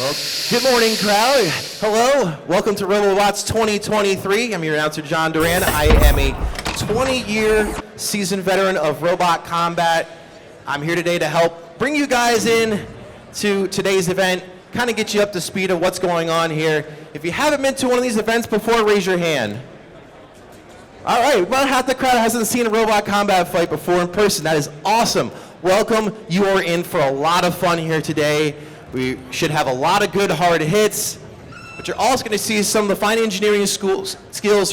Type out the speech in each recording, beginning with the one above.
Well, good morning, crowd. Hello. Welcome to RoboBots 2023. I'm your announcer, John Duran. I am a 20-year seasoned veteran of robot combat. I'm here today to help bring you guys in to today's event, kind of get you up to speed of what's going on here. If you haven't been to one of these events before, raise your hand. All right, about half the crowd hasn't seen a robot combat fight before in person. That is awesome. Welcome. You are in for a lot of fun here today. We should have a lot of good hard hits, but you're also going to see some of the fine engineering skills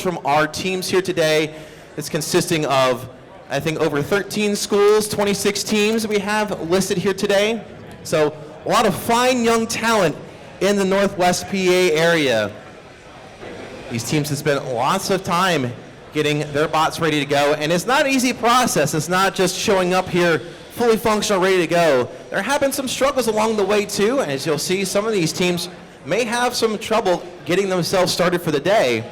from our teams here today. It's consisting of, I think, over 13 schools, 26 teams we have listed here today. So a lot of fine young talent in the Northwest PA area. These teams have spent lots of time getting their bots ready to go, and it's not an easy process. It's not just showing up here fully functional, ready to go. There have been some struggles along the way too, and as you'll see, some of these teams may have some trouble getting themselves started for the day,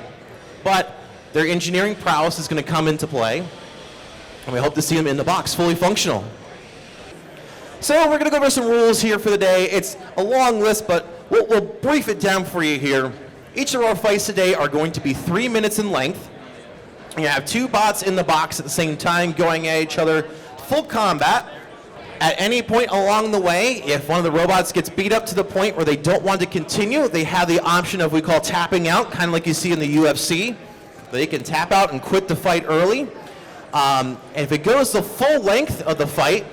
but their engineering prowess is going to come into play, and we hope to see them in the box fully functional. So we're going to go over some rules here for the day. It's a long list, but we'll brief it down for you here. Each of our fights today are going to be 3 minutes in length. You have two bots in the box at the same time going at each other, full combat. At any point along the way, if one of the robots gets beat up to the point where they don't want to continue, they have the option of what we call tapping out, kind of like you see in the UFC. They can tap out and quit the fight early. And if it goes the full length of the fight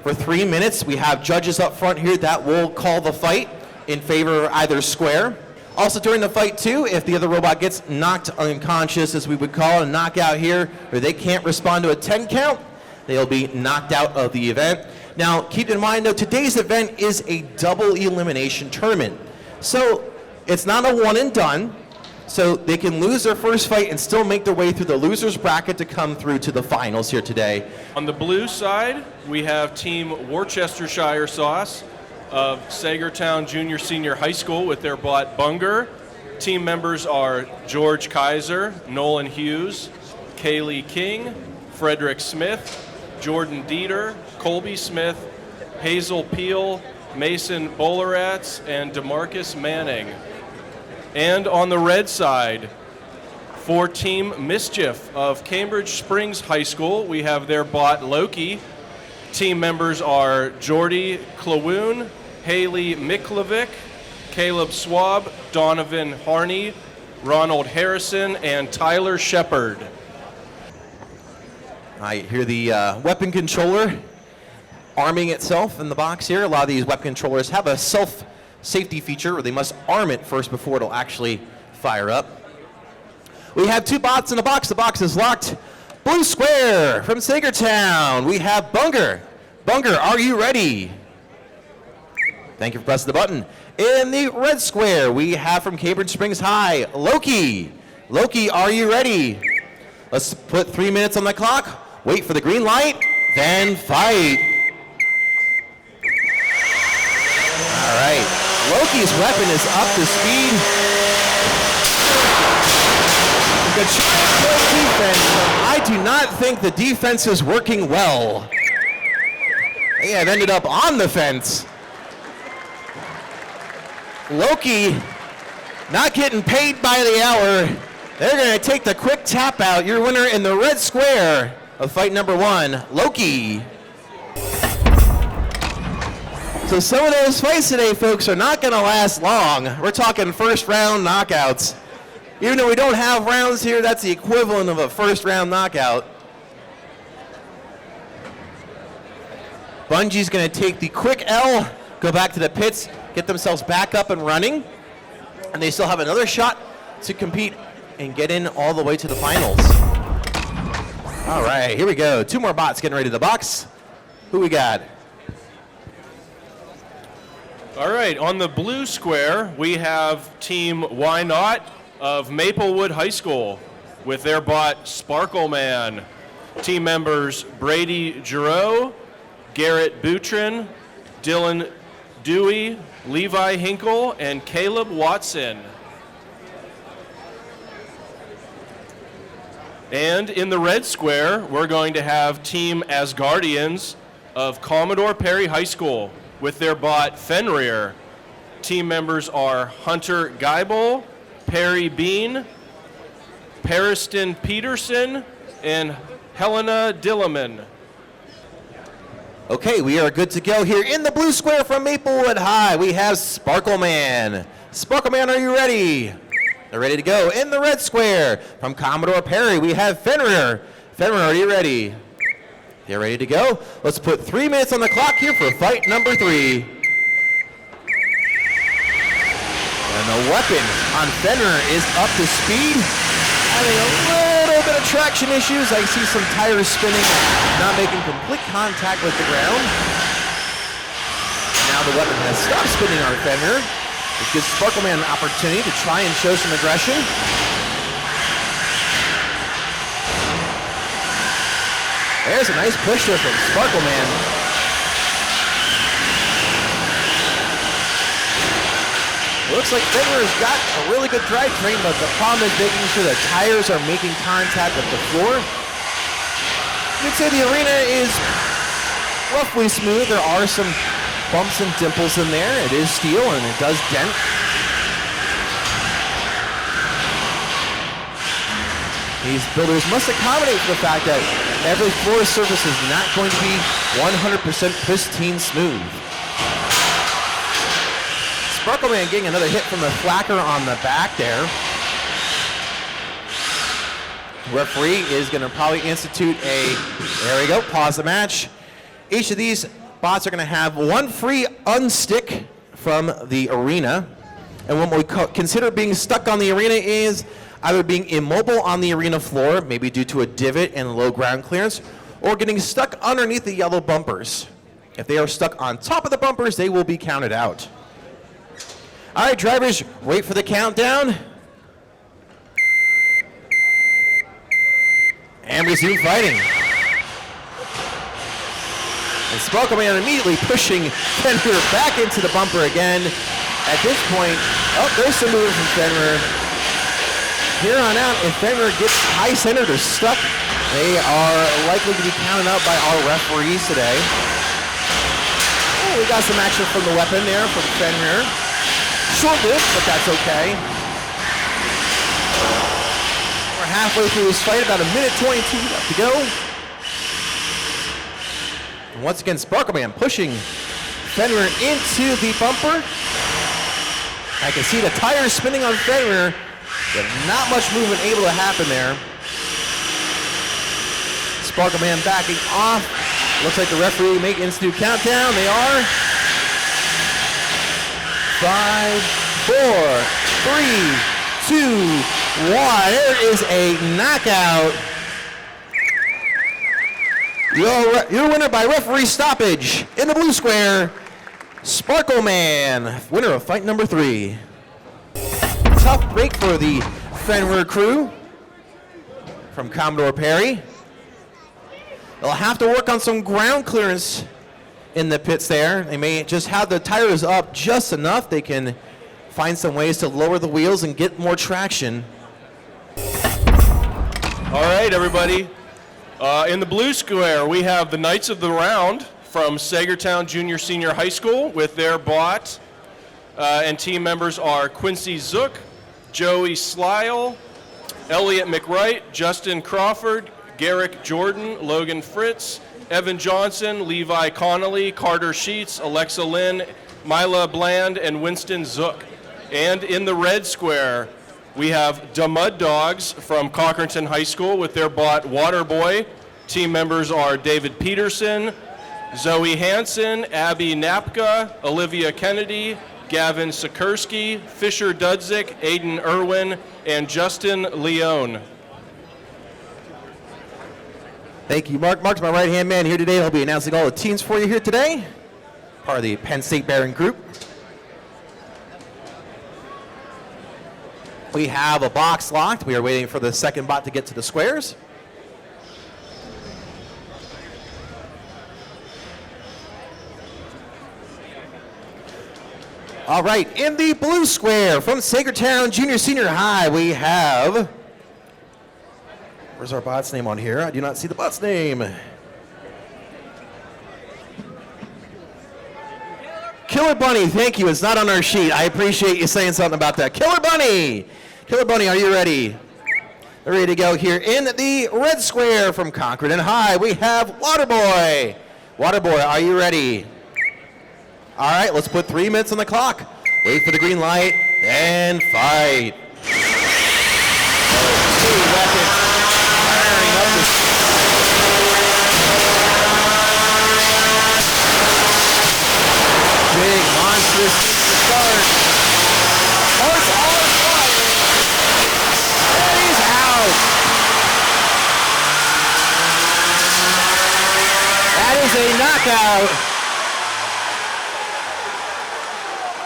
for 3 minutes, we have judges up front here that will call the fight in favor of either square. Also during the fight too, if the other robot gets knocked unconscious, as we would call it, a knockout here, or they can't respond to a 10 count, they'll be knocked out of the event. Now, keep in mind though, today's event is a double elimination tournament. So it's not a one and done. So they can lose their first fight and still make their way through the loser's bracket to come through to the finals here today. On the blue side, we have Team Worcestershire Sauce of Sagertown Junior Senior High School with their bot Bunger. Team members are George Kaiser, Nolan Hughes, Kaylee King, Frederick Smith, Jordan Dieter, Colby Smith, Hazel Peel, Mason Boleratz, and DeMarcus Manning. And on the red side, for Team Mischief of Cambridge Springs High School, we have their bot Loki. Team members are Jordy Klawoon, Haley Miklovic, Caleb Swab, Donovan Harney, Ronald Harrison, and Tyler Shepard. I hear the weapon controller arming itself in the box here. A lot of these weapon controllers have a self-safety feature where they must arm it first before it'll actually fire up. We have two bots in the box. The box is locked. Blue square from Sagertown. We have Bunger. Bunger, are you ready? Thank you for pressing the button. In the red square, we have from Cambridge Springs High, Loki. Loki, are you ready? Let's put 3 minutes on the clock. Wait for the green light, then fight. All right, Loki's weapon is up to speed. The giant defense, I do not think the defense is working well. They have ended up on the fence. Loki not getting paid by the hour. They're going to take the quick tap out. Your winner in the red square of fight number one, Loki. So some of those fights today, folks, are not going to last long. We're talking first round knockouts. Even though we don't have rounds here, that's the equivalent of a first round knockout. Bungie's going to take the quick L, go back to the pits, get themselves back up and running, and they still have another shot to compete and get in all the way to the finals. All right, here we go. Two more bots getting ready to the box. Who we got? All right, on the blue square, we have Team Why Not of Maplewood High School with their bot Sparkle Man. Team members Brady Giroux, Garrett Boutrin, Dylan Dewey, Levi Hinkle, and Caleb Watson. And in the red square, we're going to have Team Asgardians of Commodore Perry High School with their bot Fenrir. team members are Hunter Geibel, Perry Bean, Periston Peterson, and Helena Dilliman. Okay, we are good to go here in the blue square from Maplewood High. We have Sparkleman. Sparkleman, are you ready? They're ready to go. In the red square from Commodore Perry, we have Fenrir. Fenrir, are you ready? They're ready to go. Let's put 3 minutes on the clock here for fight number 3. And the weapon on Fenrir is up to speed. Having a little bit of traction issues. I see some tires spinning, not making complete contact with the ground. Now the weapon has stopped spinning on Fenrir. It gives Sparkleman an opportunity to try and show some aggression. There's a nice push there from Sparkleman. Looks like Fenrir's got a really good drivetrain, but the problem is making sure the tires are making contact with the floor. You'd say the arena is roughly smooth. There are some bumps and dimples in there. It is steel and it does dent. These builders must accommodate for the fact that every floor surface is not going to be 100% pristine smooth. Sparkleman getting another hit from the flacker on the back there. Referee is going to probably institute there we go, pause the match. Each of these bots are going to have one free unstick from the arena. And what we consider being stuck on the arena is either being immobile on the arena floor, maybe due to a divot and low ground clearance, or getting stuck underneath the yellow bumpers. If they are stuck on top of the bumpers, they will be counted out. All right, drivers, wait for the countdown. And resume fighting. And Sparkleman immediately pushing Fenrir back into the bumper again. At this point, there's some movement from Fenrir. Here on out, if Fenrir gets high-centered or stuck, they are likely to be counted out by our referees today. Oh, we got some action from the weapon there from Fenrir. Short-lived, but that's okay. We're halfway through this fight, about 1:22 left to go. And once again, Sparkleman pushing Fenrir into the bumper. I can see the tires spinning on Fenrir, but not much movement able to happen there. Sparkleman backing off. Looks like the referee may institute countdown. They are. 5, 4, 3, 2, 1. There is a knockout. Your winner by referee stoppage in the blue square, Sparkleman, winner of fight number 3. Tough break for the Fenrir crew from Commodore Perry. They'll have to work on some ground clearance in the pits there. They may just have the tires up just enough. They can find some ways to lower the wheels and get more traction. All right, everybody. In the blue square, we have the Knights of the Round from Sagertown Junior Senior High School with their bot. And team members are Quincy Zook, Joey Slyle, Elliot McWright, Justin Crawford, Garrick Jordan, Logan Fritz, Evan Johnson, Levi Connolly, Carter Sheets, Alexa Lynn, Mila Bland, and Winston Zook. And in the red square, we have the Mud Dogs from Cochranton High School with their bot Waterboy. Team members are David Peterson, Zoe Hansen, Abby Napka, Olivia Kennedy, Gavin Sikorsky, Fisher Dudzik, Aiden Irwin, and Justin Leone. Thank you, Mark. Mark's my right-hand man here today. He'll be announcing all the teams for you here today. Part of the Penn State Baron group. We have a box locked. We are waiting for the second bot to get to the squares. All right, in the blue square from Sagertown Junior Senior High, we have, where's our bot's name on here? I do not see the bot's name. Killer Killer Bunny, thank you. It's not on our sheet. I appreciate you saying something about that. Killer Bunny! Killer Bunny, are you ready? Ready to go here in the red square from Concord and High. We have Waterboy. Waterboy, are you ready? All right, let's put 3 minutes on the clock. Wait for the green light, then fight. Two weapons firing up the big monstrous start. Horse on fire. And he's out. That is a knockout.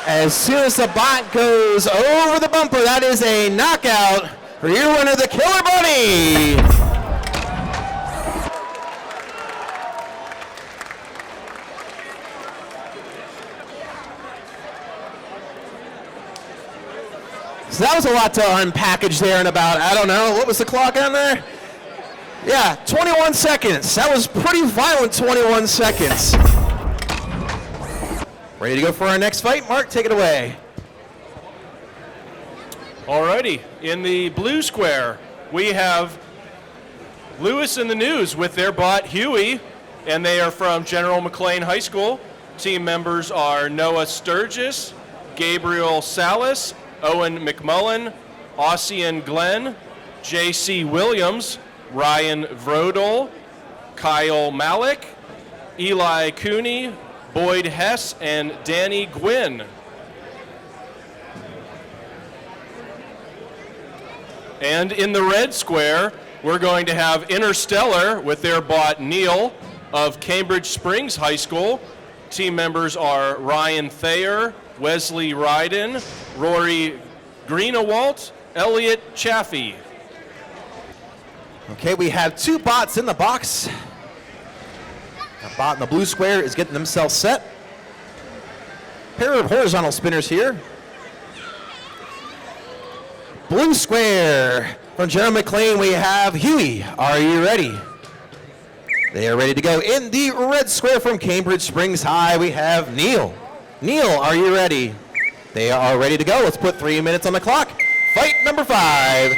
As soon as the bot goes over the bumper, that is a knockout for your winner, the Killer Bunny. So that was a lot to unpackage there in about, I don't know, what was the clock on there? Yeah, 21 seconds. That was pretty violent 21 seconds. Ready to go for our next fight? Mark, take it away. Alrighty, in the blue square, we have Lewis and the News with their bot Huey, and they are from General McLean High School. Team members are Noah Sturgis, Gabriel Salas, Owen McMullen, Ossian Glenn, J.C. Williams, Ryan Vrodel, Kyle Malik, Eli Cooney, Boyd Hess, and Danny Gwynn. And in the red square, we're going to have Interstellar with their bot Neil of Cambridge Springs High School. Team members are Ryan Thayer, Wesley Ryden, Rory Greenewalt, Elliot Chaffee. Okay, we have two bots in the box. The bot in the blue square is getting themselves set. Pair of horizontal spinners here. Blue square from General McLean, we have Huey. Are you ready? They are ready to go. In the red square from Cambridge Springs High, we have Neil. Neil, are you ready? They are ready to go. Let's put 3 minutes on the clock. Fight number 5.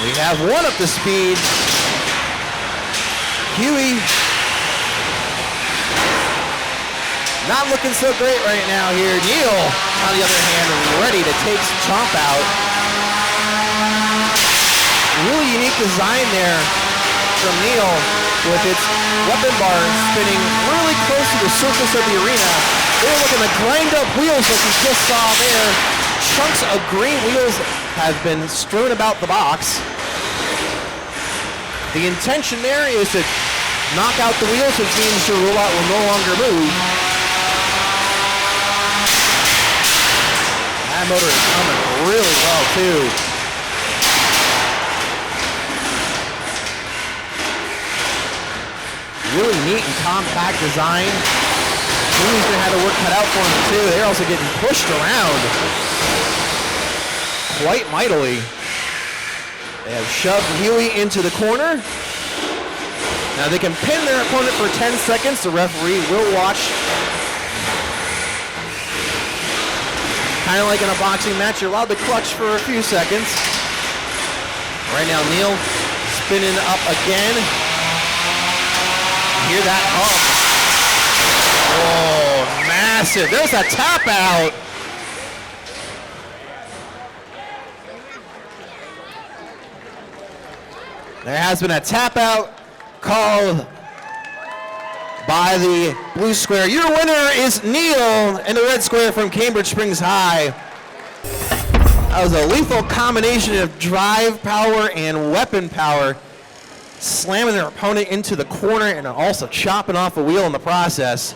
We have one up to speed. Huey, not looking so great right now here. Neil, on the other hand, ready to take some chomp out. Really unique design there from Neil with its weapon bar spinning really close to the surface of the arena. They're looking to grind up wheels like we just saw there. Chunks of green wheels have been strewn about the box. The intention there is to knock out the wheels, which means your robot will no longer move. That motor is coming really well, too. Really neat and compact design. Huey's gonna have the work cut out for him, too. They're also getting pushed around quite mightily. They have shoved Huey into the corner. Now they can pin their opponent for 10 seconds. The referee will watch. Kind of like in a boxing match, you're allowed to clutch for a few seconds. Right now, Neil spinning up again. Hear that hum. Oh, massive. There's a tap out. There has been a tap out called by the blue square. Your winner is Neil in the red square from Cambridge Springs High. That was a lethal combination of drive power and weapon power, slamming their opponent into the corner and also chopping off a wheel in the process.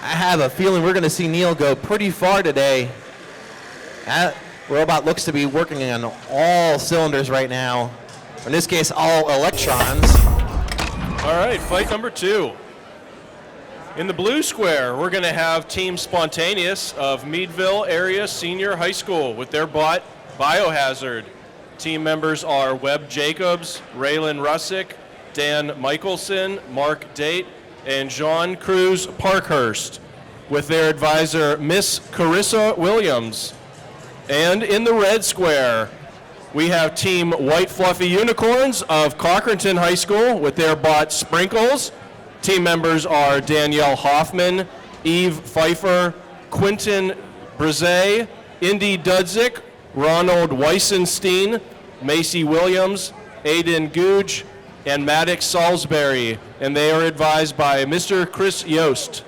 I have a feeling we're going to see Neil go pretty far today. That robot looks to be working on all cylinders right now. In this case, all electrons. All right, fight number 2. In the blue square, we're going to have Team Spontaneous of Meadville Area Senior High School with their bot Biohazard. Team members are Webb Jacobs, Raylan Russick, Dan Michelson, Mark Date, and Jean Cruz Parkhurst, with their advisor, Miss Carissa Williams. And in the red square, we have Team White Fluffy Unicorns of Cochranton High School with their bot Sprinkles. Team members are Danielle Hoffman, Eve Pfeiffer, Quinton Brzee, Indy Dudzik, Ronald Weissenstein, Macy Williams, Aiden Googe, and Maddox Salisbury, and they are advised by Mr. Chris Yost.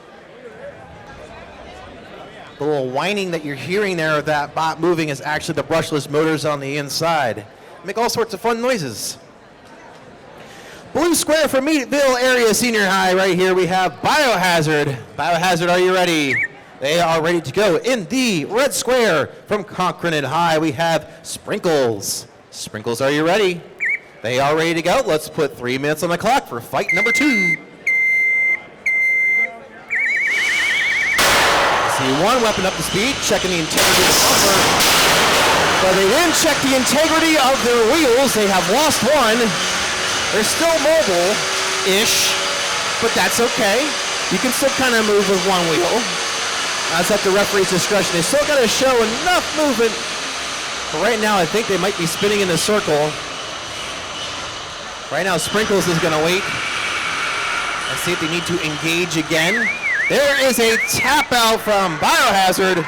The little whining that you're hearing there of that bot moving is actually the brushless motors on the inside. Make all sorts of fun noises. Blue square for Meatville Area Senior High right here. We have Biohazard. Biohazard, are you ready? They are ready to go. In the red square from Cochranton High, we have Sprinkles. Sprinkles, are you ready? They are ready to go. Let's put 3 minutes on the clock for fight number 2. See one weapon up to speed, checking the integrity of the bumper. But they didn't check the integrity of their wheels. They have lost one. They're still mobile-ish, but that's okay. You can still kind of move with one wheel. That's at the referee's discretion. They still got to show enough movement. But right now, I think they might be spinning in a circle. Right now, Sprinkles is going to wait and see if they need to engage again. There is a tap out from Biohazard.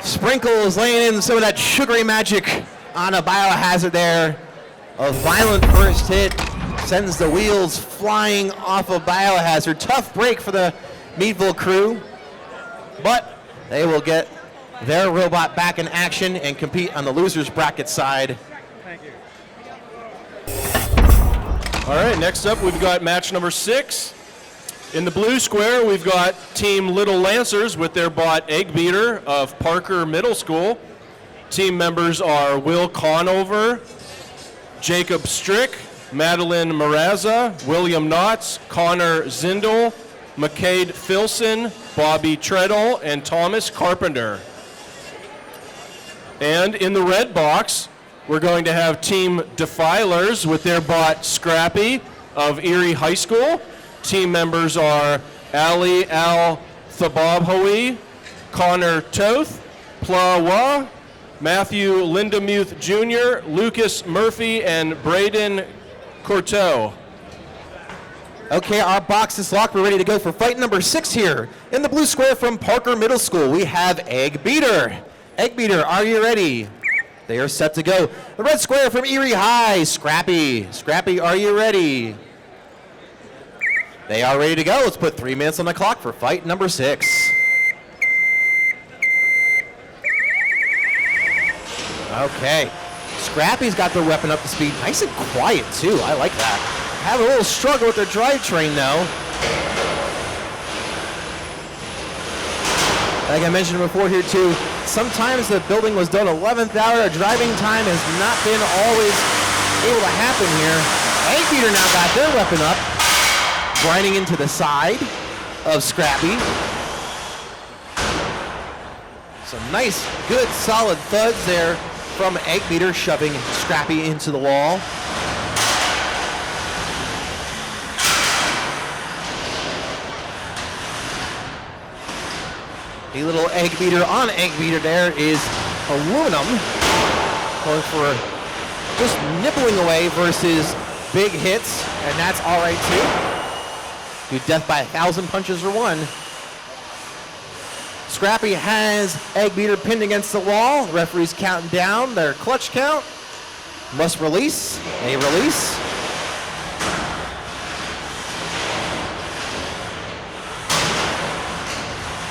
Sprinkles laying in some of that sugary magic on a Biohazard there. A violent first hit sends the wheels flying off of Biohazard. Tough break for the Meadville crew, but they will get their robot back in action and compete on the losers bracket side. Thank you. All right, next up we've got match number 6. In the blue square, we've got Team Little Lancers with their bot Egg Beater of Parker Middle School. Team members are Will Conover, Jacob Strick, Madeline Maraza, William Knotts, Connor Zindel, McCade Filson, Bobby Treadle, and Thomas Carpenter. And in the red box, we're going to have Team Defilers with their bot Scrappy of Erie High School. Team members are Ali Al-Thababhawi, Connor Toth, Plawa, Matthew Lindemuth Jr., Lucas Murphy, and Braden Courteau. Okay, our box is locked. We're ready to go for fight number 6 here. In the blue square from Parker Middle School, we have Egg Beater. Egg Beater, are you ready? They are set to go. The red square from Erie High, Scrappy. Scrappy, are you ready? They are ready to go. Let's put 3 minutes on the clock for fight number 6. Okay. Scrappy's got their weapon up to speed. Nice and quiet, too. I like that. Have a little struggle with their drivetrain, though. Like I mentioned before here, too, sometimes the building was done 11th hour. Driving time has not been always able to happen here. Egg Beater now got their weapon up, grinding into the side of Scrappy. Some nice, good, solid thuds there from Egg Beater, shoving Scrappy into the wall. The little Egg Beater on Egg Beater there is aluminum, going for just nibbling away versus big hits, and that's all right too. Do death by 1,000 punches or one. Scrappy has Egg Beater pinned against the wall. Referee's counting down their clutch count. Must release. They release.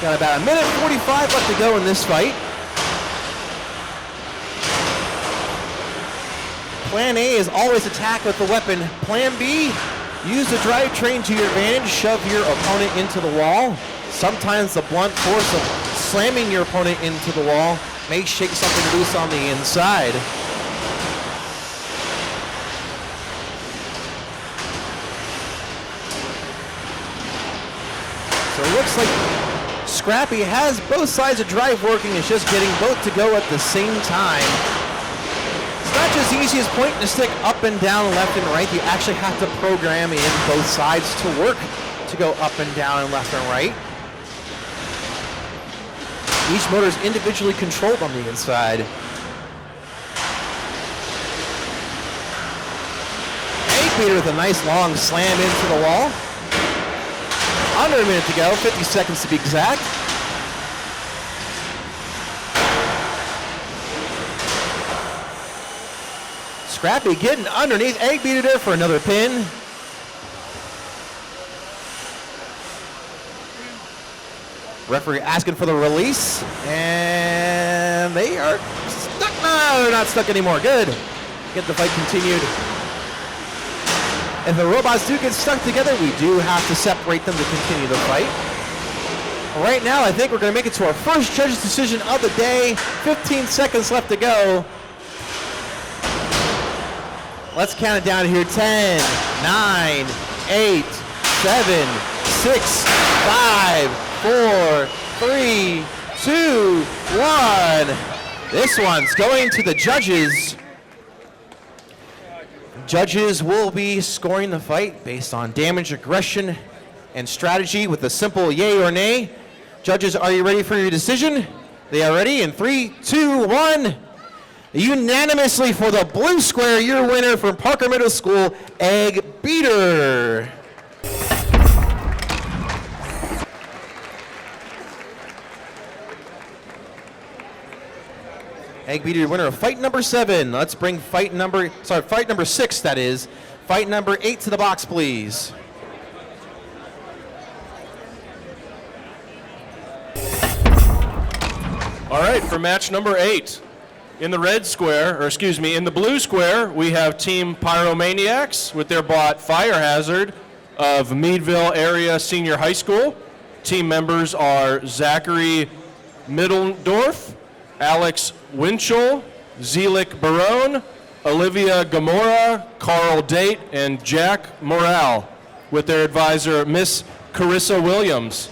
Got about 1:45 left to go in this fight. Plan A is always attack with the weapon. Plan B, use the drivetrain to your advantage. Shove your opponent into the wall. Sometimes the blunt force of slamming your opponent into the wall may shake something loose on the inside. So it looks like Scrappy has both sides of drive working. It's just getting both to go at the same time. It's not just easy as pointing the stick up and down, left and right. You actually have to program in both sides to work to go up and down and left and right. Each motor is individually controlled on the inside. Egg beater with a nice long slam into the wall. Under a minute to go, 50 seconds to be exact. Scrappy getting underneath Egg beater there for another pin. Referee asking for the release, and they are stuck. No, they're not stuck anymore. Good. Get the fight continued. If the robots do get stuck together, we do have to separate them to continue the fight. Right now, I think we're going to make it to our first judge's decision of the day. 15 seconds left to go. Let's count it down here. 10, 9, 8, 7, 6, 5, 4, 3, 2, 1. This one's going to the judges. Judges will be scoring the fight based on damage, aggression, and strategy with a simple yay or nay. Judges, are you ready for your decision? They are ready in 3, 2, 1. Unanimously for the blue square, your winner from Parker Middle School, Egg Beater. Egg Beater, winner of fight number 7. Let's bring fight number 6, that is. Fight number 8 to the box, please. All right, for match number 8. In the in the blue square, we have Team Pyromaniacs with their bot Fire Hazard of Meadville Area Senior High School. Team members are Zachary Middendorf, Alex Winchell, Zelik Barone, Olivia Gamora, Carl Date, and Jack Morale with their advisor, Miss Carissa Williams.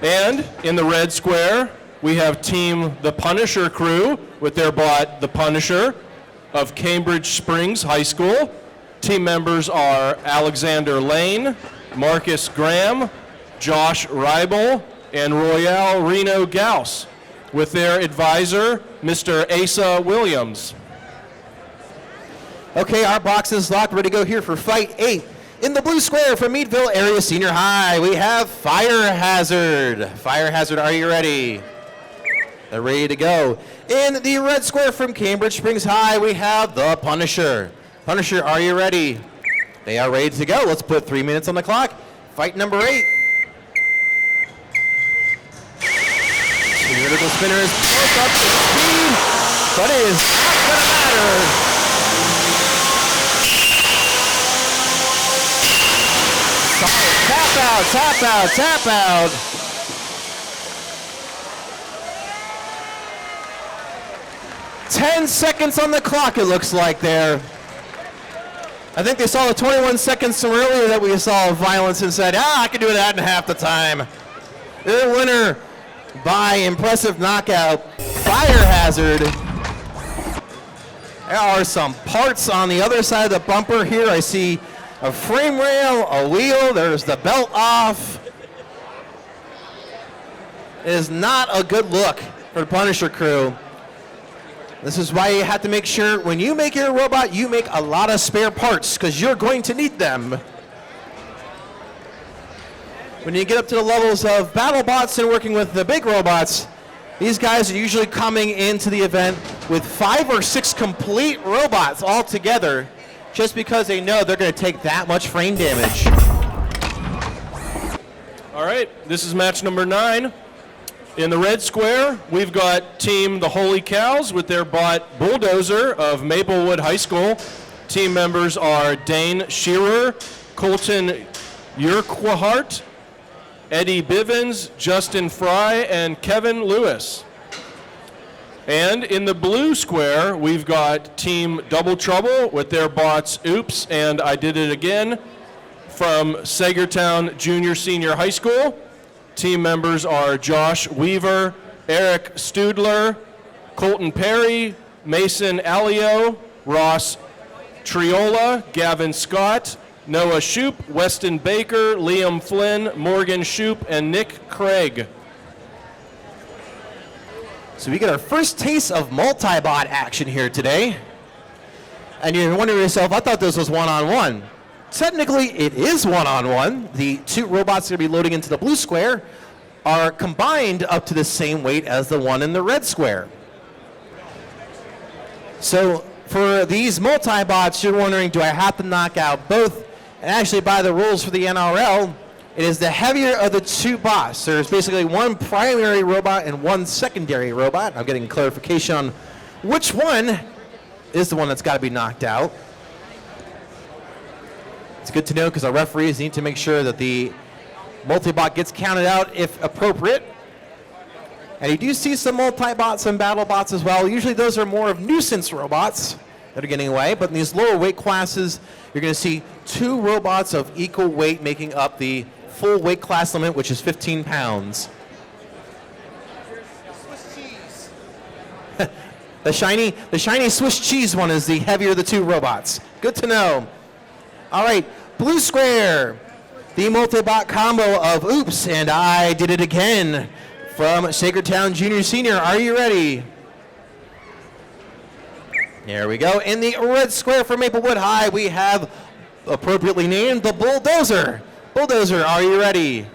And in the red square, we have Team The Punisher crew with their bot The Punisher of Cambridge Springs High School. Team members are Alexander Lane, Marcus Graham, Josh Reibel, and Royale Reno Gauss with their advisor, Mr. Asa Williams. Okay, our box is locked, ready to go here for fight 8. In the blue square from Meadville Area Senior High, we have Fire Hazard. Fire Hazard, are you ready? They're ready to go. In the red square from Cambridge Springs High, we have the Punisher. Punisher, are you ready? They are ready to go. Let's put 3 minutes on the clock. Fight number 8. The vertical spinner is both up to speed, but it is not going to matter. Solid. Tap out, tap out, tap out. Ten seconds on the clock, it looks like there. I think they saw the 21 seconds from earlier that we saw violence and said, I can do that in half the time. Your winner by impressive knockout, Fire Hazard. There are some parts on the other side of the bumper here. I see a frame rail, a wheel, there's the belt off. It is not a good look for the Punisher crew. This is why you have to make sure when you make your robot, you make a lot of spare parts because you're going to need them. When you get up to the levels of BattleBots and working with the big robots, these guys are usually coming into the event with 5 or 6 complete robots all together just because they know they're going to take that much frame damage. All right, this is match number 9. In the red square, we've got Team The Holy Cows with their bot Bulldozer of Maplewood High School. Team members are Dane Shearer, Colton Urquhart, Eddie Bivens, Justin Fry, and Kevin Lewis. And in the blue square, we've got Team Double Trouble with their bots Oops and I Did It Again from Sagertown Junior Senior High School. Team members are Josh Weaver, Eric Studler, Colton Perry, Mason Alio, Ross Triola, Gavin Scott, Noah Shoup, Weston Baker, Liam Flynn, Morgan Shoup, and Nick Craig. So we get our first taste of multi-bot action here today. And you're wondering to yourself, I thought this was one-on-one. Technically, it is one-on-one. The two robots that are going to be loading into the blue square are combined up to the same weight as the one in the red square. So for these multi-bots, you're wondering, do I have to knock out both? And actually, by the rules for the NRL, it is the heavier of the two bots. There's basically one primary robot and one secondary robot. I'm getting clarification on which one is the one that's got to be knocked out. It's good to know because our referees need to make sure that the multi-bot gets counted out if appropriate. And you do see some multi-bots and battle bots as well. Usually those are more of nuisance robots that are getting away, but in these lower weight classes, you're going to see two robots of equal weight making up the full weight class limit, which is 15 pounds. The shiny Swiss cheese one is the heavier of the two robots. Good to know. All right, blue square, the multi-bot combo of Oops and I Did It Again from Sagertown Junior Senior. Are you ready? There we go. In the red square for Maplewood High, we have appropriately named the Bulldozer. Bulldozer, are you ready?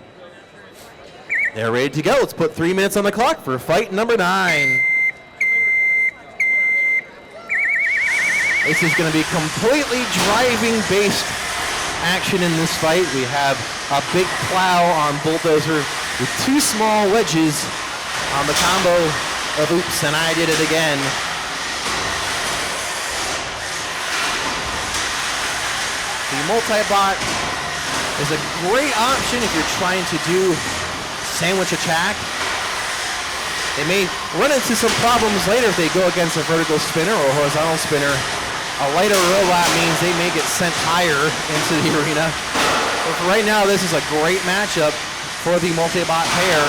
They're ready to go. Let's put 3 minutes on the clock for fight number 9. This is going to be completely driving-based action in this fight. We have a big plow on Bulldozer with two small wedges on the combo of Oops and I Did It Again. The multi-bot is a great option if you're trying to do sandwich attack. They may run into some problems later if they go against a vertical spinner or horizontal spinner. A lighter robot means they may get sent higher into the arena. But for right now, this is a great matchup for the multi-bot pair.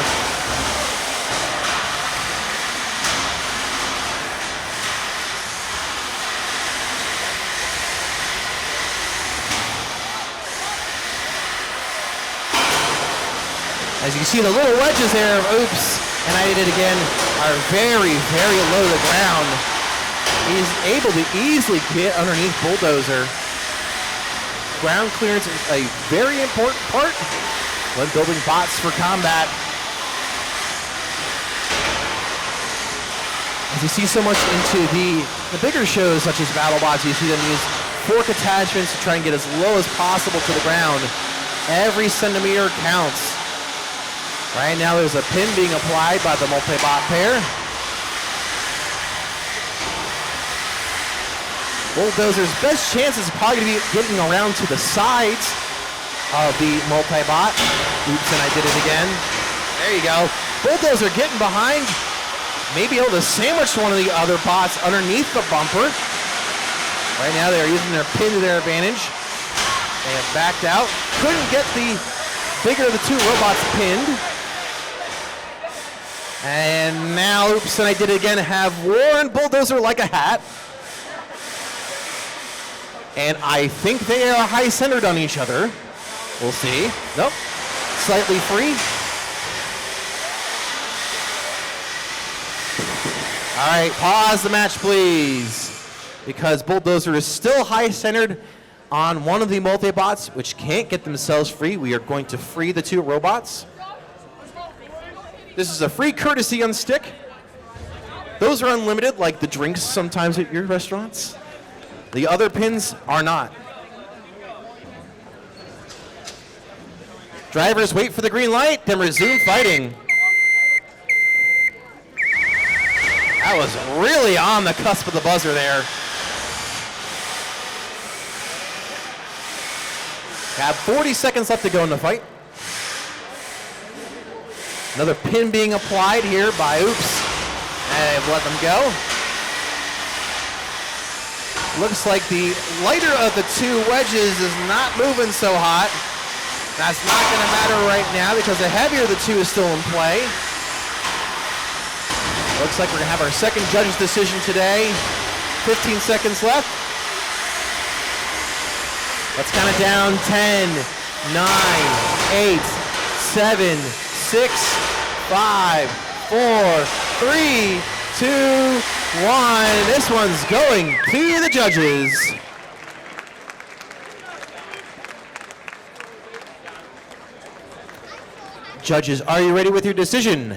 As you can see, the little wedges there of Oops and I Did It Again are very, very low to the ground. He's able to easily get underneath Bulldozer. Ground clearance is a very important part when building bots for combat. As you see so much into the bigger shows such as BattleBots, you see them use fork attachments to try and get as low as possible to the ground. Every centimeter counts. Right now there's a pin being applied by the multi-bot pair. Bulldozer's best chance is probably going to be getting around to the sides of the multi-bot. Oops, and I did it again. There you go. Bulldozer getting behind. Maybe able to sandwich one of the other bots underneath the bumper. Right now they're using their pin to their advantage. They have backed out. Couldn't get the bigger of the two robots pinned. And now, Oops, and I Did It Again, have worn Bulldozer like a hat. And I think they are high-centered on each other. We'll see. Nope. Slightly free. All right, pause the match, please. Because Bulldozer is still high-centered on one of the multi-bots, which can't get themselves free. We are going to free the two robots. This is a free courtesy on stick. Those are unlimited, like the drinks sometimes at your restaurants. The other pins are not. Drivers wait for the green light, then resume fighting. That was really on the cusp of the buzzer there. Have 40 seconds left to go in the fight. Another pin being applied here by Oops. And they've let them go. Looks like the lighter of the two wedges is not moving so hot. That's not going to matter right now because the heavier of the two is still in play. Looks like we're going to have our second judge's decision today. 15 seconds left. Let's count it down. 10, 9, 8, 7, 6, 5, 4, 3, 2, 1. This one's going to the judges. Judges, are you ready with your decision?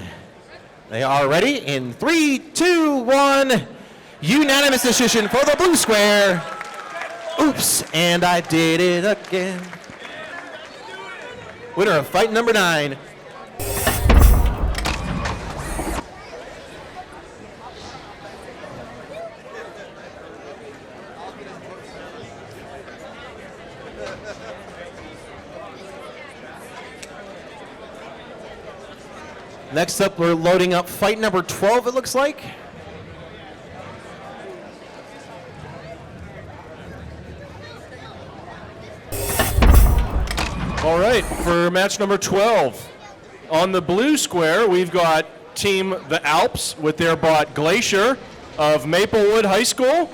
They are ready in 3, 2, 1. Unanimous decision for the blue square. Oops, and I did it again. Winner of fight number 9. Next up, we're loading up fight number 12, it looks like. All right, for match number 12. On the blue square, we've got Team the Alps with their bot Glacier of Maplewood High School.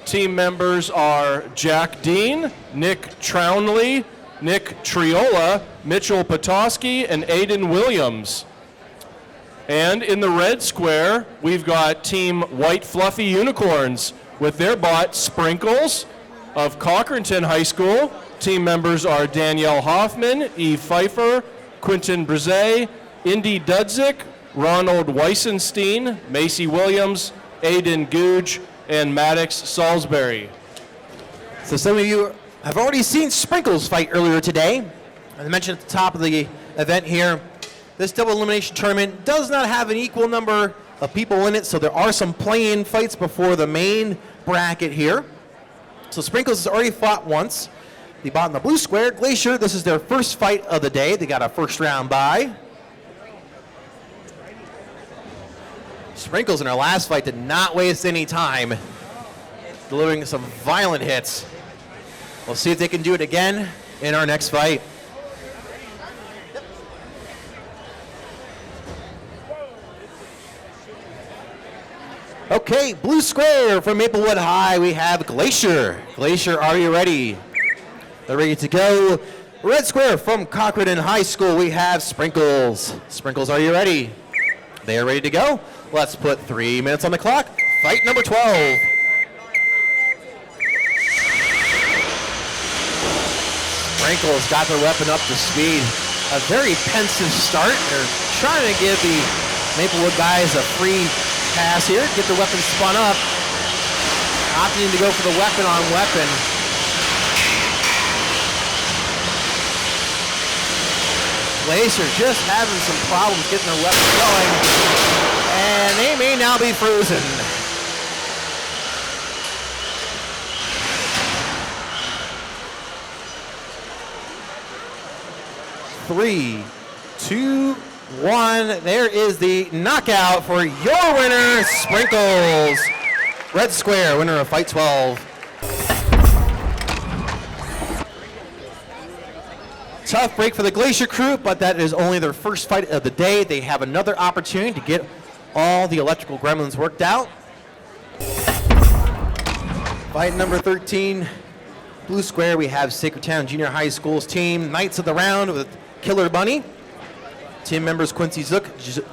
Team members are Jack Dean, Nick Trownley, Nick Triola, Mitchell Petoskey, and Aiden Williams. And in the red square, we've got Team White Fluffy Unicorns with their bot Sprinkles of Cochranton High School. Team members are Danielle Hoffman, Eve Pfeiffer, Quentin Brzee, Indy Dudzik, Ronald Weissenstein, Macy Williams, Aiden Googe, and Maddox Salisbury. So some of you have already seen Sprinkles fight earlier today. As I mentioned at the top of the event here, this double elimination tournament does not have an equal number of people in it, so there are some play-in fights before the main bracket here. So Sprinkles has already fought once. The bot in the blue square, Glacier, this is their first fight of the day. They got a first round bye. Sprinkles in our last fight did not waste any time, delivering some violent hits. We'll see if they can do it again in our next fight. Okay, blue square from Maplewood High, we have Glacier. Glacier, are you ready? They're ready to go. Red square from Cochranton High School, we have Sprinkles. Sprinkles, are you ready? They are ready to go. Let's put 3 minutes on the clock. Fight number 12. Sprinkles got their weapon up to speed. A very pensive start. They're trying to give the Maplewood guys a free pass here, get the weapon spun up, opting to go for the weapon on weapon. Glacier just having some problems getting their weapon going, and they may now be frozen. Three, 2, 1. There is the knockout for your winner, Sprinkles. Red square, winner of fight 12. Tough break for the Glacier crew, but that is only their first fight of the day. They have another opportunity to get all the electrical gremlins worked out. Fight number 13, blue square, we have Sacred Town Junior High School's team, Knights of the Round with Killer Bunny. Team members Quincy Zook,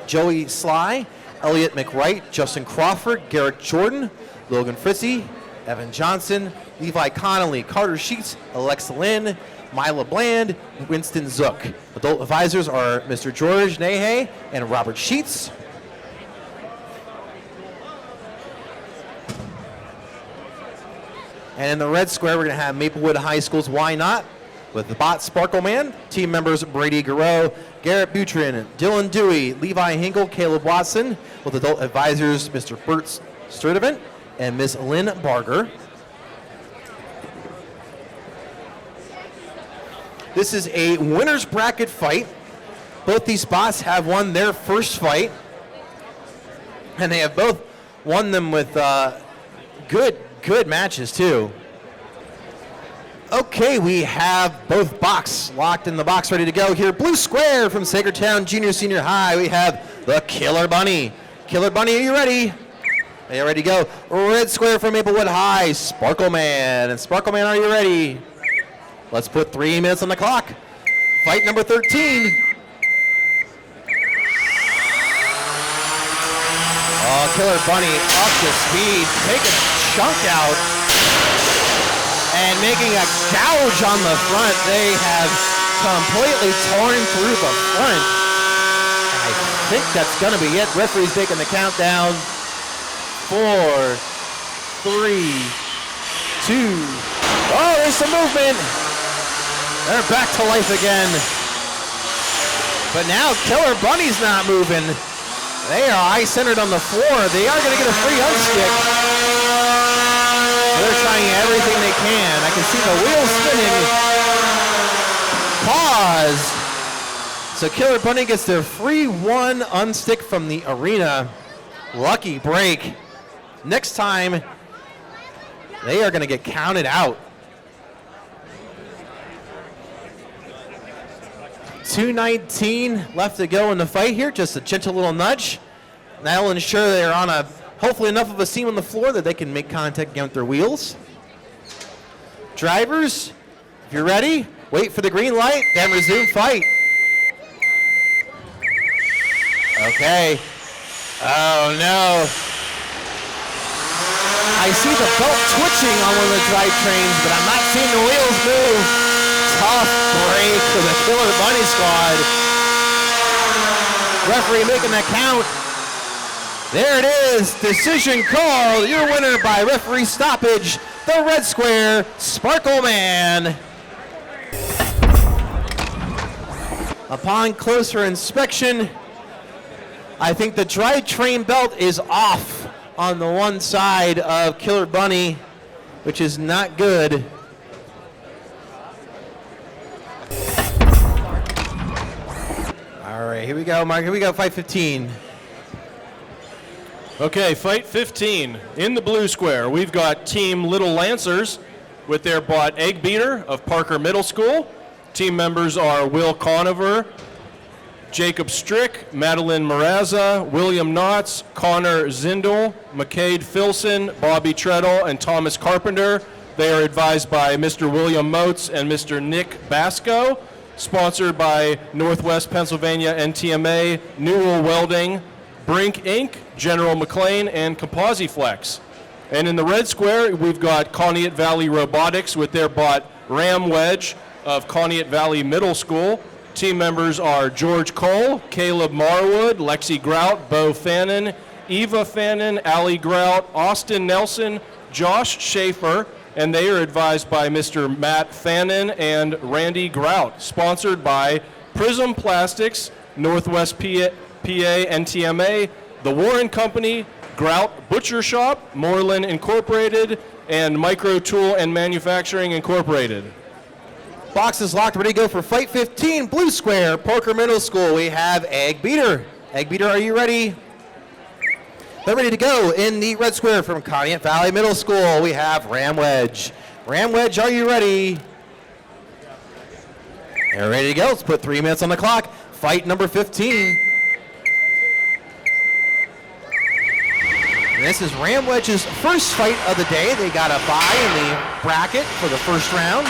Joey Sly, Elliot McWright, Justin Crawford, Garrett Jordan, Logan Fritzy, Evan Johnson, Levi Connolly, Carter Sheets, Alexa Lynn, Mila Bland, Winston Zook. Adult advisors are Mr. George Nahe and Robert Sheets. And in the red square, we're going to have Maplewood High School's Why Not with the bot Sparkle Man. Team members Brady Garreau, Garrett Butrin, Dylan Dewey, Levi Hinkle, Caleb Watson, with adult advisors Mr. Bert Sturdivant and Ms. Lynn Barger. This is a winner's bracket fight. Both these bots have won their first fight, and they have both won them with good matches too. Okay, we have both box locked in the box, ready to go here. Blue square from Sagertown Junior Senior High. We have the Killer Bunny. Killer Bunny, are you ready? Are you ready to go? Red square from Maplewood High, Sparkle Man. And Sparkle Man, are you ready? Let's put 3 minutes on the clock. Fight number 13. Oh, Killer Bunny up to speed, taking a chunk out and making a gouge on the front. They have completely torn through the front. And I think that's going to be it. Referee's taking the countdown. 4, 3, 2. Oh, there's some movement. They're back to life again. But now Killer Bunny's not moving. They are eye-centered on the floor. They are going to get a free unstick. They're trying everything they can. I can see the wheels spinning. Pause. So Killer Bunny gets their free one unstick from the arena. Lucky break. Next time, they are going to get counted out. 2:19 left to go in the fight here. Just a gentle little nudge. That'll ensure they're on a, hopefully enough of a seam on the floor that they can make contact again with their wheels. Drivers, if you're ready, wait for the green light, then resume fight. Okay. Oh no. I see the belt twitching on one of the drivetrains, but I'm not seeing the wheels move. Tough break for the Killer Bunny squad. Referee making that count. There it is, decision call. Your winner by referee stoppage, the red square, Sparkle Man. Upon closer inspection, I think the drivetrain belt is off on the one side of Killer Bunny, which is not good. All right, here we go, Mark. Here we go, fight 15. Okay, fight 15. In the blue square, we've got Team Little Lancers with their bot Egg Beater of Parker Middle School. Team members are Will Conover, Jacob Strick, Madeline Maraza, William Knotts, Connor Zindel, McCade Filson, Bobby Treadle, and Thomas Carpenter. They are advised by Mr. William Motes and Mr. Nick Basco. Sponsored by Northwest Pennsylvania NTMA, Newell Welding, Brink Inc., General McLean, and Composiflex. And in the red square, we've got Conneaut Valley Robotics with their bot Ram Wedge of Conneaut Valley Middle School. Team members are George Cole, Caleb Marwood, Lexi Grout, Bo Fannin, Eva Fannin, Allie Grout, Austin Nelson, Josh Schaefer, and they are advised by Mr. Matt Fannin and Randy Grout. Sponsored by Prism Plastics, Northwest PA NTMA, The Warren Company, Grout Butcher Shop, Moreland Incorporated, and Micro Tool and Manufacturing Incorporated. Box is locked, ready to go for fight 15. Blue square, Parker Middle School. We have Egg Beater. Egg Beater, are you ready? They're ready to go. In the red square from Conneaut Valley Middle School, we have Ram Wedge. Ram Wedge, are you ready? They're ready to go. Let's put 3 minutes on the clock. Fight number 15. And this is Ram Wedge's first fight of the day. They got a bye in the bracket for the first round.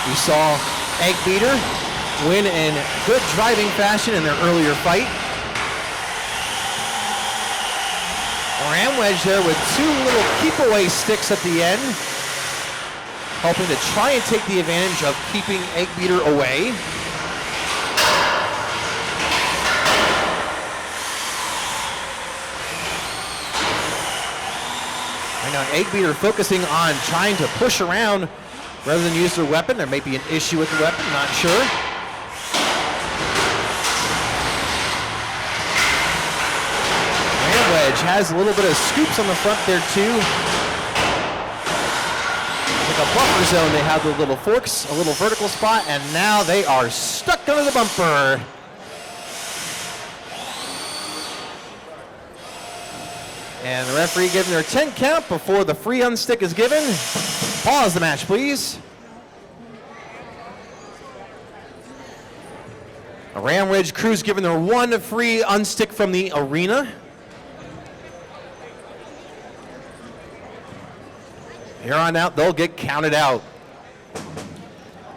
We saw Egg Beater win in good driving fashion in their earlier fight. Ram Wedge there with 2 little keep-away sticks at the end, hoping to try and take the advantage of keeping Egg Beater away. Right now, Egg Beater focusing on trying to push around rather than use their weapon. There may be an issue with the weapon, not sure. Ram Wedge has a little bit of scoops on the front there too. Like a buffer zone, they have the little forks, a little vertical spot, and now they are stuck under the bumper. And the referee giving their 10 count before the free unstick is given. Pause the match, please. Ramwedge crew's given their one free unstick from the arena. Here on out, they'll get counted out.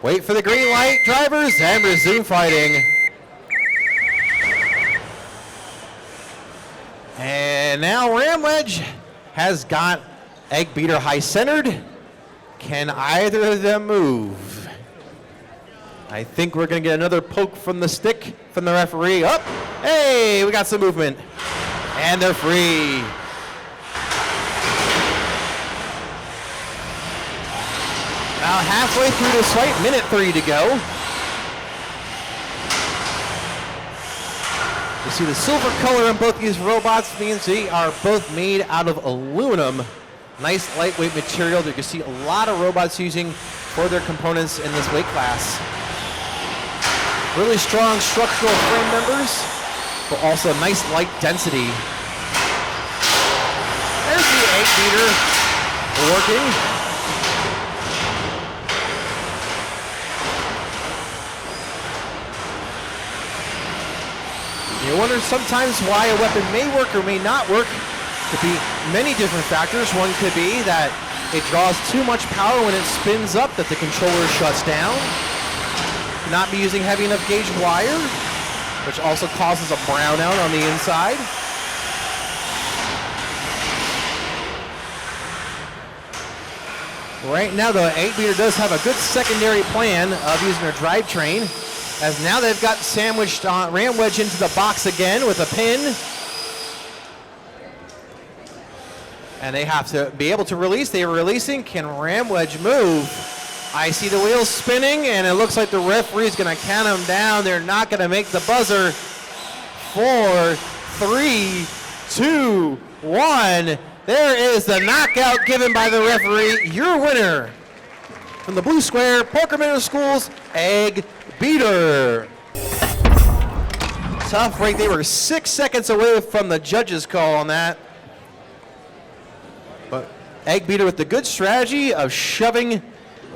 Wait for the green light, drivers, and resume fighting. And now Ramwedge has got Egg Beater high centered. Can either of them move? I think we're going to get another poke from the stick from the referee. Up, hey, we got some movement. And they're free. Now halfway through this fight, minute 3 to go. You see the silver color on both these robots means they are both made out of aluminum. Nice lightweight material that you can see a lot of robots using for their components in this weight class. Really strong structural frame members, but also nice light density. There's the Egg Beater working. You wonder sometimes why a weapon may work or may not work. Could be many different factors. One could be that it draws too much power when it spins up that the controller shuts down. Could not be using heavy enough gauge wire, which also causes a brownout on the inside. Right now, the Egg Beater does have a good secondary plan of using their drivetrain, as now they've got sandwiched Ramwedge into the box again with a pin. And they have to be able to release. They are releasing. Can Ramwedge move? I see the wheels spinning, and it looks like the referee's going to count them down. They're not going to make the buzzer. 4, 3, 2, 1. There is the knockout given by the referee. Your winner from the blue square, Parker Middle School's Egg Beater. Tough break. They were 6 seconds away from the judge's call on that. But Egg Beater with the good strategy of shoving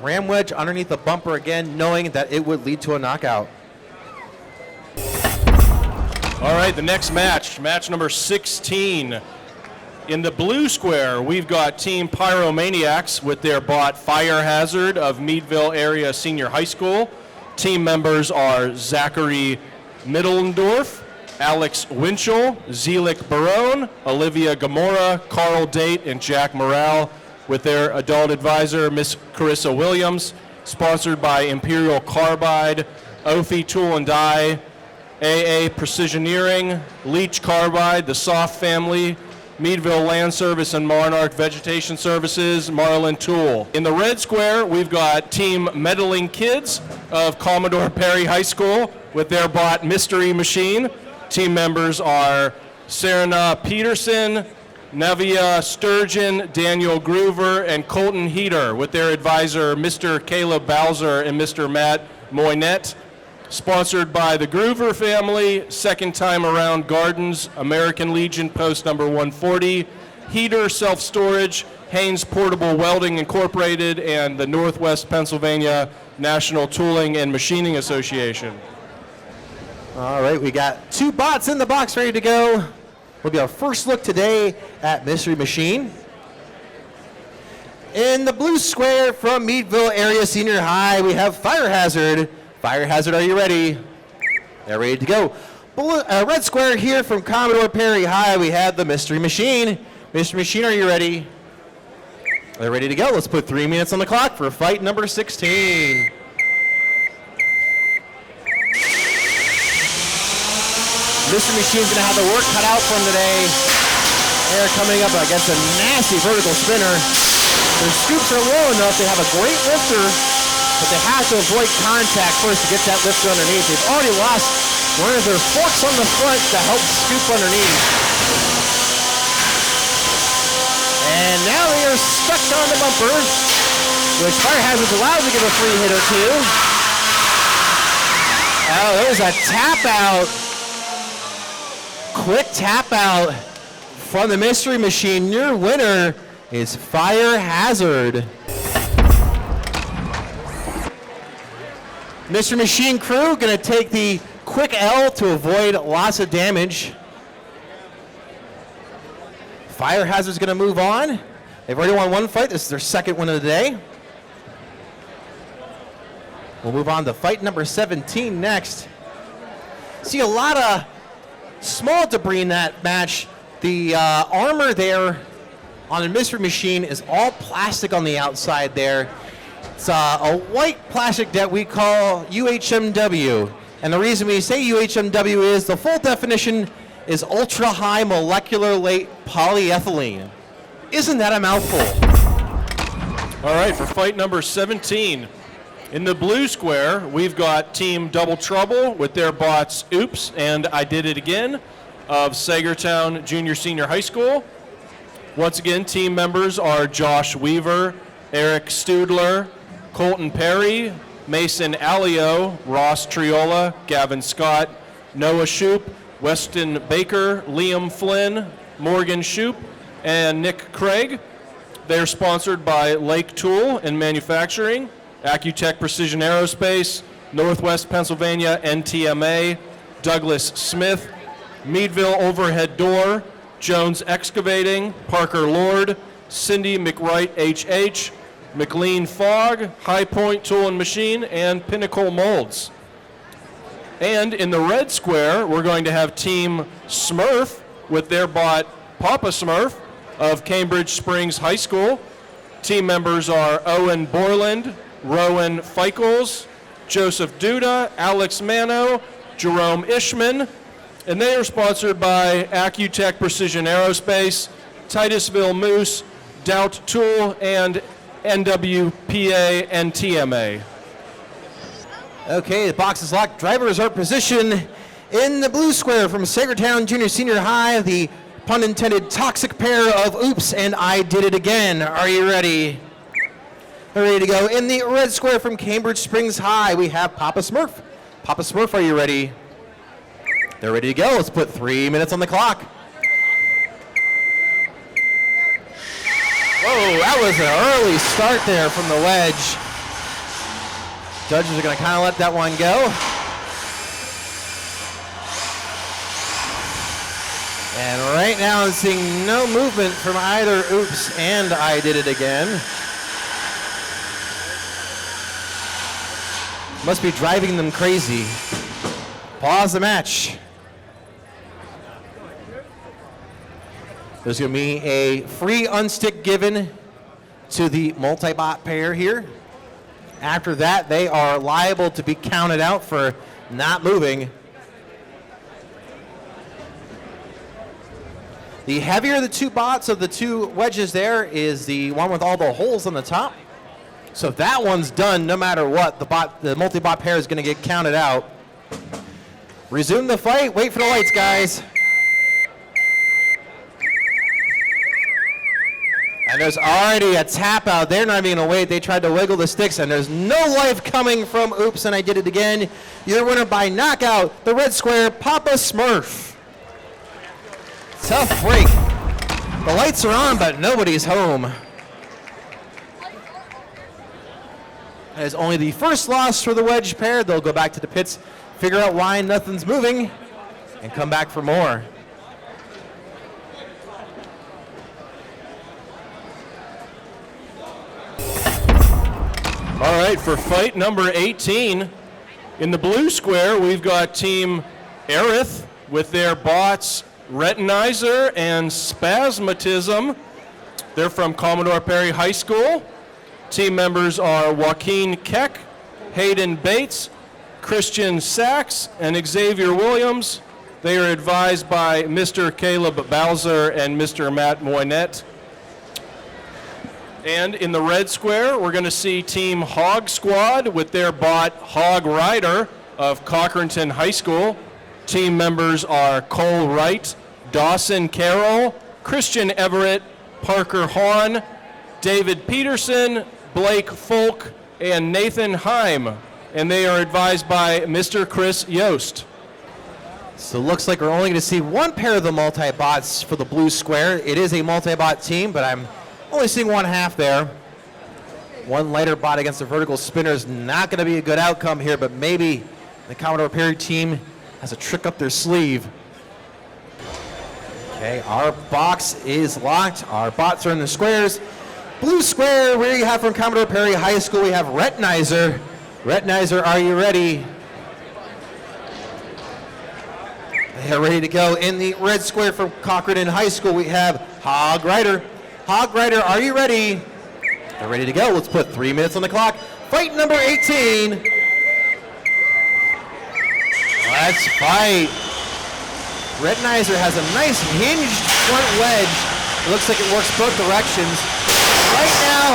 Ramwedge underneath the bumper again, knowing that it would lead to a knockout. All right, the next match, match number 16. In the blue square, we've got Team Pyromaniacs with their bot Fire Hazard of Meadville Area Senior High School. Team members are Zachary Middlendorf, Alex Winchell, Zelik Barone, Olivia Gamora, Carl Date, and Jack Morale, with their adult advisor, Miss Carissa Williams, sponsored by Imperial Carbide, Ophi Tool and Die, AA Precisioneering, Leach Carbide, the Soft Family, Meadville Land Service and Monarch Vegetation Services, Marlin Tool. In the red square, we've got Team Meddling Kids of Commodore Perry High School with their bot Mystery Machine. Team members are Serena Peterson, Nevia Sturgeon, Daniel Groover, and Colton Heater with their advisor Mr. Caleb Bowser and Mr. Matt Moynet. Sponsored by the Groover family, Second Time Around Gardens, American Legion Post number 140, Heater Self-Storage, Haynes Portable Welding Incorporated, and the Northwest Pennsylvania National Tooling and Machining Association. All right, we got 2 bots in the box ready to go. Will be our first look today at Mystery Machine. In the blue square from Meadville Area Senior High, we have Fire Hazard. Fire Hazard, are you ready? They're ready to go. Red square here from Commodore Perry High, we have the Mystery Machine. Mystery Machine, are you ready? They're ready to go. Let's put 3 minutes on the clock for fight number 16. Mystery Machine's going to have the work cut out for him today. They're coming up against a nasty vertical spinner. Their scoops are low enough. They have a great lifter, but they have to avoid contact first to get that lifter underneath. They've already lost one of their forks on the front to help scoop underneath. And now they are stuck on the bumper, which Fire Hazard's allowed to give a free hit or two. Oh, there's a tap out. Quick tap out from the Mystery Machine. Your winner is Fire Hazard. Mystery Machine crew going to take the quick L to avoid lots of damage. Fire Hazard's going to move on. They've already won one fight. This is their second win of the day. We'll move on to fight number 17 next. See a lot of small debris in that match. The armor there on the mystery machine is all plastic on the outside there. It's a white plastic that we call UHMW. And the reason we say UHMW is the full definition is ultra high molecular weight polyethylene. Isn't that a mouthful? All right, for fight number 17. In the blue square, we've got Team Double Trouble with their bots Oops and I Did It Again of Sagertown Junior Senior High School. Once again, team members are Josh Weaver, Eric Studler, Colton Perry, Mason Alio, Ross Triola, Gavin Scott, Noah Shoup, Weston Baker, Liam Flynn, Morgan Shoup, and Nick Craig. They're sponsored by Lake Tool and Manufacturing, Accutech Precision Aerospace, Northwest Pennsylvania NTMA, Douglas Smith, Meadville Overhead Door, Jones Excavating, Parker Lord, Cindy McWright HH, McLean Fogg, High Point Tool and Machine, and Pinnacle Molds. And in the red square, we're going to have Team Smurf with their bot Papa Smurf of Cambridge Springs High School. Team members are Owen Borland, Rowan Feichels, Joseph Duda, Alex Mano, Jerome Ishman, and they are sponsored by Accutech Precision Aerospace, Titusville Moose, Doubt Tool, and NWPA and TMA. Okay, the box is locked. Drivers are positioned in the blue square from Sagertown Junior Senior High, the pun intended toxic pair of Oops and I Did It Again. Are you ready? Ready to go. In the red square from Cambridge Springs High, we have Papa Smurf. Papa Smurf, are you ready? They're ready to go. Let's put 3 minutes on the clock. Whoa, that was an early start there from the wedge. Judges are going to kind of let that one go. And right now I'm seeing no movement from either Oops and I Did It Again. Must be driving them crazy. Pause the match. There's going to be a free unstick given to the multi-bot pair here. After that, they are liable to be counted out for not moving. The heavier of the two bots of the two wedges there is the one with all the holes on the top. So if that one's done, no matter what, the multi-bot pair is going to get counted out. Resume the fight. Wait for the lights, guys. And there's already a tap out. They're not even going to wait. They tried to wiggle the sticks, and there's no life coming from Oops and I Did It Again. Your winner by knockout, the red square, Papa Smurf. Tough break. The lights are on, but nobody's home. That is only the first loss for the wedge pair. They'll go back to the pits, figure out why nothing's moving, and come back for more. All right, for fight number 18, in the blue square, we've got Team Aerith with their bots Retinizer and Spasmatism. They're from Commodore Perry High School. Team members are Joaquin Keck, Hayden Bates, Christian Sachs, and Xavier Williams. They are advised by Mr. Caleb Bowser and Mr. Matt Moynet. And in the red square, we're going to see Team Hog Squad with their bot Hog Rider of Cochranton High School. Team members are Cole Wright, Dawson Carroll, Christian Everett, Parker Hahn, David Peterson, Blake Folk, and Nathan Heim. And they are advised by Mr. Chris Yost. So it looks like we're only going to see one pair of the multi-bots for the blue square. It is a multi-bot team, but I'm only seeing one half there. One lighter bot against the vertical spinner is not going to be a good outcome here, but maybe the Commodore Perry team has a trick up their sleeve. Okay, our box is locked. Our bots are in the squares. Blue square, where you have from Commodore Perry High School, we have Retnizer. Retnizer, are you ready? They're ready to go. In the red square from Cochran High School, we have Hog Rider. Hog Rider, are you ready? They're ready to go. Let's put 3 minutes on the clock. Fight number 18. Let's fight. Retnizer has a nice hinged front wedge. It looks like it works both directions. Right now,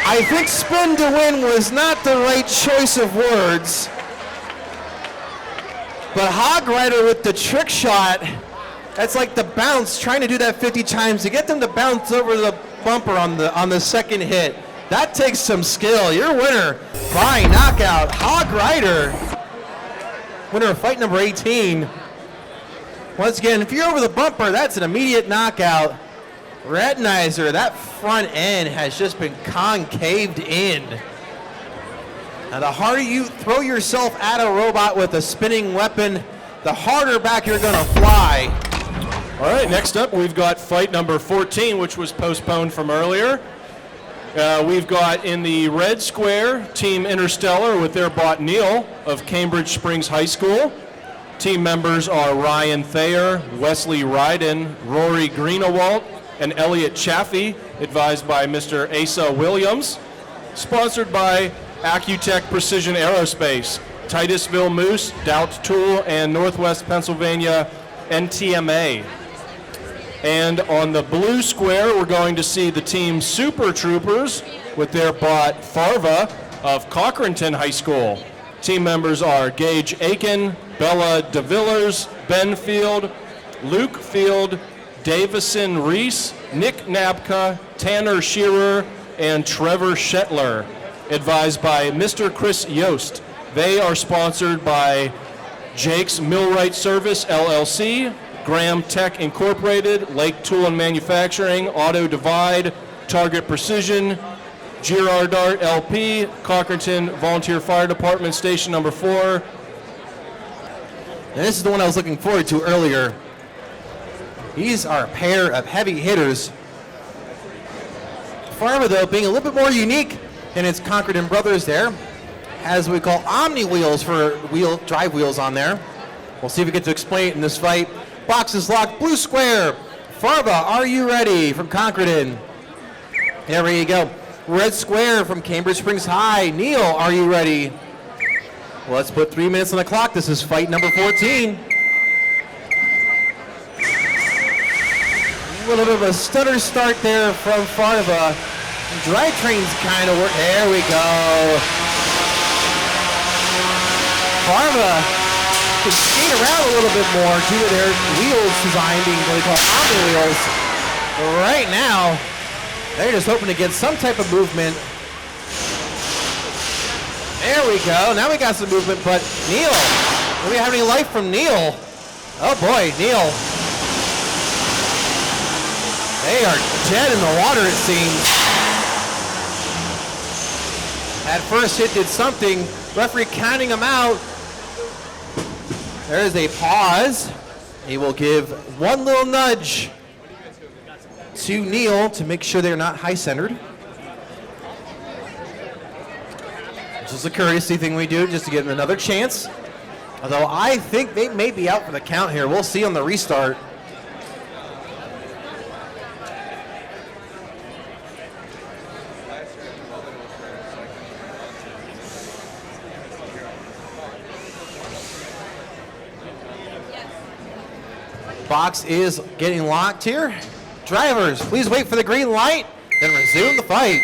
I think spin to win was not the right choice of words. But Hog Rider with the trick shot, that's like the bounce, trying to do that 50 times to get them to bounce over the bumper on the second hit. That takes some skill. Your winner by knockout, Hog Rider. Winner of fight number 18. Once again, if you're over the bumper, that's an immediate knockout. Retnizer, that front end has just been concaved in. Now, the harder you throw yourself at a robot with a spinning weapon, the harder back you're going to fly. All right, next up, we've got fight number 14, which was postponed from earlier. We've got in the red square, Team Interstellar with their bot Neil of Cambridge Springs High School. Team members are Ryan Thayer, Wesley Ryden, Rory Greenewalt, and Elliot Chaffee, advised by Mr. Asa Williams. Sponsored by Accutech Precision Aerospace, Titusville Moose, Doubt Tool, and Northwest Pennsylvania NTMA. And on the blue square, we're going to see the team Super Troopers with their bot Farva of Cochranton High School. Team members are Gage Aiken, Bella DeVillers, Ben Field, Luke Field, Davison Reese, Nick Nabka, Tanner Shearer, and Trevor Shetler, advised by Mr. Chris Yost. They are sponsored by Jake's Millwright Service, LLC, Graham Tech Incorporated, Lake Tool and Manufacturing, Auto Divide, Target Precision, Girardart LP, Cochranton Volunteer Fire Department, Station number 4. And this is the one I was looking forward to earlier. These are a pair of heavy hitters. Farva, though, being a little bit more unique than its Cochranton brothers there, has what we call omni wheels for drive wheels on there. We'll see if we get to explain it in this fight. Box is locked. Blue square. Farva, are you ready? From Cochranton. There you go. Red square from Cambridge Springs High. Neil, are you ready? Well, let's put 3 minutes on the clock. This is fight number 14. A little bit of a stutter start there from Farva. Drivetrains kind of work. There we go. Farva can skate around a little bit more due to their wheels design being what we call omni wheels. Right now, they're just hoping to get some type of movement. There we go. Now we got some movement, but Neil, do we have any life from Neil? Oh boy, Neil. They are dead in the water, it seems. That first hit did something. Referee counting them out. There is a pause. He will give one little nudge to Neil to make sure they're not high-centered. Just a courtesy thing we do just to give them another chance. Although I think they may be out for the count here. We'll see on the restart. Box is getting locked here. Drivers, please wait for the green light, then resume the fight.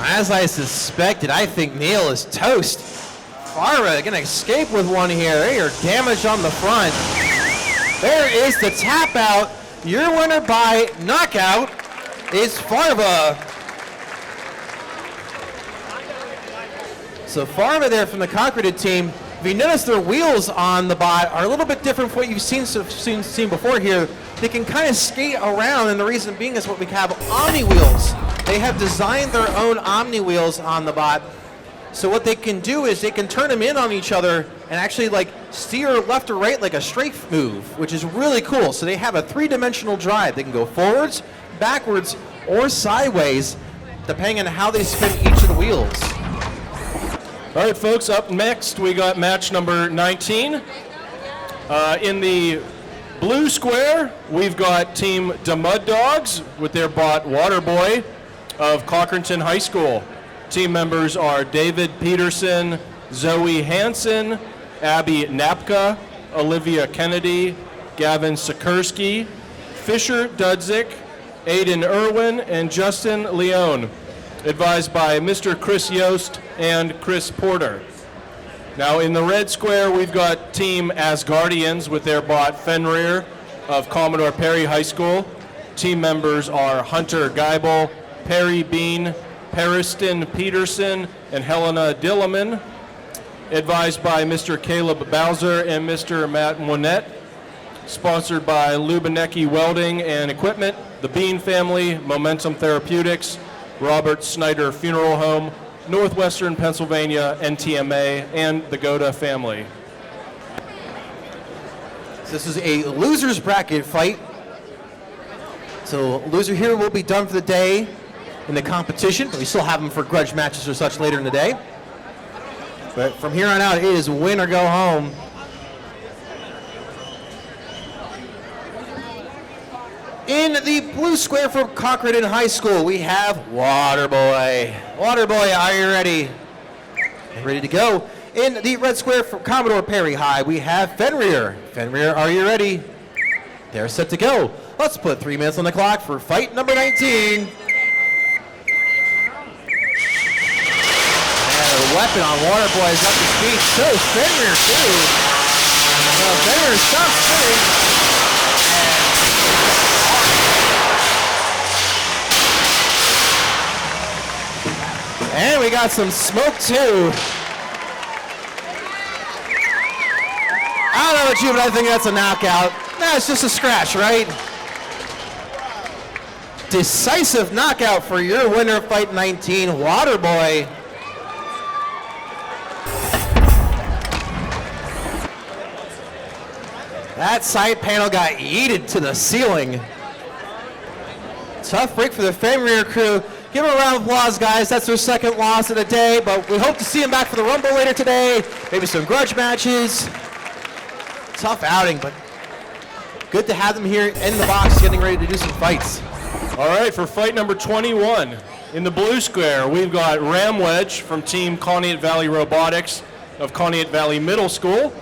As I suspected, I think Neil is toast. Farva gonna escape with one here. They are damaged on the front. There is the tap out. Your winner by knockout is Farva. So Farva there from the Cochranton team. If you notice, their wheels on the bot are a little bit different from what you've seen before here. they can kind of skate around, and the reason being is what we have Omni wheels. They have designed their own Omni wheels on the bot. So what they can do is they can turn them in on each other and actually like steer left or right like a strafe move, which is really cool. So they have a three-dimensional drive. They can go forwards, backwards, or sideways, depending on how they spin each of the wheels. All right, folks, up next we got match number 19. In the blue square, we've got Team the Mud Dogs with their bot Waterboy of Cochranton High School. Team members are David Peterson, Zoe Hansen, Abby Napka, Olivia Kennedy, Gavin Sikorsky, Fisher Dudzik, Aiden Irwin, and Justin Leone. Advised by Mr. Chris Yost and Chris Porter. Now in the red square, we've got Team Asgardians with their bot Fenrir of Commodore Perry High School. Team members are Hunter Geibel, Perry Bean, Periston Peterson, and Helena Dilliman. Advised by Mr. Caleb Bowser and Mr. Matt Monette. Sponsored by Lubinecki Welding and Equipment, the Bean Family, Momentum Therapeutics, Robert Snyder Funeral Home, Northwestern Pennsylvania, NTMA, and the Goda family. This is a loser's bracket fight. So loser here will be done for the day in the competition, but we still have them for grudge matches or such later in the day. But from here on out, it is win or go home. In the blue square from Cochranton High School, we have Waterboy. Waterboy, are you ready? Ready to go. In the red square from Commodore Perry High, we have Fenrir. Fenrir, are you ready? They're set to go. Let's put 3 minutes on the clock for fight number 19. The weapon on Waterboy is up to speed. So is Fenrir, too. Fenrir stops spinning. And we got some smoke, too. I don't know about you, but I think that's a knockout. Nah, it's just a scratch, right? Decisive knockout for your winner of fight 19, Waterboy. That side panel got yeeted to the ceiling. Tough break for the Fenrir crew. Give them a round of applause, guys. That's their second loss of the day, but we hope to see them back for the Rumble later today. Maybe some grudge matches. Tough outing, but good to have them here in the box getting ready to do some fights. All right, for fight number 21, in the blue square, we've got Ram Wedge from Team Conneaut Valley Robotics of Conneaut Valley Middle School.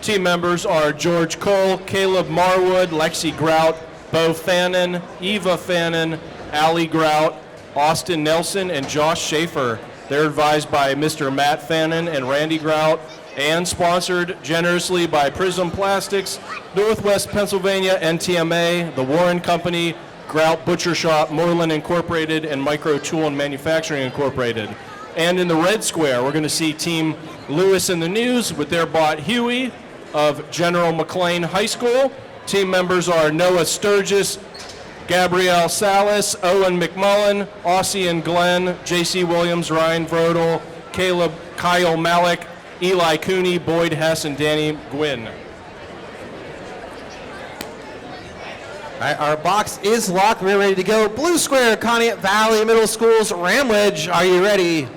Team members are George Cole, Caleb Marwood, Lexi Grout, Bo Fannin, Eva Fannin, Allie Grout, Austin Nelson, and Josh Schaefer. They're advised by Mr. Matt Fannin and Randy Grout, and sponsored generously by Prism Plastics, Northwest Pennsylvania, NTMA, the Warren Company, Grout Butcher Shop, Moreland Incorporated, and Micro Tool and Manufacturing Incorporated. And in the red square, we're going to see Team Lewis in the News with their bot Huey of General McLean High School. Team members are Noah Sturgis, Gabrielle Salas, Owen McMullen, Aussie and Glenn, J.C. Williams, Ryan Vrodel, Kyle Malik, Eli Cooney, Boyd Hess, and Danny Gwynn. All right, our box is locked. We're ready to go. Blue square, Conneaut Valley Middle School's Ram Wedge. Are you ready?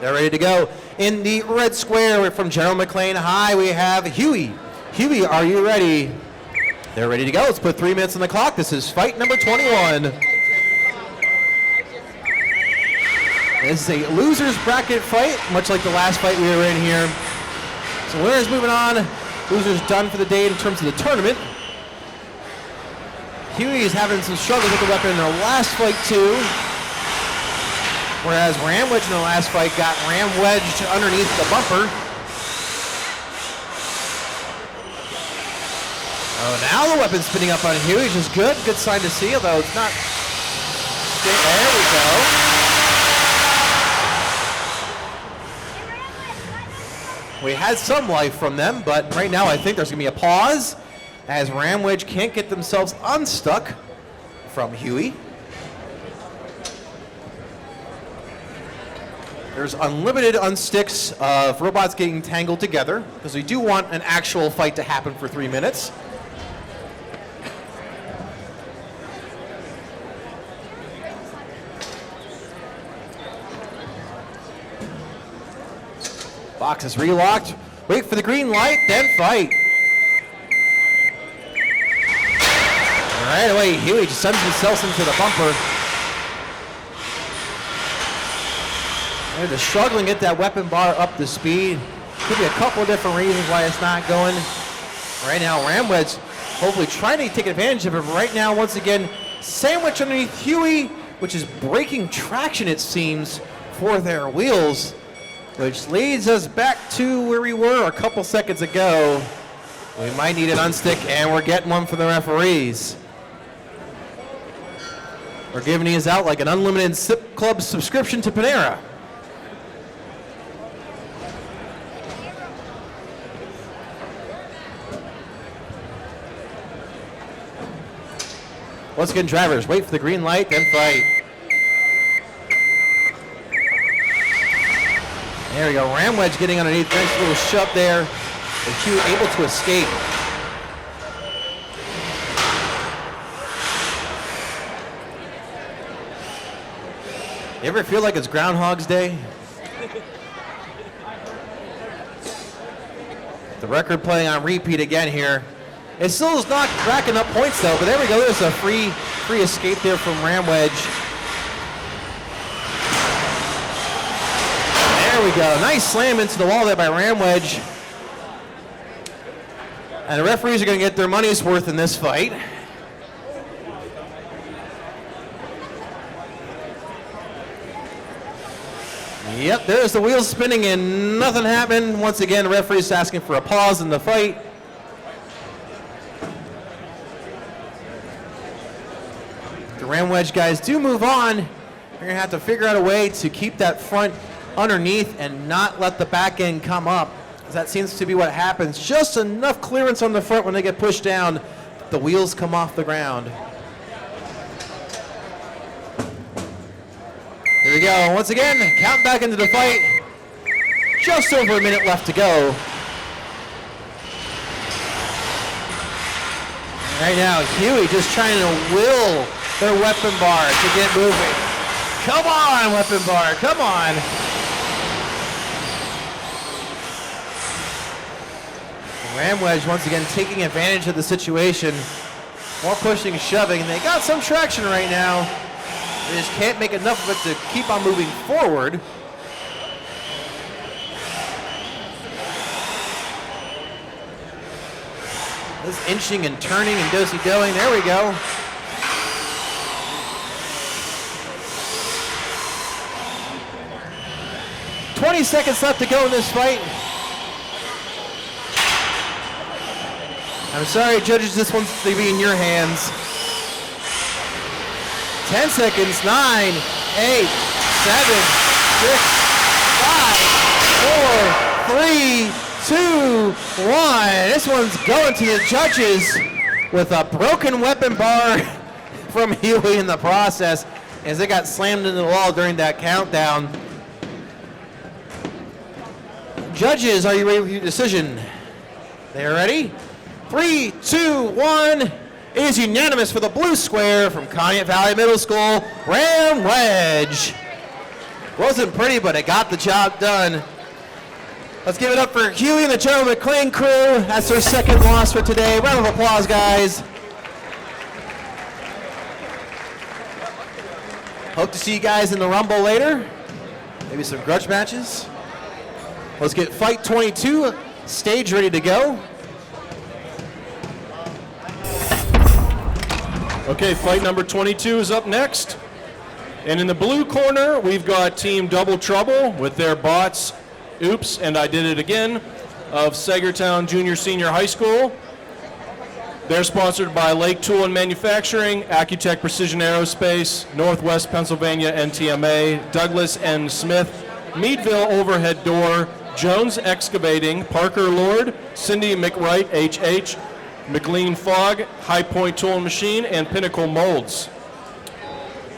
They're ready to go. In the red square from General McLean High, we have Huey. Huey, are you ready? They're ready to go. Let's put 3 minutes on the clock. This is fight number 21. This is a loser's bracket fight, much like the last fight we were in here. So winners moving on. Losers done for the day in terms of the tournament. Huey is having some struggles with the weapon in their last fight too. Whereas Ram Wedge in the last fight got Ram Wedged underneath the bumper. Oh, now the weapon's spinning up on Huey, which is good. Good sign to see, although it's not. There we go. We had some life from them, but right now I think there's going to be a pause. as Ramwedge can't get themselves unstuck from Huey. There's unlimited unsticks of robots getting tangled together because we do want an actual fight to happen for 3 minutes. Box is relocked. Wait for the green light, then fight. Right away, Huey just sends himself into the bumper. They're just struggling to get that weapon bar up to speed. Could be a couple of different reasons why it's not going. Right now, Ramwedge hopefully trying to take advantage of it. Right now, once again, sandwich underneath Huey, which is breaking traction, it seems, for their wheels, which leads us back to where we were a couple seconds ago. We might need an unstick, and we're getting one for the referees. We're giving these out like an unlimited Sip Club subscription to Panera. Once again, drivers, wait for the green light, then fight. There we go, Ramwedge getting underneath, nice little shove there. And Q able to escape. You ever feel like it's Groundhog's Day? The record playing on repeat again here. It still is not racking up points though, but there we go. There's a free escape there from Ramwedge. There we go. Nice slam into the wall there by Ramwedge. And the referees are going to get their money's worth in this fight. Yep, there's the wheels spinning and nothing happened. Once again, the referee's asking for a pause in the fight. The Ramwedge guys do move on. You're going to have to figure out a way to keep that front underneath and not let the back end come up. That seems to be what happens. Just enough clearance on the front when they get pushed down, the wheels come off the ground. Here we go. Once again, count back into the fight. Just over a minute left to go. Right now, Huey just trying to will their weapon bar to get moving. Come on, weapon bar, come on. Ramwedge once again taking advantage of the situation. More pushing and shoving, and they got some traction right now. They just can't make enough of it to keep on moving forward. This inching and turning and do-si-doing. There we go. "20 seconds left to go in this fight. I'm sorry, judges, this one's to be in your hands. 10 seconds, 9, 8, 7, 6, 5, 4, 3, 2, 1. This one's going to the judges with a broken weapon bar from Huey in the process as they got slammed into the wall during that countdown. Judges, are you ready with your decision? They are ready? 3, 2, 1. It is unanimous for the blue square from Conneaut Valley Middle School, Ramwedge. Wasn't pretty, but it got the job done. Let's give it up for Huey and the General McClain crew. That's their second loss for today. Round of applause, guys. Hope to see you guys in the Rumble later. Maybe some grudge matches. Let's get fight 22 stage ready to go. Okay, fight number 22 is up next. And in the blue corner, we've got Team Double Trouble with their bots, Oops, and I Did It Again, of Sagertown Junior Senior High School. They're sponsored by Lake Tool and Manufacturing, Accutech Precision Aerospace, Northwest Pennsylvania NTMA, Douglas N. Smith, Meadville Overhead Door, Jones Excavating, Parker Lord, Cindy McWright, HH, McLean Fogg, High Point Tool and Machine, and Pinnacle Molds.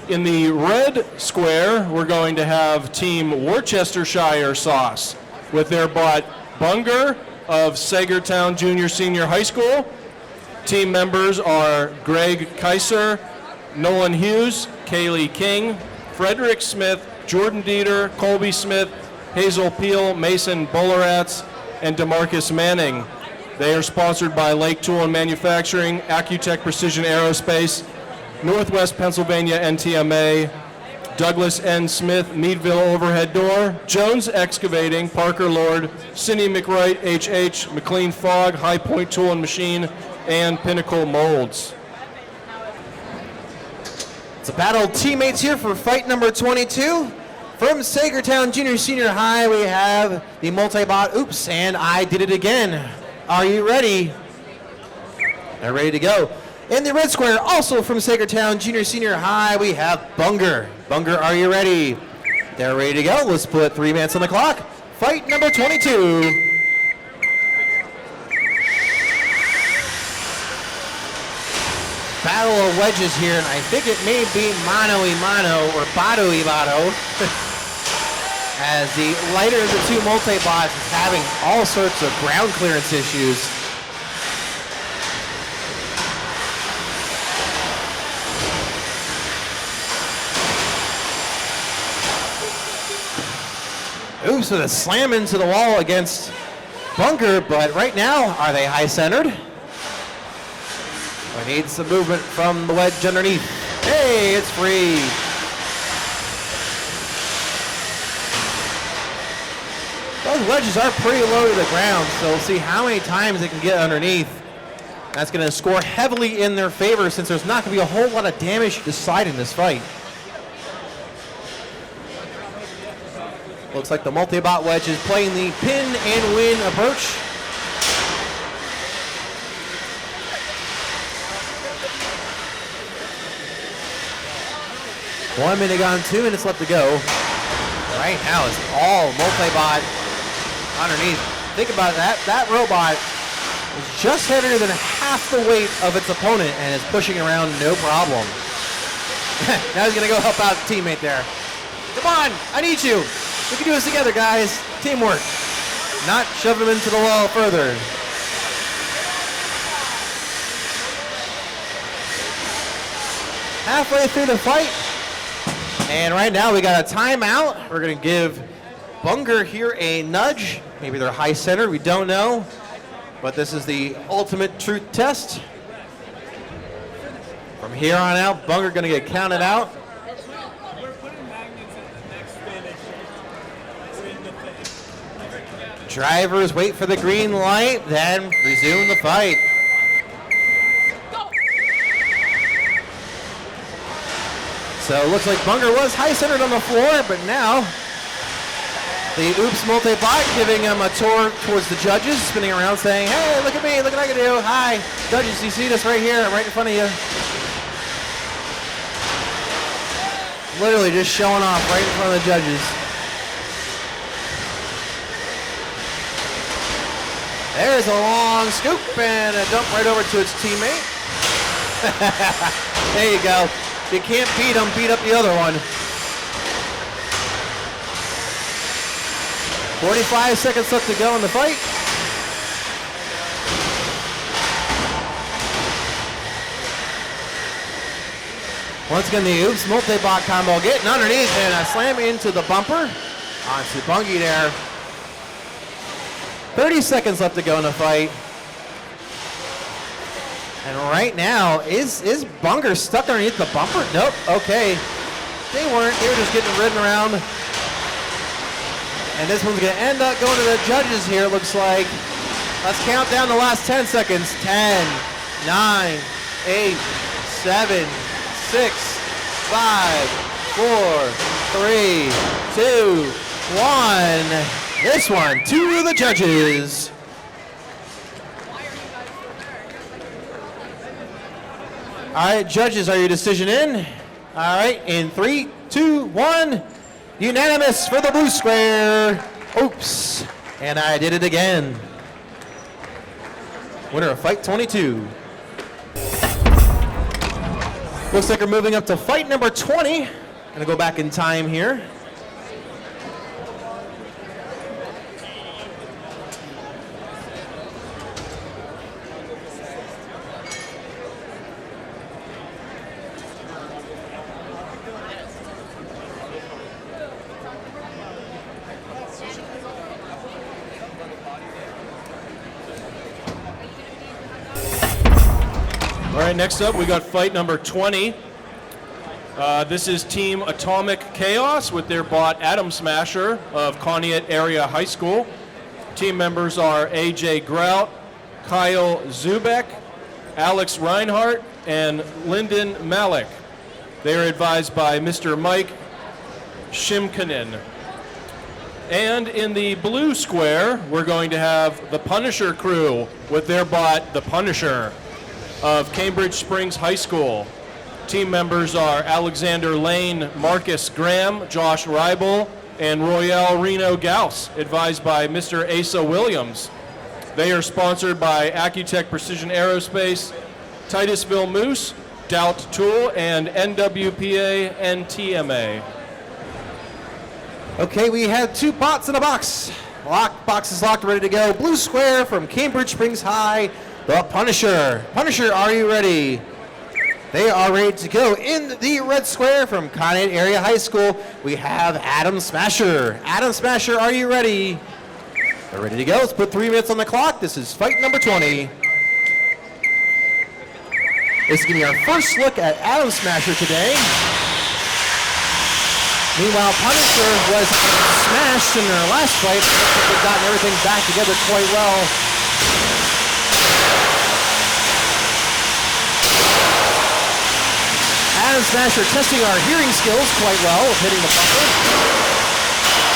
In the red square, we're going to have Team Worcestershire Sauce with their bot Bunger of Sagertown Junior Senior High School. Team members are Greg Kaiser, Nolan Hughes, Kaylee King, Frederick Smith, Jordan Dieter, Colby Smith, Hazel Peel, Mason Bullerats, and DeMarcus Manning. They are sponsored by Lake Tool and Manufacturing, Accutech Precision Aerospace, Northwest Pennsylvania NTMA, Douglas N. Smith, Meadville Overhead Door, Jones Excavating, Parker Lord, Cindy McWright, HH, McLean Fogg, High Point Tool and Machine, and Pinnacle Molds. It's a battle of teammates here for fight number 22. From Sagertown Junior Senior High, we have the multi-bot Oops, and I Did It Again. Are you ready? They're ready to go. In the red square, also from Sagertown Junior Senior High, we have Bunger. Bunger, are you ready? They're ready to go. Let's put 3 minutes on the clock. Fight number 22. Battle of wedges here, and I think it may be mano-a-mano or bato-a-bato. As the lighter of the two multi-bots is having all sorts of ground clearance issues. Oops, with a slam into the wall against Bunker, but right now, are they high-centered? We need some movement from the wedge underneath. Hey, it's free. Those wedges are pretty low to the ground, so we'll see how many times they can get underneath. That's going to score heavily in their favor since there's not going to be a whole lot of damage to decide in this fight. Looks like the multi-bot wedge is playing the pin and win approach. One minute gone, 2 minutes left to go. Right now it's all multi-bot underneath. Think about that. That robot is just heavier than half the weight of its opponent and is pushing around no problem. Now he's going to go help out the teammate there. Come on, I need you. We can do this together, guys. Teamwork. Not shove him into the wall further. Halfway through the fight. And right now we got a timeout. We're going to give Bunger here a nudge. Maybe they're high center, we don't know. But this is the ultimate truth test. From here on out, Bunger going to get counted out. Drivers wait for the green light, then resume the fight. So it looks like Bunger was high-centered on the floor, but now the Oops multi-bot giving him a tour towards the judges, spinning around saying, hey, look at me, look what I can do. Hi, judges, you see this right here, right in front of you. Literally just showing off right in front of the judges. There's a long scoop and a dump right over to its teammate. There you go. If you can't beat him, beat up the other one. 45 seconds left to go in the fight. Once again, the Oops multi-bot combo getting underneath and a slam into the bumper. Onto Bungie there. 30 seconds left to go in the fight. And right now, is Bunger stuck underneath the bumper? Nope, okay. They weren't, they were just getting ridden around. And this one's gonna end up going to the judges here, it looks like. Let's count down the last 10 seconds. 10, 9, 8, 7, 6, 5, 4, 3, 2, 1. This one to the judges. All right, judges, are your decision in? All right, in 3, 2, 1. Unanimous for the blue square. Oops, and I did it again. winner of fight 22. Looks like we're moving up to fight number 20. Gonna go back in time here. All right, next up we got fight number 20. This is Team Atomic Chaos with their bot Atom Smasher of Conneaut Area High School. Team members are AJ Grout, Kyle Zubek, Alex Reinhardt, and Lyndon Malik. They are advised by Mr. Mike Shimkanen. And in the blue square, we're going to have the Punisher crew with their bot, the Punisher, of Cambridge Springs High School. Team members are Alexander Lane, Marcus Graham, Josh Reibel, and Royale Reno Gauss, advised by Mr. Asa Williams. They are sponsored by Accutech Precision Aerospace, Titusville Moose, Doubt Tool, and NWPA NTMA. Okay, we had two bots in a box. Box is locked, ready to go. Blue square from Cambridge Springs High, the Punisher. Punisher, are you ready? They are ready to go. In the red square from Conneaut Area High School, we have Atom Smasher. Atom Smasher, are you ready? They're ready to go. Let's put 3 minutes on the clock. This is fight number 20. This is going to be our first look at Atom Smasher today. Meanwhile, Punisher was smashed in their last fight. They've gotten everything back together quite well. Atom Smasher testing our hearing skills quite well with hitting the bumper.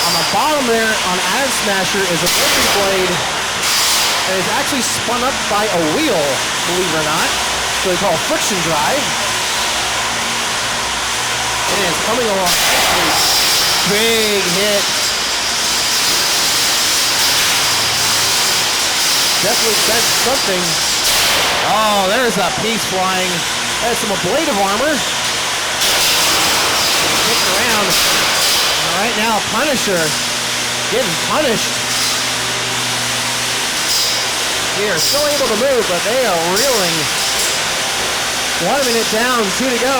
On the bottom there on Atom Smasher is a rolling blade that is actually spun up by a wheel, believe it or not. So they call friction drive. And it's coming along nicely. Big hit. Definitely bent something. Oh, there's a piece flying. That's some ablative armor. Kicking around. And right now, Punisher getting punished. They are still able to move, but they are reeling. 1 minute down, 2 to go.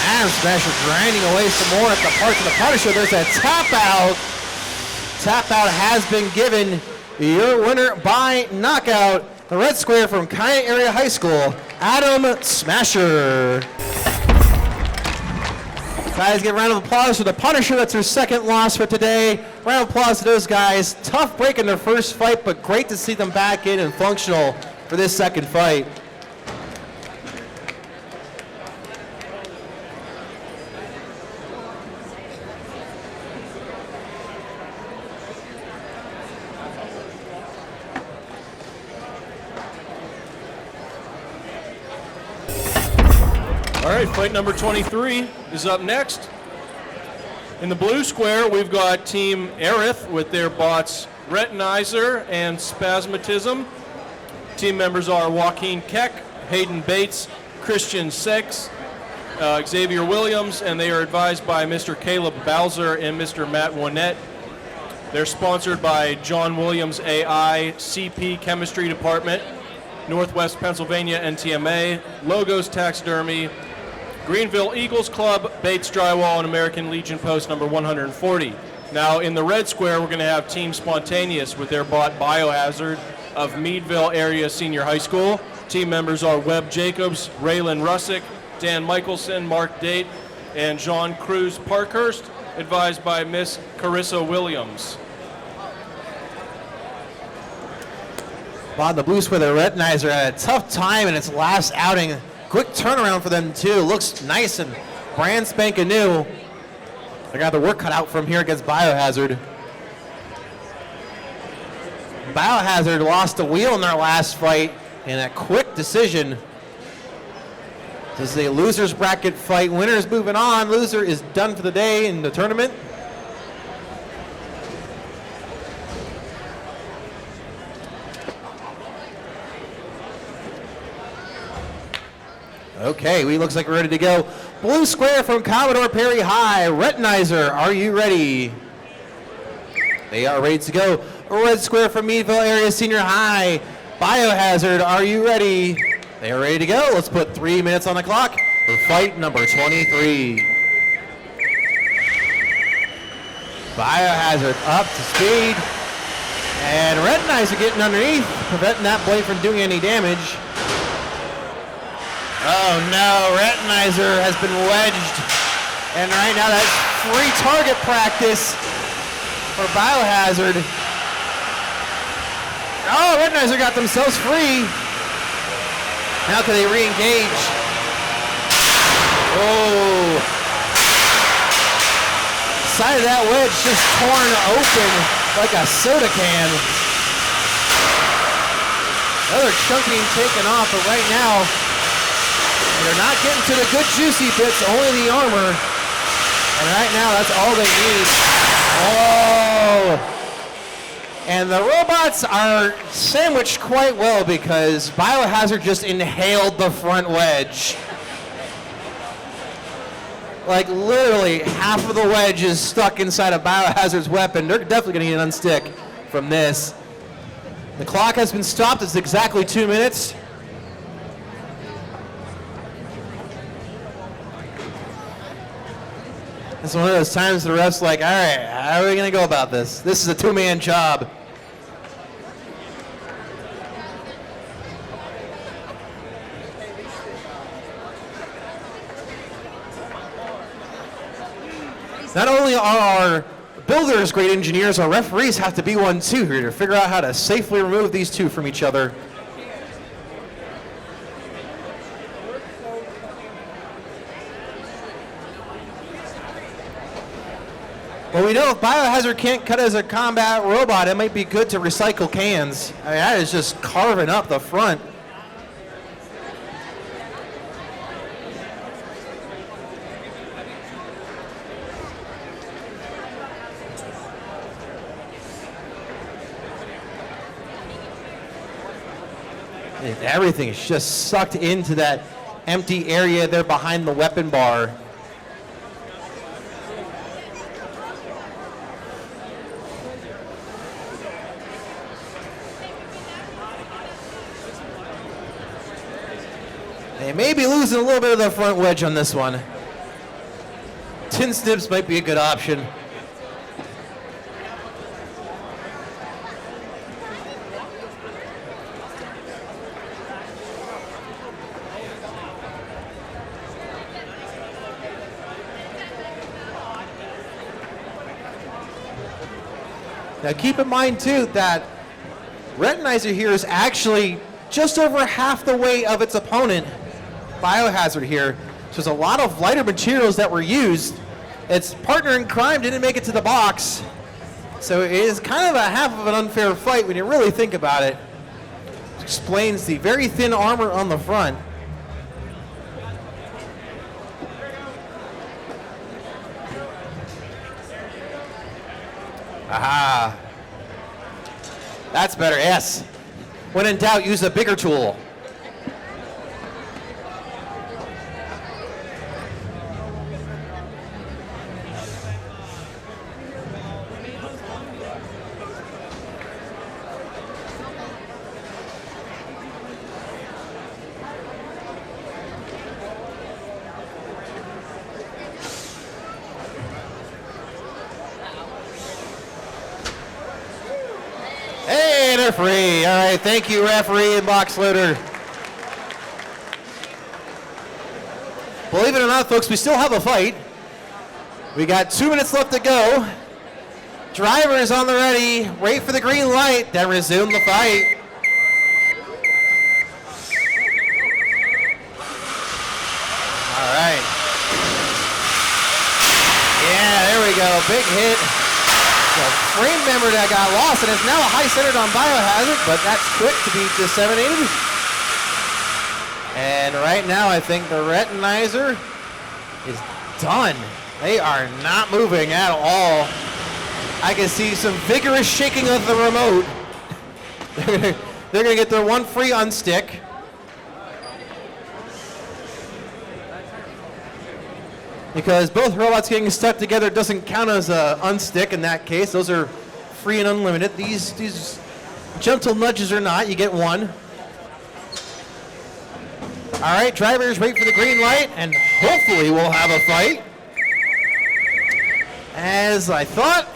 Atom Smasher grinding away some more at the parts of the Punisher. There's a tap out. Tap out has been given. Your winner by knockout, the red square from Conneaut Area High School, Atom Smasher. Guys, give a round of applause for the Punisher. That's her second loss for today. Round of applause to those guys. Tough break in their first fight, but great to see them back in and functional for this second fight. All right, fight number 23 is up next. In the blue square, we've got Team Aerith with their bots Retinizer and Spasmatism. Team members are Joaquin Keck, Hayden Bates, Christian Six, Xavier Williams, and they are advised by Mr. Caleb Bowser and Mr. Matt Winnett. They're sponsored by John Williams AI, CP Chemistry Department, Northwest Pennsylvania NTMA, Logos Taxidermy, Greenville Eagles Club, Bates Drywall, and American Legion Post number 140. Now in the red square, we're going to have Team Spontaneous with their bot Biohazard of Meadville Area Senior High School. Team members are Webb Jacobs, Raylan Russick, Dan Michelson, Mark Date, and John Cruz Parkhurst, advised by Miss Carissa Williams. Bob, the Blues with the Retinizer had a tough time in its last outing. Quick turnaround for them too. Looks nice and brand spanking new. They got the work cut out from here against Biohazard. Biohazard lost a wheel in their last fight in a quick decision. This is a loser's bracket fight. Winner's moving on. Loser is done for the day in the tournament. Okay, we looks like we're ready to go. Blue square from Commodore Perry High. Retinizer, are you ready? They are ready to go. Red square from Meadville Area Senior High. Biohazard, are you ready? They are ready to go. Let's put 3 minutes on the clock for fight number 23. Biohazard up to speed. And Retinizer getting underneath, preventing that blade from doing any damage. Oh no, Retinizer has been wedged. And right now that's free target practice for Biohazard. Oh, Retinizer got themselves free. Now can they re-engage? Oh. Side of that wedge just torn open like a soda can. Another chunking taken off, but right now, they're not getting to the good juicy bits, only the armor. And right now, that's all they need. Oh! And the robots are sandwiched quite well because Biohazard just inhaled the front wedge. Like literally half of the wedge is stuck inside of Biohazard's weapon. They're definitely going to get an unstick from this. The clock has been stopped. It's exactly 2 minutes. It's one of those times the ref's like, all right, how are we going to go about this? This is a two-man job. Not only are our builders great engineers, our referees have to be one too here to figure out how to safely remove these two from each other. Well, we know if Biohazard can't cut as a combat robot, it might be good to recycle cans. I mean, that is just carving up the front. Everything is just sucked into that empty area there behind the weapon bar. They may be losing a little bit of the front wedge on this one. Tin snips might be a good option. Now keep in mind too that Retinizer here is actually just over half the weight of its opponent, Biohazard here. So there's a lot of lighter materials that were used. Its partner in crime didn't make it to the box. So it is kind of a half of an unfair fight when you really think about it. It explains the very thin armor on the front. Aha. That's better, yes. When in doubt, use a bigger tool. Hey, they're free. All right, thank you, referee and box loader. Believe it or not, folks, we still have a fight. We got 2 minutes left to go. Driver is on the ready. Wait for the green light, then resume the fight. All right. Yeah, there we go. Big hit. The frame member that got lost, and it's now a high centered on Biohazard, but that's quick to be disseminated. And right now, I think the Retinizer is done. They are not moving at all. I can see some vigorous shaking of the remote. They're going to get their one free unstick. because both robots getting stuck together doesn't count as a unstick in that case. Those are free and unlimited. These gentle nudges are not. You get one. All right, drivers, wait for the green light, and hopefully we'll have a fight. As I thought,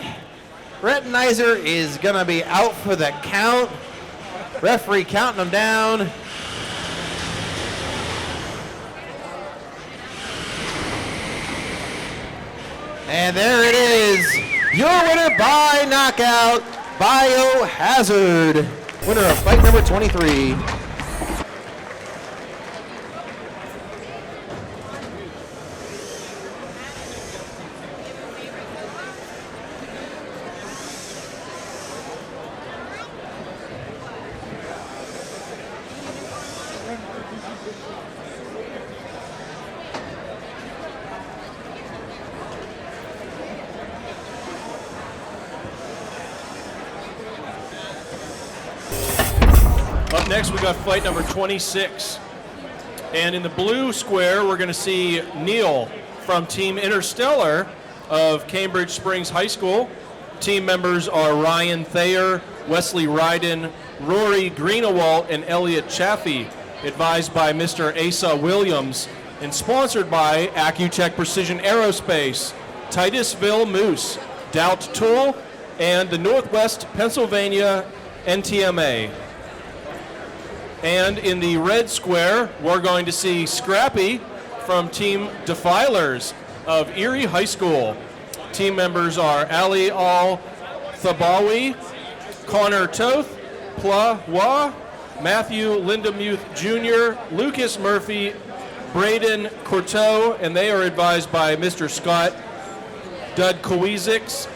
Retinizer is going to be out for the count. Referee counting them down. And there it is. Your winner by knockout, Biohazard. Winner of fight number 23. Up next, we got fight number 26. And in the blue square, we're going to see Neil from Team Interstellar of Cambridge Springs High School. Team members are Ryan Thayer, Wesley Ryden, Rory Greenawalt, and Elliot Chaffee, advised by Mr. Asa Williams, and sponsored by Accutech Precision Aerospace, Titusville Moose, Doubt Tool, and the Northwest Pennsylvania NTMA. And in the red square, we're going to see Scrappy from Team Defilers of Erie High School. Team members are Ali Al-Thabawi, Connor Toth, Pla Wa, Matthew Lindemuth Jr., Lucas Murphy, Braden Courteau, and they are advised by Mr. Scott Dudkowiczek,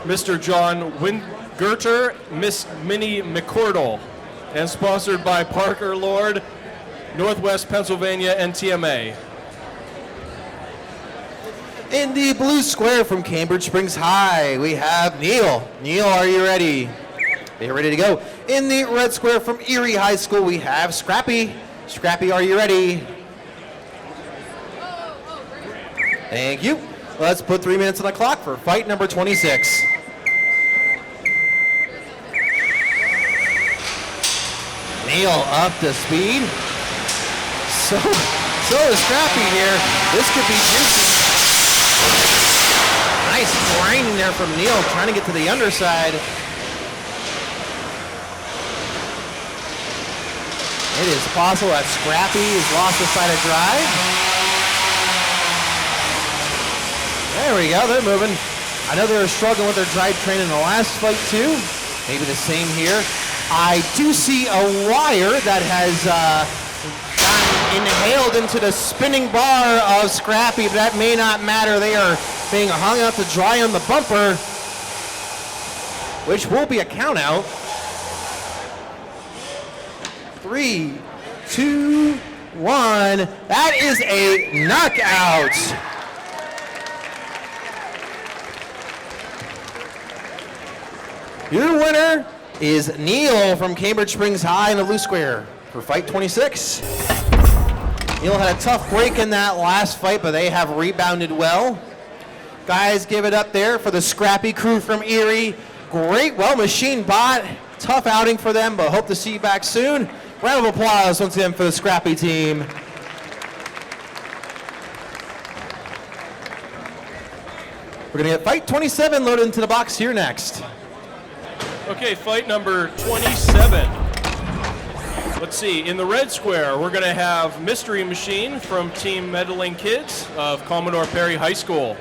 Mr. John Wingerter, Miss Minnie McCordle, and sponsored by Parker Lord, Northwest Pennsylvania NTMA. In the blue square from Cambridge Springs High, we have Neil. Neil, are you ready? They're ready to go. In the red square from Erie High School, we have Scrappy. Scrappy, are you ready? Thank you. Let's put 3 minutes on the clock for fight number 26. Neil up to speed. So is Scrappy here. This could be juicy. Nice grinding there from Neil, trying to get to the underside. It is possible that Scrappy has lost the side of drive. There we go, they're moving. I know they were struggling with their drivetrain in the last fight too. Maybe the same here. I do see a wire that has gotten inhaled into the spinning bar of Scrappy, but that may not matter. They are being hung out to dry on the bumper, which will be a count out. 3, 2, 1. That is a knockout. Your winner is Neil from Cambridge Springs High in the blue square for fight 26. Neil had a tough break in that last fight, but they have rebounded well. Guys, give it up there for the Scrappy crew from Erie. Great, well-machined bot. Tough outing for them, but hope to see you back soon. Round of applause once again for the Scrappy team. We're going to get fight 27 loaded into the box here next. Okay, fight number 27. Let's see, in the red square, we're going to have Mystery Machine from Team Meddling Kids of Commodore Perry High School.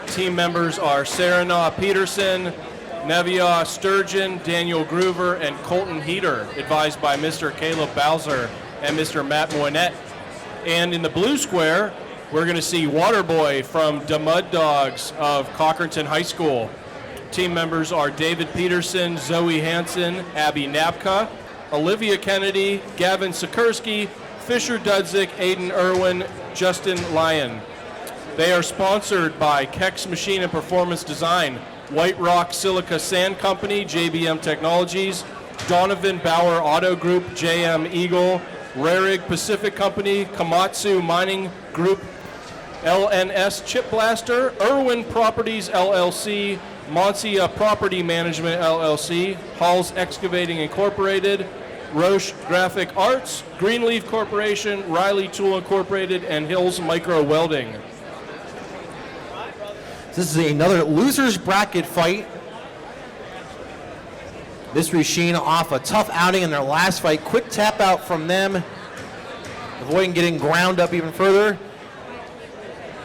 Team members are Sarah Peterson, Nevia Sturgeon, Daniel Groover, and Colton Heater, advised by Mr. Caleb Bowser and Mr. Matt Moinette. And in the blue square, we're going to see Waterboy from the Mud Dogs of Cochranton High School. Team members are David Peterson, Zoe Hansen, Abby Napka, Olivia Kennedy, Gavin Sikorsky, Fisher Dudzik, Aiden Irwin, Justin Lyon. They are sponsored by Kex Machine and Performance Design, White Rock Silica Sand Company, JBM Technologies, Donovan Bauer Auto Group, JM Eagle, Rarig Pacific Company, Komatsu Mining Group, LNS Chip Blaster, Irwin Properties LLC, Moncia Property Management LLC, Halls Excavating Incorporated, Roche Graphic Arts, Greenleaf Corporation, Riley Tool Incorporated, and Hills Micro Welding. This is another loser's bracket fight. Mystery Machine off a tough outing in their last fight. Quick tap out from them, avoiding getting ground up even further.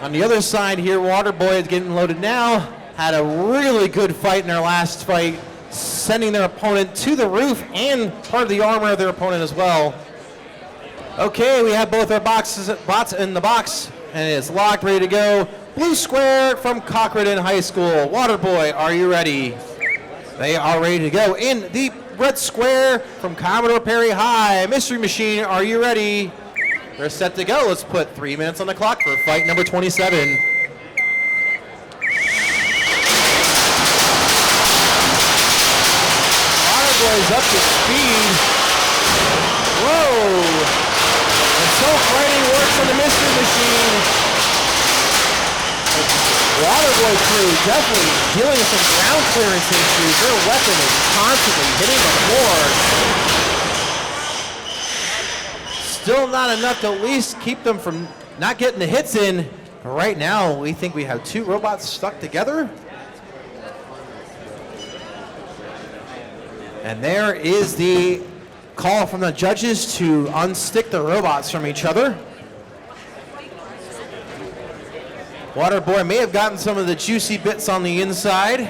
On the other side here, Waterboy is getting loaded now. Had a really good fight in their last fight, sending their opponent to the roof and part of the armor of their opponent as well. Okay, we have both our bots in the box, and it's locked, ready to go. Blue square from Cochran High School. Waterboy, are you ready? They are ready to go. In the red square from Commodore Perry High. Mystery Machine, are you ready? They're set to go. Let's put 3 minutes on the clock for fight number 27. Waterboy's up to speed. Whoa! And so fighting works on the Mystery Machine. Waterboy crew definitely dealing with some ground clearance issues. Their weapon is constantly hitting the floor. Still not enough to at least keep them from not getting the hits in. But right now, we think we have two robots stuck together. And there is the call from the judges to unstick the robots from each other. Waterboy may have gotten some of the juicy bits on the inside,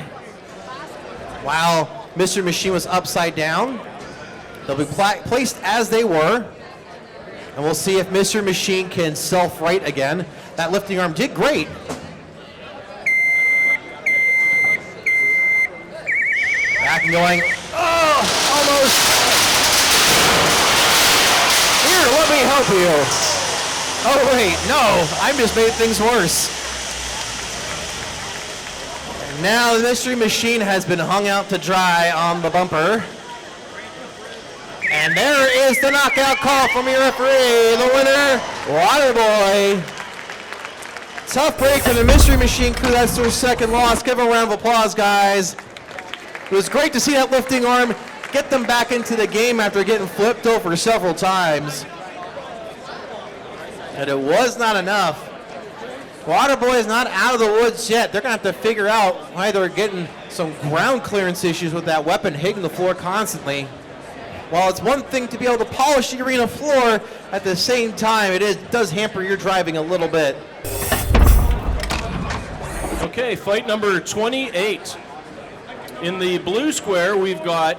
while Mr. Machine was upside down. They'll be placed as they were, and we'll see if Mr. Machine can self-right again. That lifting arm did great. Back and going, oh, almost. Here, let me help you. Oh wait, no, I just made things worse. Now the Mystery Machine has been hung out to dry on the bumper. And there is the knockout call from your referee. The winner, Waterboy. Tough break for the Mystery Machine crew. That's their second loss. Give them a round of applause, guys. It was great to see that lifting arm get them back into the game after getting flipped over several times. And it was not enough. Waterboy is not out of the woods yet. They're going to have to figure out why they're getting some ground clearance issues with that weapon hitting the floor constantly. While it's one thing to be able to polish the arena floor, at the same time, it does hamper your driving a little bit. Okay, fight number 28. In the blue square, we've got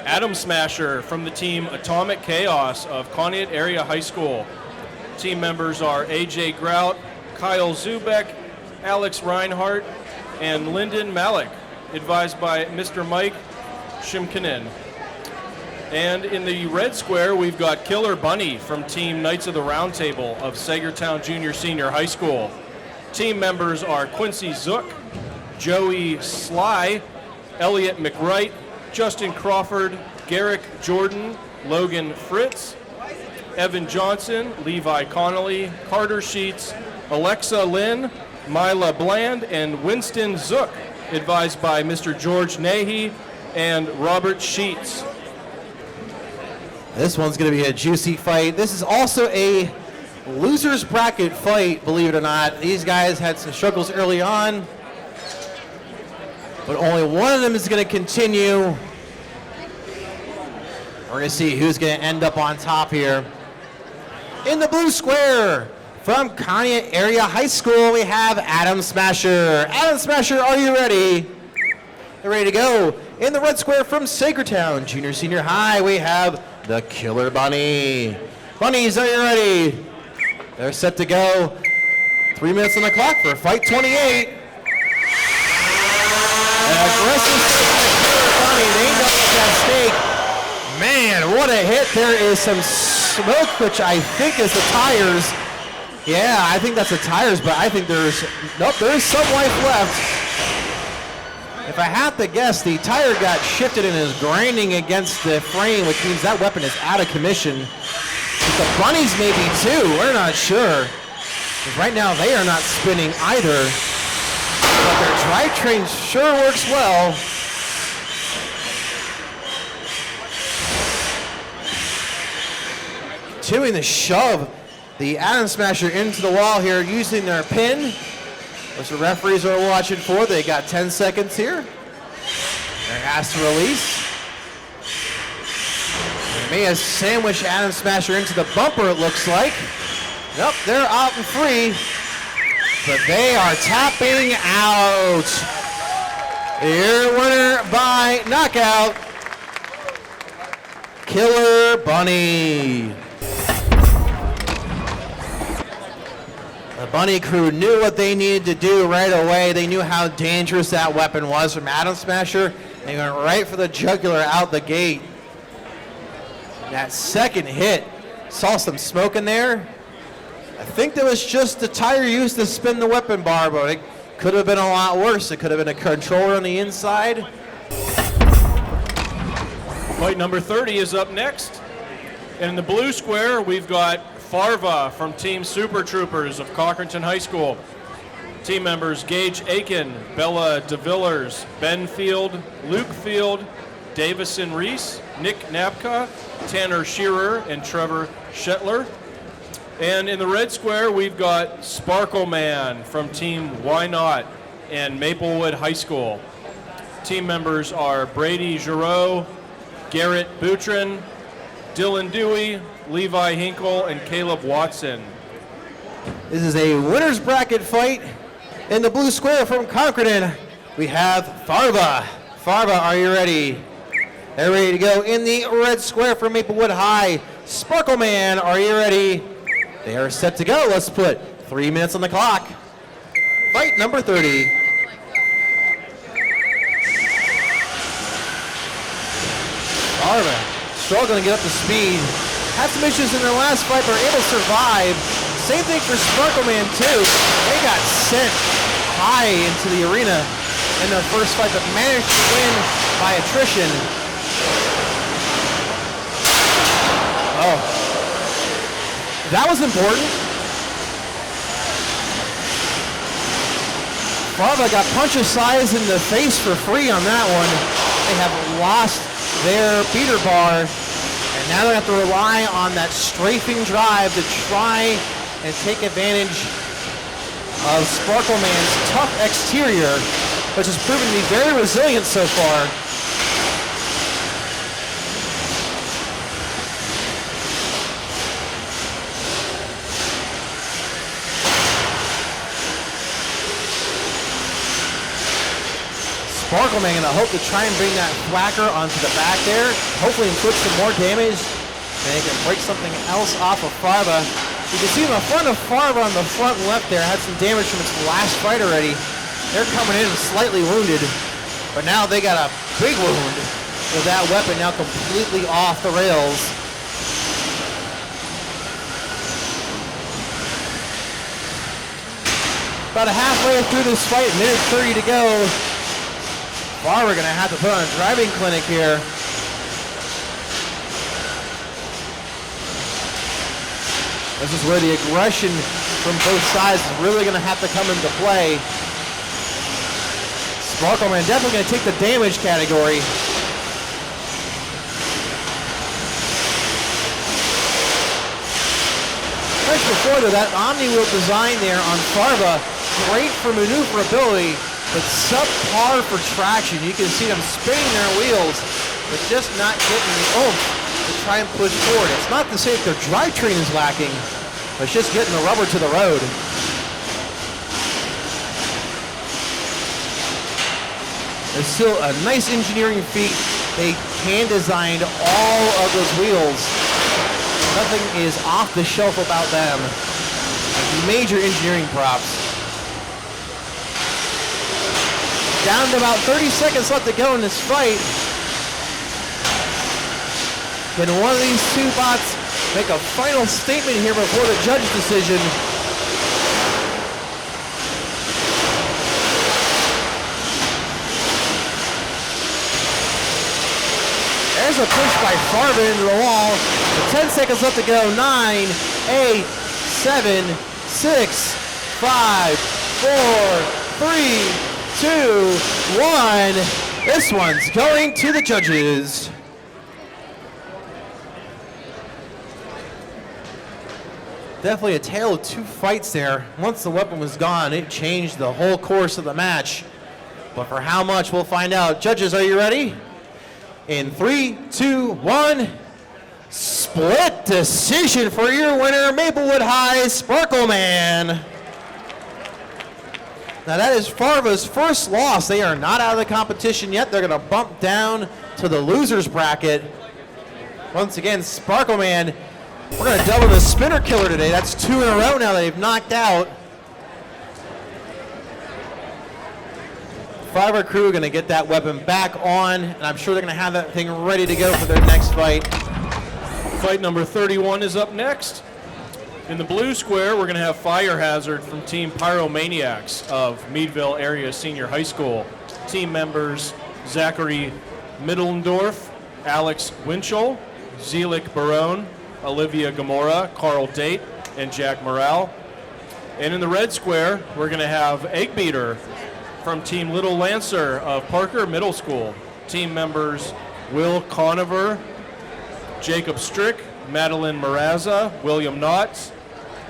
Atom Smasher from the team Atomic Chaos of Conneaut Area High School. Team members are AJ Grout, Kyle Zubek, Alex Reinhardt, and Lyndon Malik, advised by Mr. Mike Shimkanin. And in the red square, we've got Killer Bunny from Team Knights of the Round Table of Sagertown Junior Senior High School. Team members are Quincy Zook, Joey Sly, Elliot McWright, Justin Crawford, Garrick Jordan, Logan Fritz, Evan Johnson, Levi Connolly, Carter Sheets, Alexa Lynn, Mila Bland, and Winston Zook, advised by Mr. George Nahi and Robert Sheets. This one's going to be a juicy fight. This is also a loser's bracket fight, believe it or not. These guys had some struggles early on, but only one of them is going to continue. We're going to see who's going to end up on top here. In the blue square, from Conneaut Area High School, we have Atom Smasher. Atom Smasher, are you ready? They're ready to go. In the red square from Sagertown Junior Senior High, we have the Killer Bunny. Bunnies, are you ready? They're set to go. 3 minutes on the clock for fight 28. An aggressive Killer Bunny. They know it's at stake. Man, what a hit. There is some smoke, which I think is the tires. Yeah, I think that's the tires, but I think there is some life left. If I have to guess, the tire got shifted and is grinding against the frame, which means that weapon is out of commission. But the bunnies maybe too, we're not sure. 'Cause right now they are not spinning either, but their drivetrain sure works well. Continuing to shove the Atom Smasher into the wall here using their pin, which the referees are watching for. They got 10 seconds here. They're asked to release. They may have sandwiched Atom Smasher into the bumper, it looks like. Nope, they're out and free, but they are tapping out. Your winner by knockout, Killer Bunny. The Bunny crew knew what they needed to do right away. They knew how dangerous that weapon was from Atom Smasher. They went right for the jugular out the gate. That second hit, saw some smoke in there. I think that was just the tire used to spin the weapon bar, but it could have been a lot worse. It could have been a controller on the inside. Fight number 30 is up next. And in the blue square, we've got Farva from Team Super Troopers of Cochranton High School. Team members Gage Aiken, Bella DeVillers, Ben Field, Luke Field, Davison Reese, Nick Napka, Tanner Shearer, and Trevor Shetler. And in the red square, we've got Sparkle Man from Team Why Not and Maplewood High School. Team members are Brady Giroux, Garrett Boutron, Dylan Dewey, Levi Hinkle, and Caleb Watson. This is a winner's bracket fight. In the blue square from Cochranton, we have Farva. Farva, are you ready? They're ready to go. In the red square from Maplewood High, Sparkle Man, are you ready? They are set to go. Let's put 3 minutes on the clock. Fight number 30. Farva struggling to get up to speed. Had some issues in their last fight, but were able to survive. Same thing for Sparkle Man too. They got sent high into the arena in their first fight, but managed to win by attrition. Oh, that was important. Farva got punches sized in the face for free on that one. They have lost their beater bar, and now they have to rely on that strafing drive to try and take advantage of Sparkle Man's tough exterior, which has proven to be very resilient so far. Sparkle Man gonna hope to try and bring that whacker onto the back there, hopefully inflict some more damage, and they can break something else off of Farva. You can see in the front of Farva on the front left there had some damage from its last fight already. They're coming in slightly wounded, but now they got a big wound with that weapon now completely off the rails. About halfway through this fight, minute 30 to go. Farva gonna have to put on a driving clinic here. This is where the aggression from both sides is really gonna have to come into play. Sparkle Man definitely gonna take the damage category. Right before that Omni wheel design there on Farva, great for maneuverability, but subpar for traction. You can see them spinning their wheels, but just not getting the oomph to try and push forward. It's not to say that their drivetrain is lacking, but it's just getting the rubber to the road. It's still a nice engineering feat. They hand designed all of those wheels. Nothing is off the shelf about them. Major engineering props. Down to about 30 seconds left to go in this fight. Can one of these two bots make a final statement here before the judge's decision? There's a push by Farva into the wall. With 10 seconds left to go. 9, 8, 7, 6, 5, 4, 3, 2, 1. This one's going to the judges. Definitely a tale of two fights there. Once the weapon was gone, it changed the whole course of the match. But for how much, we'll find out. Judges, are you ready? In 3, 2, 1. Split decision for your winner, Maplewood High Sparkle Man. Now that is Farva's first loss. They are not out of the competition yet. They're going to bump down to the losers bracket. Once again, Sparkle Man, we're going to double the spinner killer today. That's 2 in a row now that they've knocked out. Fiverr crew are going to get that weapon back on, and I'm sure they're going to have that thing ready to go for their next fight. Fight number 31 is up next. In the blue square, we're going to have Fire Hazard from Team Pyromaniacs of Meadville Area Senior High School. Team members Zachary Middlendorf, Alex Winchell, Zelik Barone, Olivia Gamora, Carl Date, and Jack Morale. And in the red square, we're going to have Egg Beater from Team Little Lancer of Parker Middle School. Team members Will Conover, Jacob Strick, Madeline Maraza, William Knotts,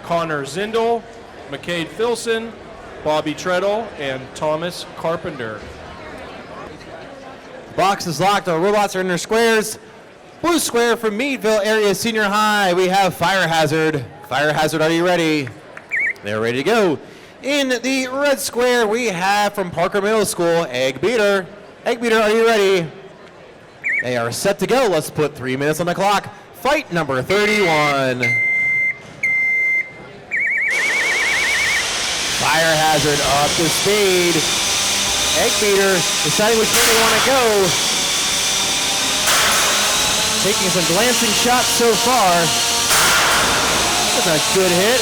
Connor Zindel, McCade Filson, Bobby Treadle, and Thomas Carpenter. Box is locked. Our robots are in their squares. Blue square from Meadville Area Senior High. We have Fire Hazard. Fire Hazard, are you ready? They're ready to go. In the red square, we have from Parker Middle School, Egg Beater. Egg Beater, are you ready? They are set to go. Let's put 3 minutes on the clock. Fight number 31. Fire Hazard up to speed. Egg Beater deciding which way they want to go. Taking some glancing shots so far. That's a good hit.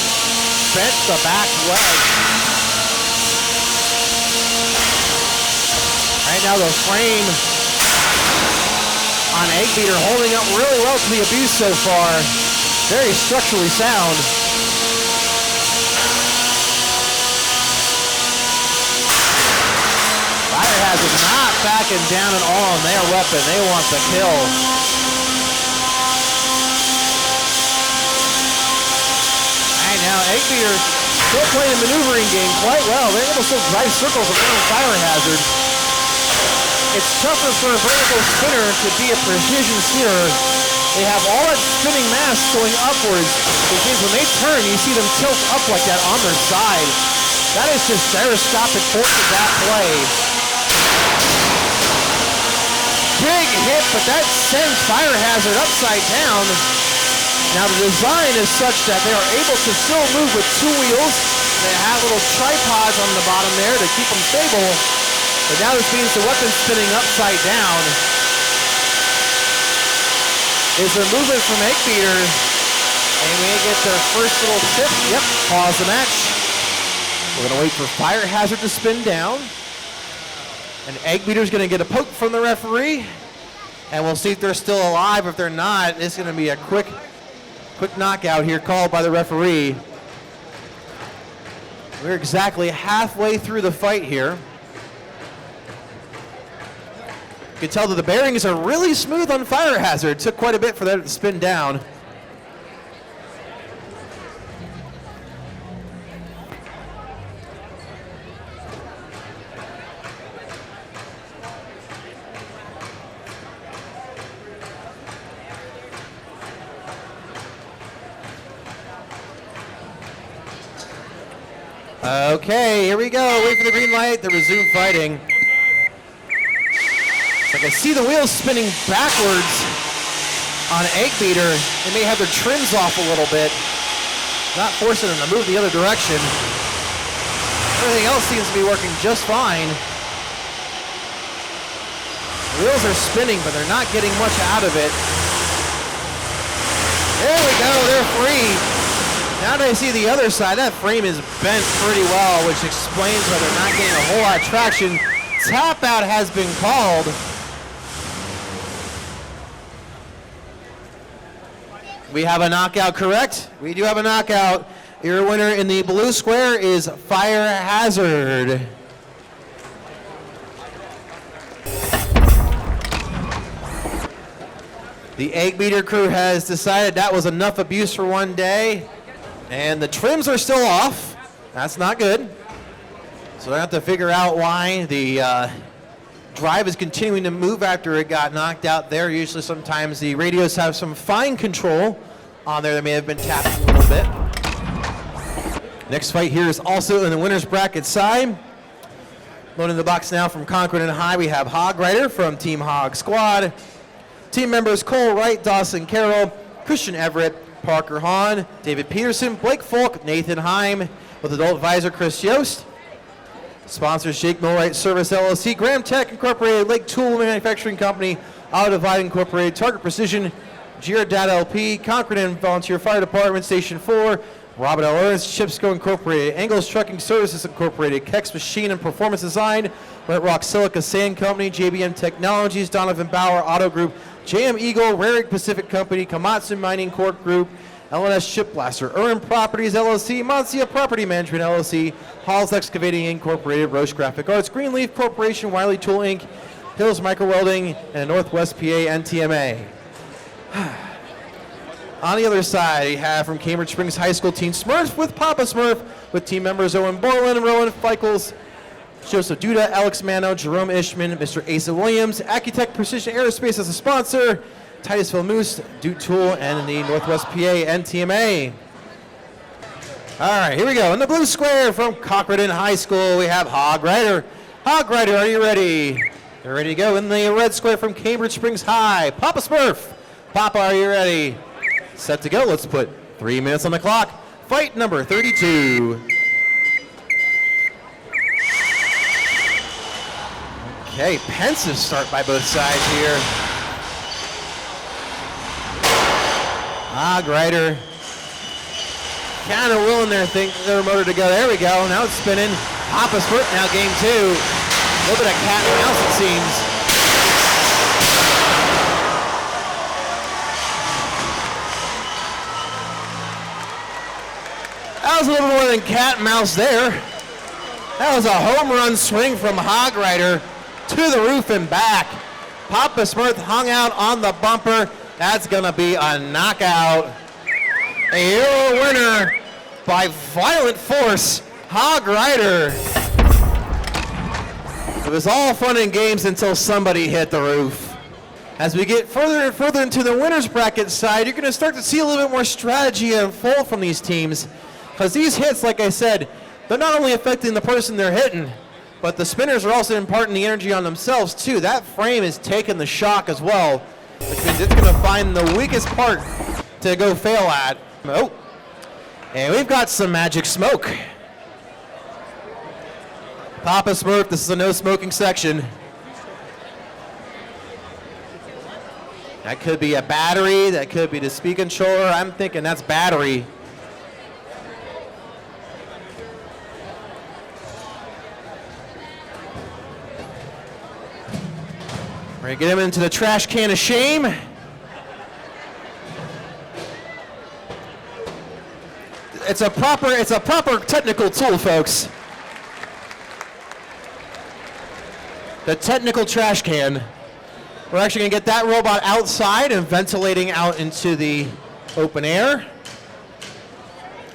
Bent the back leg. Right now the frame on Egg Beater holding up really well to the abuse so far. Very structurally sound. Fire Hazard not backing down at all on their weapon. They want the kill. Right now, Egg Beater still playing the maneuvering game quite well. They're able to still drive circles around Fire Hazard. It's tougher for a vertical spinner to be a precision steerer. They have all that spinning mass going upwards, which means when they turn, you see them tilt up like that on their side. That is just gyroscopic force of that play. Big hit, but that sends Fire Hazard upside down. Now the design is such that they are able to still move with 2 wheels. They have little tripods on the bottom there to keep them stable. But now this means the weapon's spinning upside down. Is there movement from Egg Beater? And we get their first little tip. Yep, pause the match. We're gonna wait for Fire Hazard to spin down. And Egg Beater's gonna get a poke from the referee. And we'll see if they're still alive. If they're not, it's gonna be a quick knockout here called by the referee. We're exactly halfway through the fight here. You can tell that the bearings are really smooth on Fire Hazard. It took quite a bit for that to spin down. Okay, here we go. Wait for the green light to resume fighting. I can see the wheels spinning backwards on Egg Beater. They may have their trims off a little bit, not forcing them to move the other direction. Everything else seems to be working just fine. The wheels are spinning, but they're not getting much out of it. There we go, they're free. Now that I see the other side, that frame is bent pretty well, which explains why they're not getting a whole lot of traction. Tap out has been called. We have a knockout, correct? We do have a knockout. Your winner in the blue square is Fire Hazard. The egg beater crew has decided that was enough abuse for one day, and the trims are still off. That's not good. So they have to figure out why the drive is continuing to move after it got knocked out there. Usually sometimes the radios have some fine control on there that may have been tapped a little bit. Next fight here is also in the winner's bracket side. Loading the box now from Concord and High, we have Hog Rider from Team Hog Squad. Team members Cole Wright, Dawson Carroll, Christian Everett, Parker Hahn, David Peterson, Blake Falk, Nathan Heim, with adult advisor Chris Yost. Sponsors Jake Millwright Service LLC, Graham Tech Incorporated, Lake Tool Manufacturing Company, Auto Divide Incorporated, Target Precision, Gira Data LP, Concord and Volunteer Fire Department, Station 4, Robert L. Ernst, Chipsco Incorporated, Angles Trucking Services Incorporated, Kex Machine and Performance Design, Red Rock Silica Sand Company, JBM Technologies, Donovan Bauer Auto Group, JM Eagle, Rarig Pacific Company, Komatsu Mining Corp Group, LNS Ship Blaster, Urban Properties LLC, Monsia Property Management LLC, Halls Excavating Incorporated, Roche Graphic Arts, Greenleaf Corporation, Wiley Tool Inc., Hills Micro Welding, and Northwest PA NTMA. On the other side, we have from Cambridge Springs High School, Team Smurf with Papa Smurf, with team members Owen Borland, Rowan Feichels, Joseph Duda, Alex Mano, Jerome Ishman, Mr. Asa Williams, Accutech Precision Aerospace as a sponsor, Titusville Moose, Duke Tool, and the Northwest PA NTMA. All right, here we go. In the blue square from Cochraton High School, we have Hog Rider. Hog Rider, are you ready? You're ready to go. In the red square from Cambridge Springs High, Papa Smurf. Papa, are you ready? Set to go. Let's put 3 minutes on the clock. Fight number 32. Okay, pensive start by both sides here. Hog Rider kind of willing their motor to go. There we go. Now it's spinning. Papa Smurf now game 2. A little bit of cat and mouse it seems. That was a little more than cat and mouse there. That was a home run swing from Hog Rider to the roof and back. Papa Smurf hung out on the bumper. That's gonna be a knockout. A Euro winner by violent force, Hog Rider. It was all fun and games until somebody hit the roof. As we get further and further into the winner's bracket side, you're gonna start to see a little bit more strategy unfold from these teams. Because these hits, like I said, they're not only affecting the person they're hitting, but the spinners are also imparting the energy on themselves too. That frame is taking the shock as well, which means it's going to find the weakest part to go fail at. Oh, and we've got some magic smoke. Papa Smurf, this is a no smoking section. That could be a battery, that could be the speed controller. I'm thinking that's battery. We're gonna get him into the trash can of shame. It's a proper technical tool, folks. The technical trash can. We're actually gonna get that robot outside and ventilating out into the open air.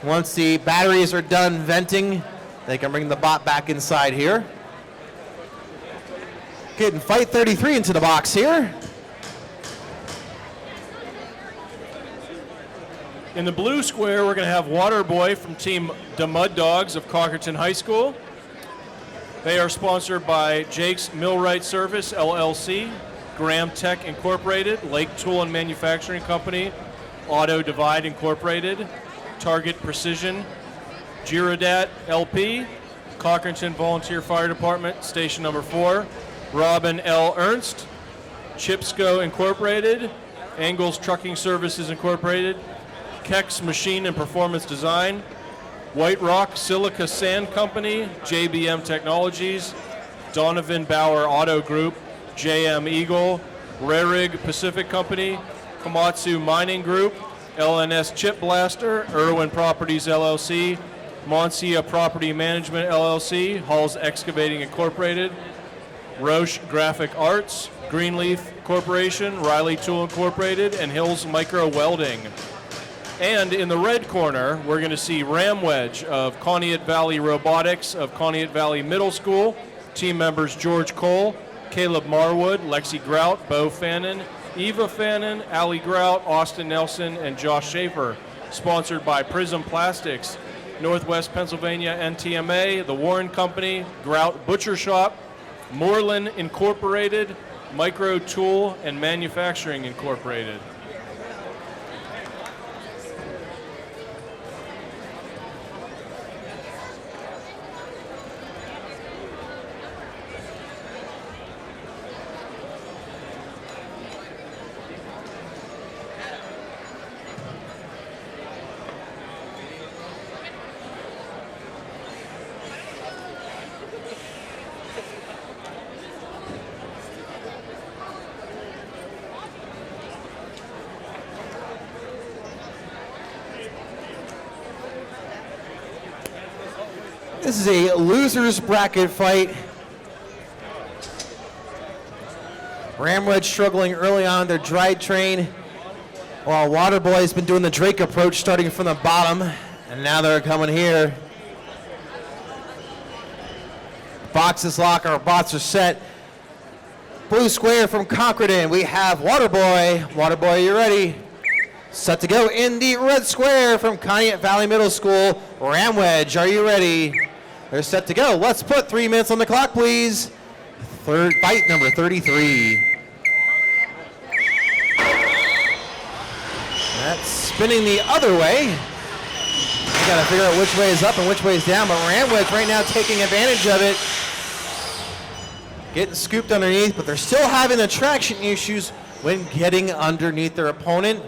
Once the batteries are done venting, they can bring the bot back inside here. Getting fight 33 into the box here. In the blue square, we're going to have Waterboy from Team the Mud Dogs of Cochraton High School. They are sponsored by Jake's Millwright Service, LLC, Graham Tech Incorporated, Lake Tool and Manufacturing Company, Auto Divide Incorporated, Target Precision, Giradat LP, Cochraton Volunteer Fire Department, Station Number 4, Robin L. Ernst, Chipsco Incorporated, Angles Trucking Services Incorporated, Kex Machine and Performance Design, White Rock Silica Sand Company, JBM Technologies, Donovan Bauer Auto Group, JM Eagle, Rarig Pacific Company, Komatsu Mining Group, LNS Chip Blaster, Irwin Properties LLC, Moncia Property Management LLC, Halls Excavating Incorporated, Roche Graphic Arts, Greenleaf Corporation, Riley Tool Incorporated, and Hills Micro Welding. And in the red corner, we're going to see Ram Wedge of Conneaut Valley Robotics of Conneaut Valley Middle School, team members George Cole, Caleb Marwood, Lexi Grout, Bo Fannin, Eva Fannin, Ali Grout, Austin Nelson, and Josh Schaefer. Sponsored by Prism Plastics, Northwest Pennsylvania NTMA, The Warren Company, Grout Butcher Shop, Moreland Incorporated, Micro Tool and Manufacturing Incorporated. This is a loser's bracket fight. Ramwedge struggling early on their drive train, while Waterboy's been doing the Drake approach starting from the bottom, and now they're coming here. Boxes lock, our bots are set. Blue square from Concordin, we have Waterboy. Waterboy, you ready? Set to go in the red square from Conneaut Valley Middle School. Ramwedge, are you ready? They're set to go. Let's put 3 minutes on the clock, please. Third fight number 33. That's spinning the other way. You gotta figure out which way is up and which way is down, but Ramwedge right now taking advantage of it. Getting scooped underneath, but they're still having the traction issues when getting underneath their opponent.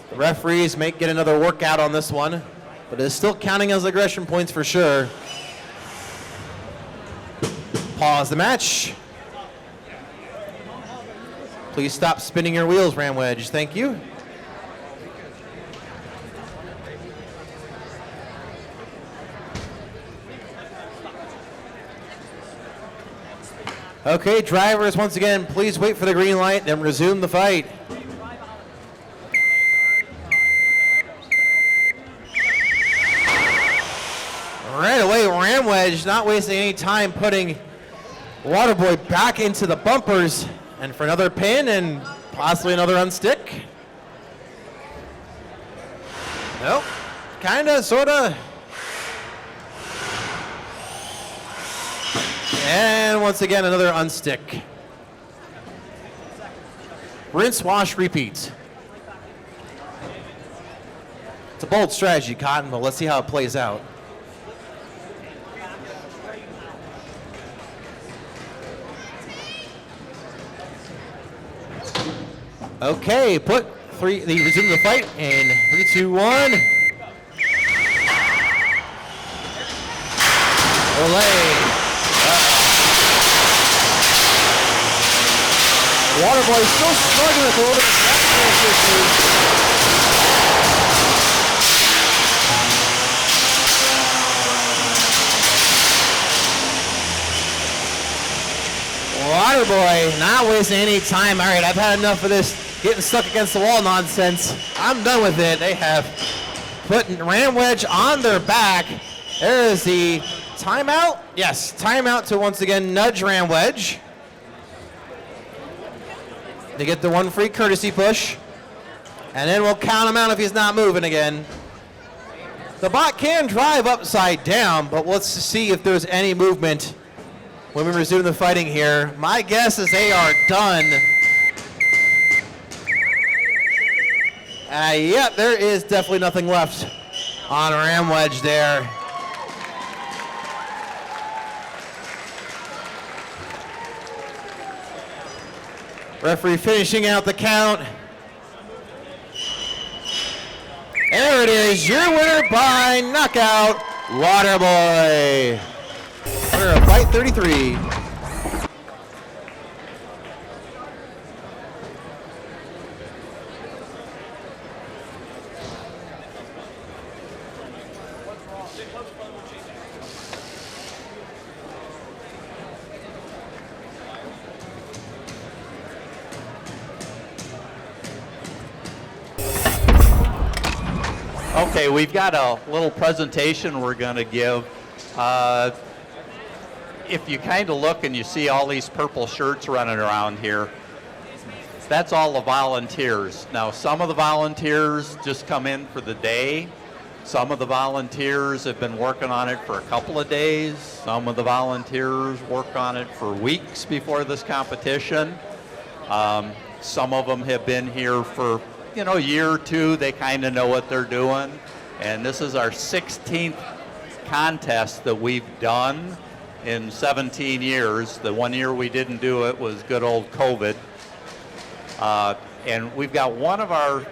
The referees may get another workout on this one, but it's still counting as aggression points for sure. Pause the match. Please stop spinning your wheels, Ramwedge. Thank you. Okay, drivers, once again, please wait for the green light, then resume the fight. Right away, Ramwedge not wasting any time putting Waterboy back into the bumpers, and for another pin and possibly another unstick. Nope, kinda, sorta. And once again, another unstick. Rinse, wash, repeat. It's a bold strategy, Cotton, but let's see how it plays out. Okay, they resume the fight in 3, 2, 1. Olay. Waterboy still struggling with a little bit of traction issues. Waterboy not wasting any time. All right, I've had enough of this getting stuck against the wall nonsense. I'm done with it. They have put Ramwedge on their back. There is the timeout. Yes, timeout to once again nudge Ramwedge. They get the one free courtesy push. And then we'll count him out if he's not moving again. The bot can drive upside down, but let's see if there's any movement when we resume the fighting here. My guess is they are done. Yep, there is definitely nothing left on Ramwedge there. Referee finishing out the count. There it is, your winner by knockout, Waterboy. Winner of fight 33. Okay, we've got a little presentation we're going to give. If you kind of look and you see all these purple shirts running around here, that's all the volunteers. Now, some of the volunteers just come in for the day. Some of the volunteers have been working on it for a couple of days. Some of the volunteers work on it for weeks before this competition. Some of them have been here for a year or two. They kind of know what they're doing. And this is our 16th contest that we've done in 17 years. The one year we didn't do it was good old COVID. And we've got one of our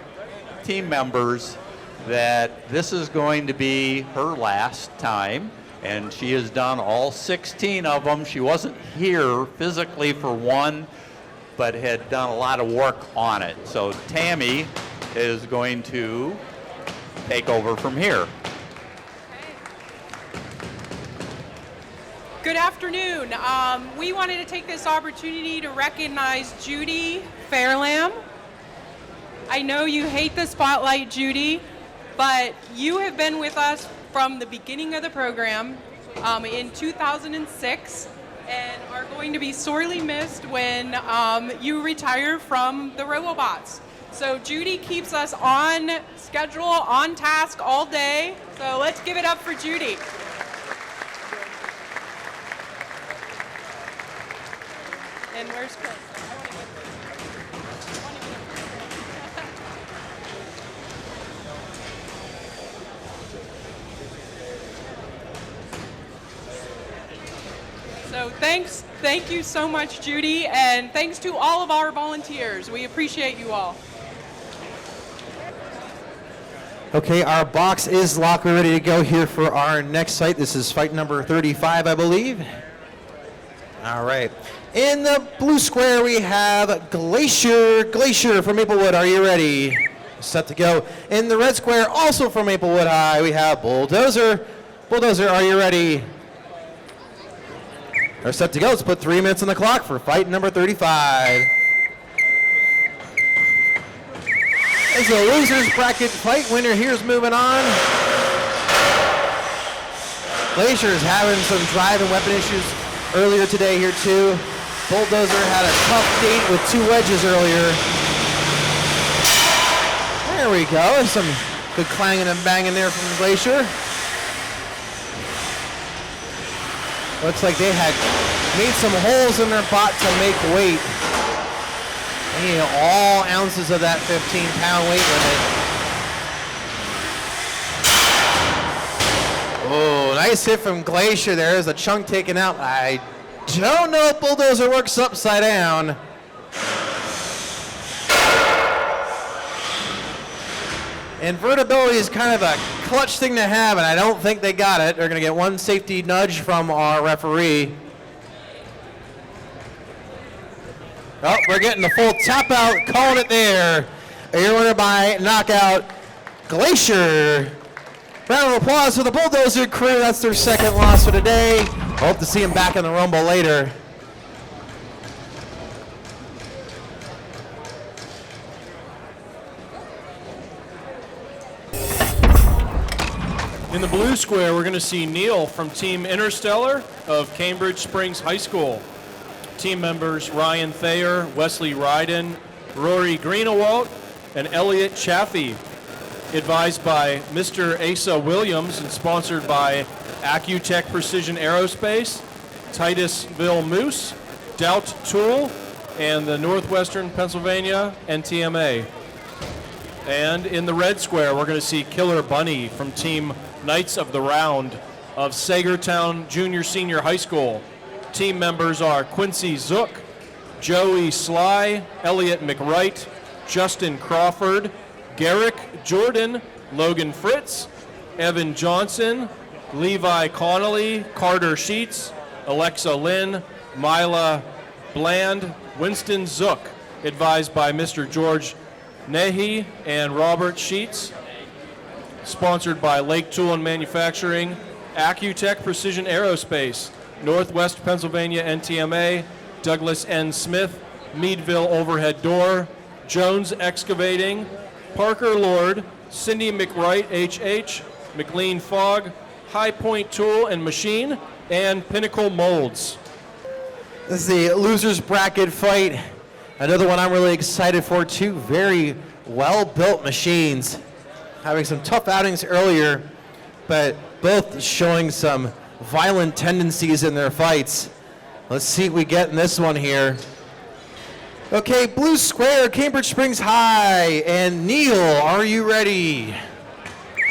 team members that this is going to be her last time, and she has done all 16 of them. She wasn't here physically for one, but had done a lot of work on it. So Tammy is going to take over from here. Good afternoon. We wanted to take this opportunity to recognize Judy Fairlam. I know you hate the spotlight, Judy, but you have been with us from the beginning of the program in 2006 and are going to be sorely missed when you retire from the RoboBots. So Judy keeps us on schedule, on task all day. So let's give it up for Judy. And where's Chris? So thank you so much, Judy, and thanks to all of our volunteers. We appreciate you all. Okay, our box is locked. We're ready to go here for our next site. This is fight number 35, I believe. All right. In the blue square, we have Glacier. Glacier from Maplewood, are you ready? Set to go. In the red square, also from Maplewood High, we have Bulldozer. Bulldozer, are you ready? They're set to go. Let's put 3 minutes on the clock for fight number 35. It's a loser's bracket fight. Winner here's moving on. Glacier's having some drive and weapon issues earlier today here too. Bulldozer had a tough date with 2 wedges earlier. There we go. Some good clanging and banging there from Glacier. Looks like they had made some holes in their bot to make weight. They need all ounces of that 15-pound weight limit. Oh, nice hit from Glacier there. There's a chunk taken out. I don't know if Bulldozer works upside down. Invertibility is kind of a clutch thing to have, and I don't think they got it. They're going to get one safety nudge from our referee. Oh, we're getting the full tap out, calling it there. Your winner by knockout, Glacier. Round of applause for the Bulldozer crew. That's their second loss for today. Hope to see them back in the Rumble later. In the blue square, we're going to see Neil from Team Interstellar of Cambridge Springs High School. Team members Ryan Thayer, Wesley Ryden, Rory Greenewalt, and Elliot Chaffee. Advised by Mr. Asa Williams and sponsored by Accutech Precision Aerospace, Titusville Moose, Dout Tool, and the Northwestern Pennsylvania NTMA. And in the red square, we're going to see Killer Bunny from Team Knights of the Round of Sagertown Junior Senior High School. Team members are Quincy Zook, Joey Sly, Elliot McWright, Justin Crawford, Garrick Jordan, Logan Fritz, Evan Johnson, Levi Connolly, Carter Sheets, Alexa Lynn, Mila Bland, Winston Zook, advised by Mr. George Nehi and Robert Sheets, sponsored by Lake Tool and Manufacturing, Accutech Precision Aerospace, Northwest Pennsylvania NTMA, Douglas N. Smith, Meadville Overhead Door, Jones Excavating, Parker Lord, Cindy McWright HH, McLean Fogg, High Point Tool and Machine, and Pinnacle Molds. This is the losers bracket fight. Another one I'm really excited for. Two very well-built machines. Having some tough outings earlier, but both showing some violent tendencies in their fights. Let's see what we get in this one here. Okay, blue square, Cambridge Springs High, and Neil, are you ready?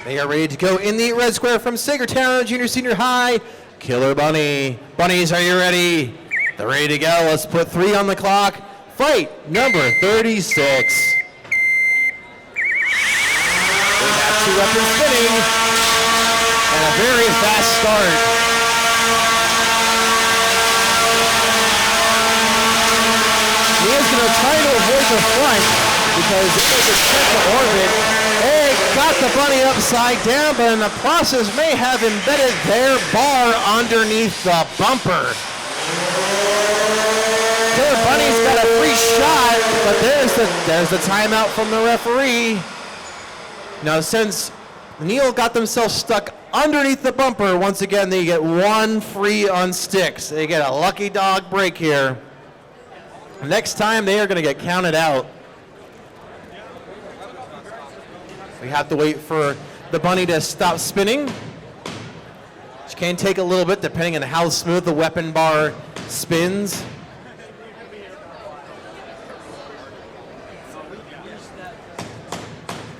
They are ready to go in the red square from Sagertown Junior Senior High, Killer Bunny. Bunnies, are you ready? They're ready to go. Let's put 3 on the clock. Fight number 36. We have 2 weapons spinning and a very fast start. Neil's going to try to avoid the front because it was a check to orbit. They got the bunny upside down, but in the process may have embedded their bar underneath the bumper. Killer Bunny's got a free shot, but there's the timeout from the referee. Now, since Neil got themselves stuck underneath the bumper, once again, they get 1 free on sticks. They get a lucky dog break here. Next time, they are going to get counted out. We have to wait for the bunny to stop spinning, which can take a little bit depending on how smooth the weapon bar spins.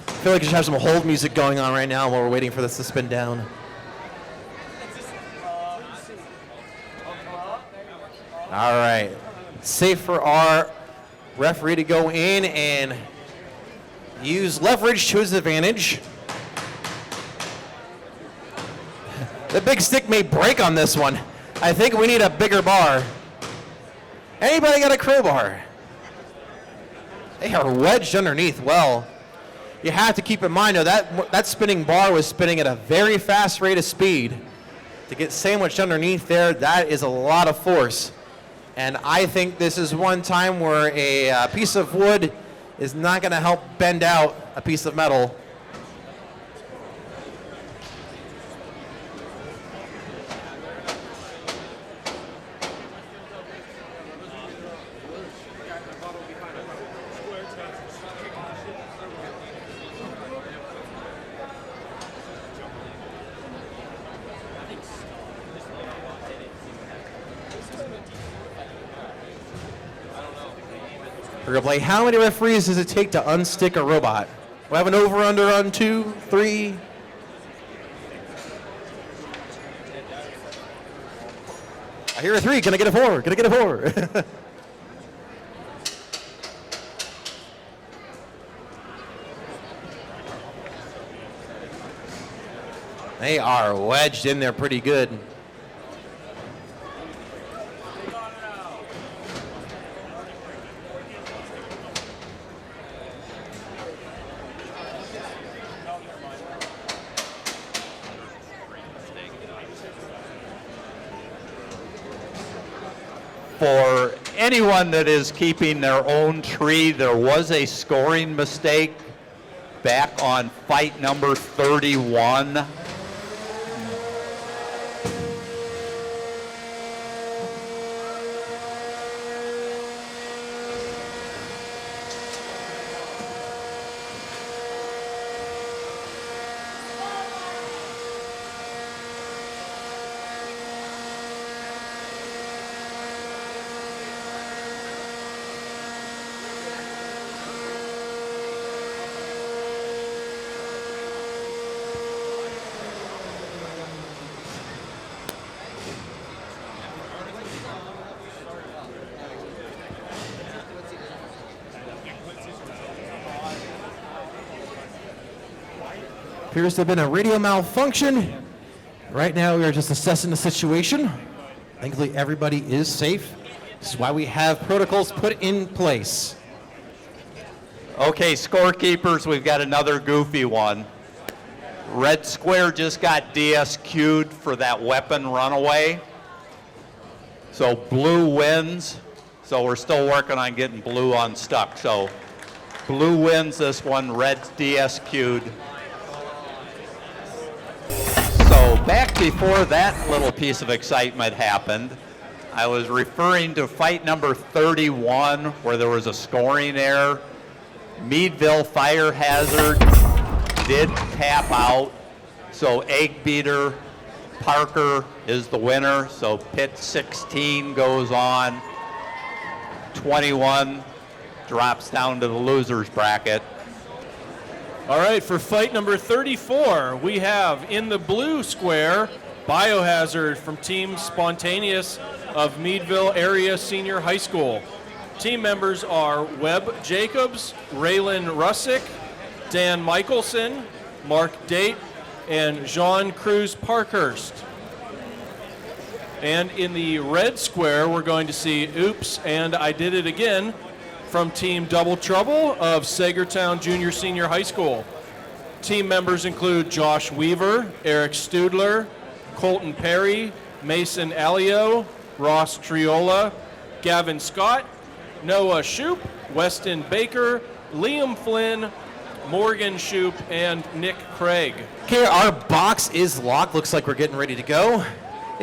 I feel like we should have some hold music going on right now while we're waiting for this to spin down. All right. Safe for our referee to go in and use leverage to his advantage. The big stick may break on this one. I think we need a bigger bar. Anybody got a crowbar? They are wedged underneath well. You have to keep in mind, though, that spinning bar was spinning at a very fast rate of speed. To get sandwiched underneath there, that is a lot of force. And I think this is one time where a piece of wood is not going to help bend out a piece of metal. We're going to play how many referees does it take to unstick a robot? We have an over-under on 2, 3. I hear a 3. Can I get a 4? Can I get a 4? They are wedged in there pretty good. For anyone that is keeping their own tree, there was a scoring mistake back on fight number 31. Appears to have been a radio malfunction. Right now, we are just assessing the situation. Thankfully, everybody is safe. This is why we have protocols put in place. Okay, scorekeepers, we've got another goofy one. Red square just got DSQ'd for that weapon runaway. So blue wins. So we're still working on getting blue unstuck. So blue wins this one, red's DSQ'd. So back before that little piece of excitement happened, I was referring to fight number 31 where there was a scoring error. Meadville Fire Hazard did tap out. So Egg Beater Parker is the winner. So pit 16 goes on. 21 drops down to the losers bracket. All right, for fight number 34, we have in the blue square, Biohazard from Team Spontaneous of Meadville Area Senior High School. Team members are Webb Jacobs, Raylan Russick, Dan Michelson, Mark Date, and Jean Cruz Parkhurst. And in the red square, we're going to see Oops and I Did It Again from Team Double Trouble of Sagertown Junior Senior High School. Team members include Josh Weaver, Eric Studler, Colton Perry, Mason Alio, Ross Triola, Gavin Scott, Noah Shoup, Weston Baker, Liam Flynn, Morgan Shoup, and Nick Craig. Okay, our box is locked. Looks like we're getting ready to go.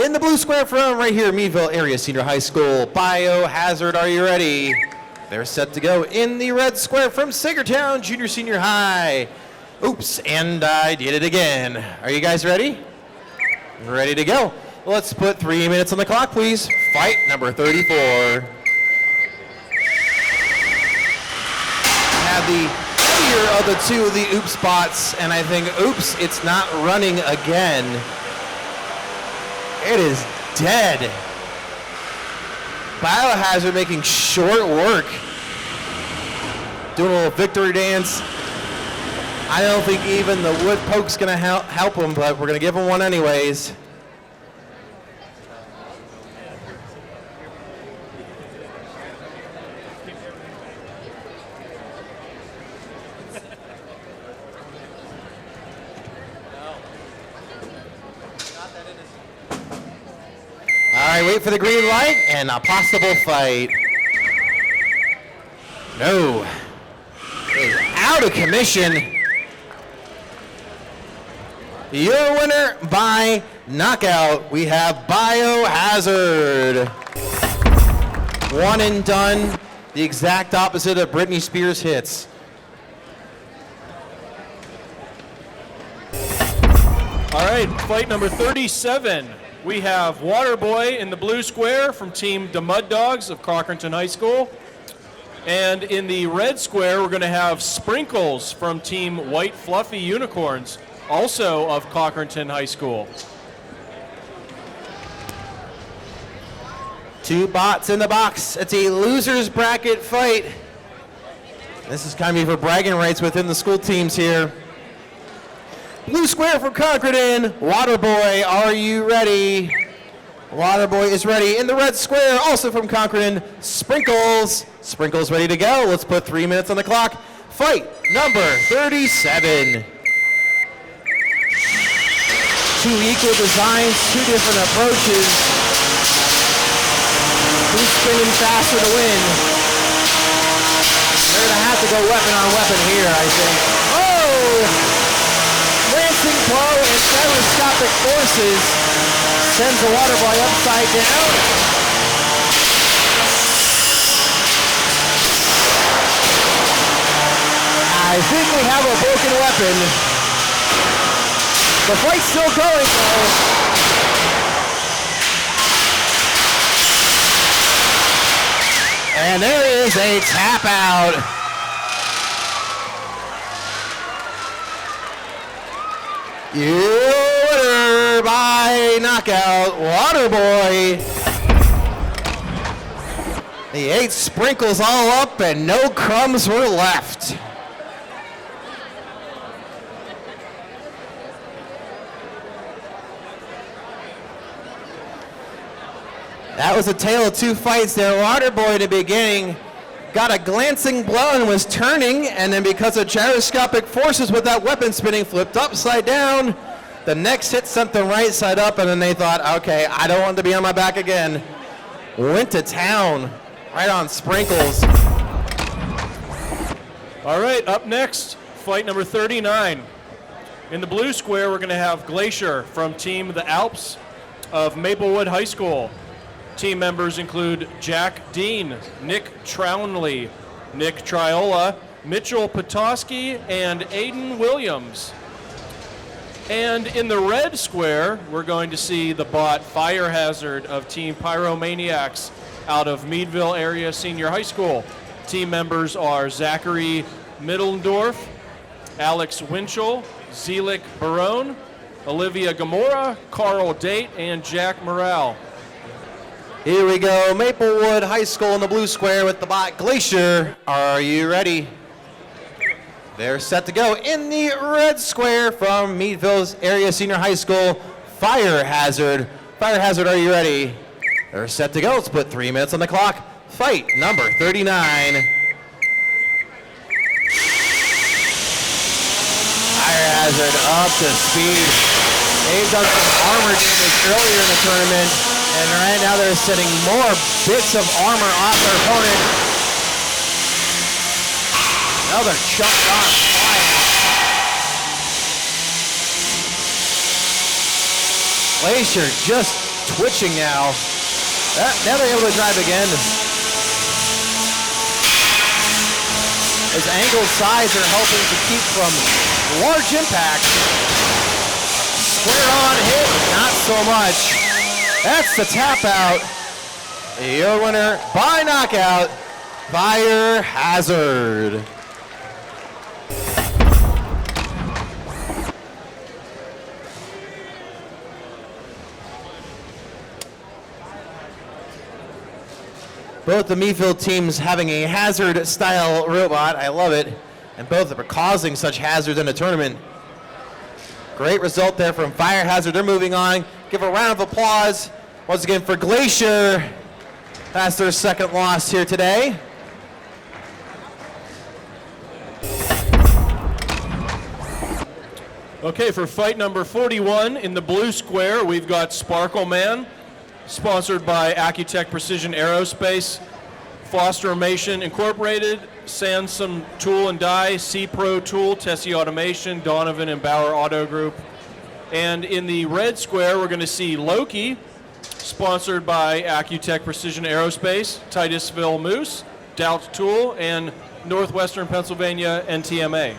In the blue square from right here, Meadville Area Senior High School, Biohazard, are you ready? They're set to go. In the red square from Sagertown Junior Senior High, Oops, and I Did It Again. Are you guys ready? Ready to go. Let's put 3 minutes on the clock, please. Fight number 34. Have the heavier of the two of the Oops bots, and I think, oops, it's not running again. It is dead. Biohazard making short work. Doing a little victory dance. I don't think even the wood poke's gonna help him, but we're gonna give him one anyways. All right, wait for the green light and a possible fight. No. Is out of commission. Your winner by knockout, we have Biohazard. One and done, the exact opposite of Britney Spears hits. All right, fight number 37. We have Waterboy in the blue square from Team the Mud Dogs of Cochranton High School. And in the red square, we're going to have Sprinkles from Team White Fluffy Unicorns, also of Cochranton High School. Two bots in the box. It's a loser's bracket fight. This is kind of for bragging rights within the school teams here. Blue square from Cochranton, Waterboy, are you ready? Waterboy is ready. In the red square, also from Cochranton, Sprinkles. Sprinkles ready to go. Let's put 3 minutes on the clock. Fight number 37. Two equal designs, two different approaches. Who's spinning faster to win? They're gonna have to go weapon on weapon here, I think. Oh! Lancing blow and gyroscopic forces sends the Waterboy upside down. I think we have a broken weapon. The fight's still going though. And there is a tap out. Your winner by knockout, Waterboy. He ate Sprinkles all up and no crumbs were left. That was a tale of two fights there. Waterboy in the beginning got a glancing blow and was turning, and then because of gyroscopic forces with that weapon spinning, flipped upside down. The next hit sent them right side up, and then they thought, okay, I don't want to be on my back again. Went to town, right on Sprinkles. All right, up next, fight number 39. In the blue square, we're going to have Glacier from Team The Alps of Maplewood High School. Team members include Jack Dean, Nick Trownley, Nick Triola, Mitchell Petoskey, and Aiden Williams. And in the red square, we're going to see the bot Fire Hazard of Team Pyromaniacs out of Meadville Area Senior High School. Team members are Zachary Middendorf, Alex Winchell, Zelik Barone, Olivia Gamora, Carl Date, and Jack Morale. Here we go, Maplewood High School in the blue square with the bot Glacier. Are you ready? They're set to go. In the red square from Meadville's Area Senior High School, Fire Hazard. Fire Hazard, are you ready? They're set to go. Let's put 3 minutes on the clock. Fight number 39. Fire Hazard up to speed. They've done some armor damage earlier in the tournament, and right now they're sending more bits of armor off their opponent. Another chunk on fire. Glacier just twitching now. Now they're able to drive again. His angled sides are helping to keep from large impact. Square on hit, not so much. That's the tap out. Your winner by knockout, Fire Hazard. Both the Meadville teams having a hazard-style robot. I love it. And both are causing such hazards in the tournament. Great result there from Fire Hazard. They're moving on. Give a round of applause once again for Glacier. That's their second loss here today. Okay, for fight number 41 in the blue square, we've got Sparkle Man, sponsored by Accutech Precision Aerospace, Fostermation Incorporated, Sansom Tool and Die, C-Pro Tool, Tessie Automation, Donovan and Bauer Auto Group. And in the red square, we're going to see Loki, sponsored by Accutech Precision Aerospace, Titusville Moose, Doubt Tool, and Northwestern Pennsylvania NTMA.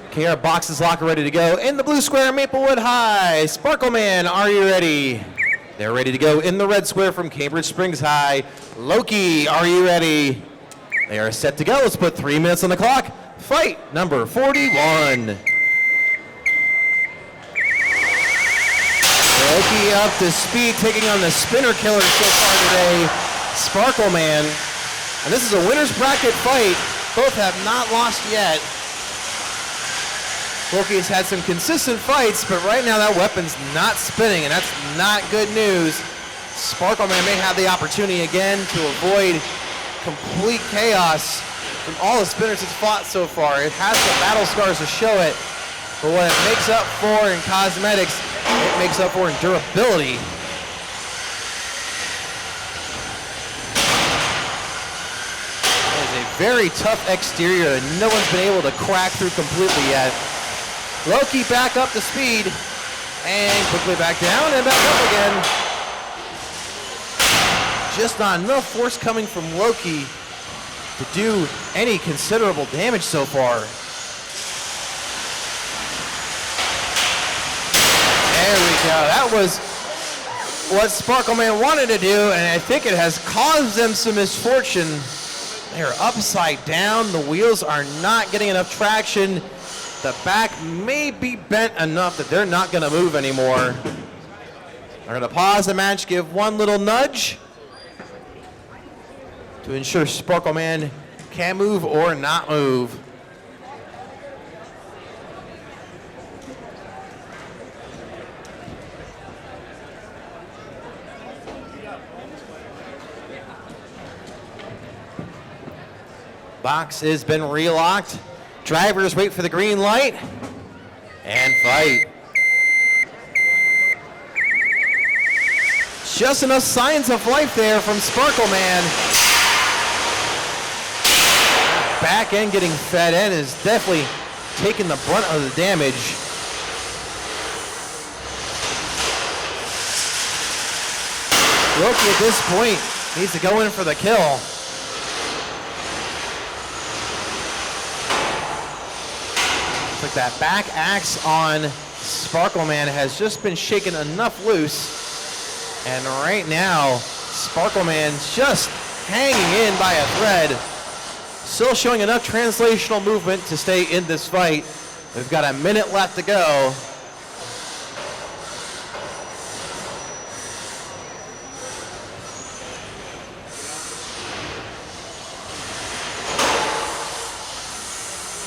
Okay, our box is locked, ready to go. In the blue square, Maplewood High. Sparkle Man, are you ready? They're ready to go. In the red square from Cambridge Springs High, Loki, are you ready? They are set to go. Let's put 3 minutes on the clock. Fight number 41. Loki up to speed, taking on the spinner killer so far today, Sparkle Man. And this is a winner's bracket fight. Both have not lost yet. Loki's had some consistent fights, but right now that weapon's not spinning, and that's not good news. Sparkleman may have the opportunity again to avoid complete chaos from all the spinners it's fought so far. It has the battle scars to show it, but what it makes up for in cosmetics, it makes up for in durability. It is a very tough exterior that no one's been able to crack through completely yet. Loki back up to speed, and quickly back down and back up again. Just not enough force coming from Loki to do any considerable damage so far. There we go. That was what Sparkleman wanted to do, and I think it has caused them some misfortune. They're upside down. The wheels are not getting enough traction. The back may be bent enough that they're not going to move anymore. They're going to pause the match, give one little nudge to ensure Sparkleman can move or not move. Box has been relocked. Drivers wait for the green light and fight. Just enough signs of life there from Sparkle Man. Back end getting fed in is definitely taking the brunt of the damage. Loki at this point needs to go in for the kill. Looks like that back axe on Sparkle Man has just been shaken enough loose. And right now, Sparkle Man just hanging in by a thread. Still showing enough translational movement to stay in this fight. We've got a minute left to go.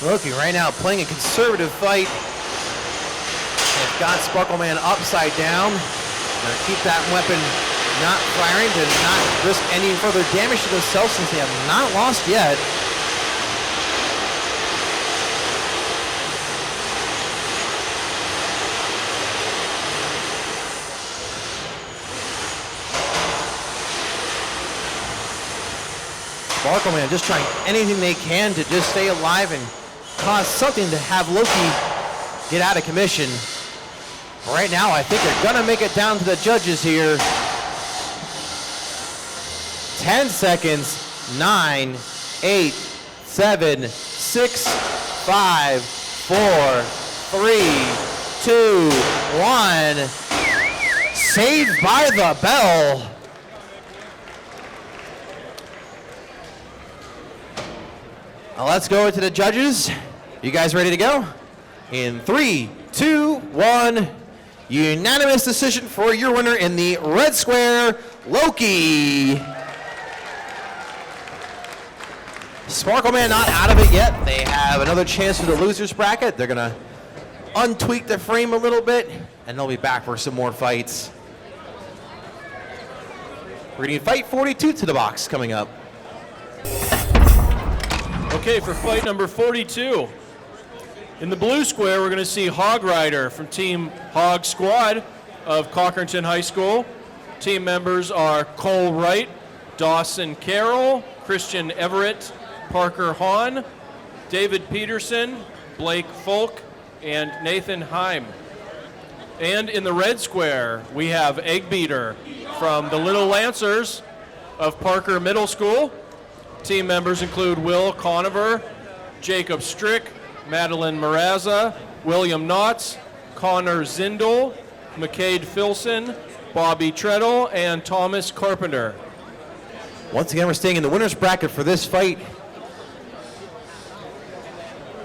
Loki right now playing a conservative fight. They've got Sparkle Man upside down. Gonna keep that weapon not firing to not risk any further damage to themselves since they have not lost yet. Sparkle Man just trying anything they can to just stay alive and cause something to have Loki get out of commission. Right now, I think they're gonna make it down to the judges here. 10 seconds, 9, 8, 7, 6, 5, 4, 3, 2, 1. Saved by the bell. Now let's go to the judges. You guys ready to go? In 3, 2, 1. Unanimous decision for your winner in the red square, Loki. Sparkle Man not out of it yet. They have another chance for the losers bracket. They're gonna untweak the frame a little bit, and they'll be back for some more fights. We're gonna fight 42 to the box coming up. Okay, for fight number 42. In the blue square, we're going to see Hog Rider from Team Hog Squad of Cochranton High School. Team members are Cole Wright, Dawson Carroll, Christian Everett, Parker Hahn, David Peterson, Blake Folk, and Nathan Heim. And in the red square, we have Egg Beater from the Little Lancers of Parker Middle School. Team members include Will Conover, Jacob Strick, Madeline Maraza, William Knotts, Connor Zindel, McCade Filson, Bobby Treadle, and Thomas Carpenter. Once again, we're staying in the winner's bracket for this fight.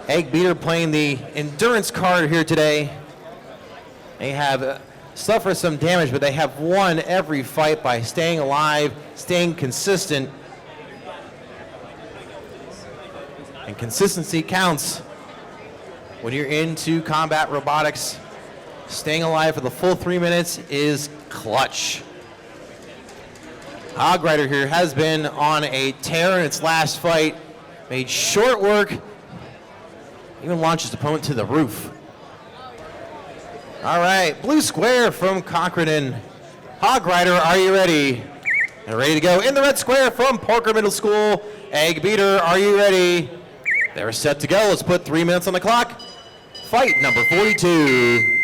Egg Beater playing the endurance card here today. They have suffered some damage, but they have won every fight by staying alive, staying consistent. And consistency counts when you're into combat robotics. Staying alive for the full 3 minutes is clutch. Hog Rider here has been on a tear in its last fight. Made short work. Even launched his opponent to the roof. All right, blue square from Cochranton. Hog Rider, are you ready? And ready to go in the red square from Parker Middle School. Egg Beater, are you ready? They're set to go. Let's put 3 minutes on the clock. Fight number 42.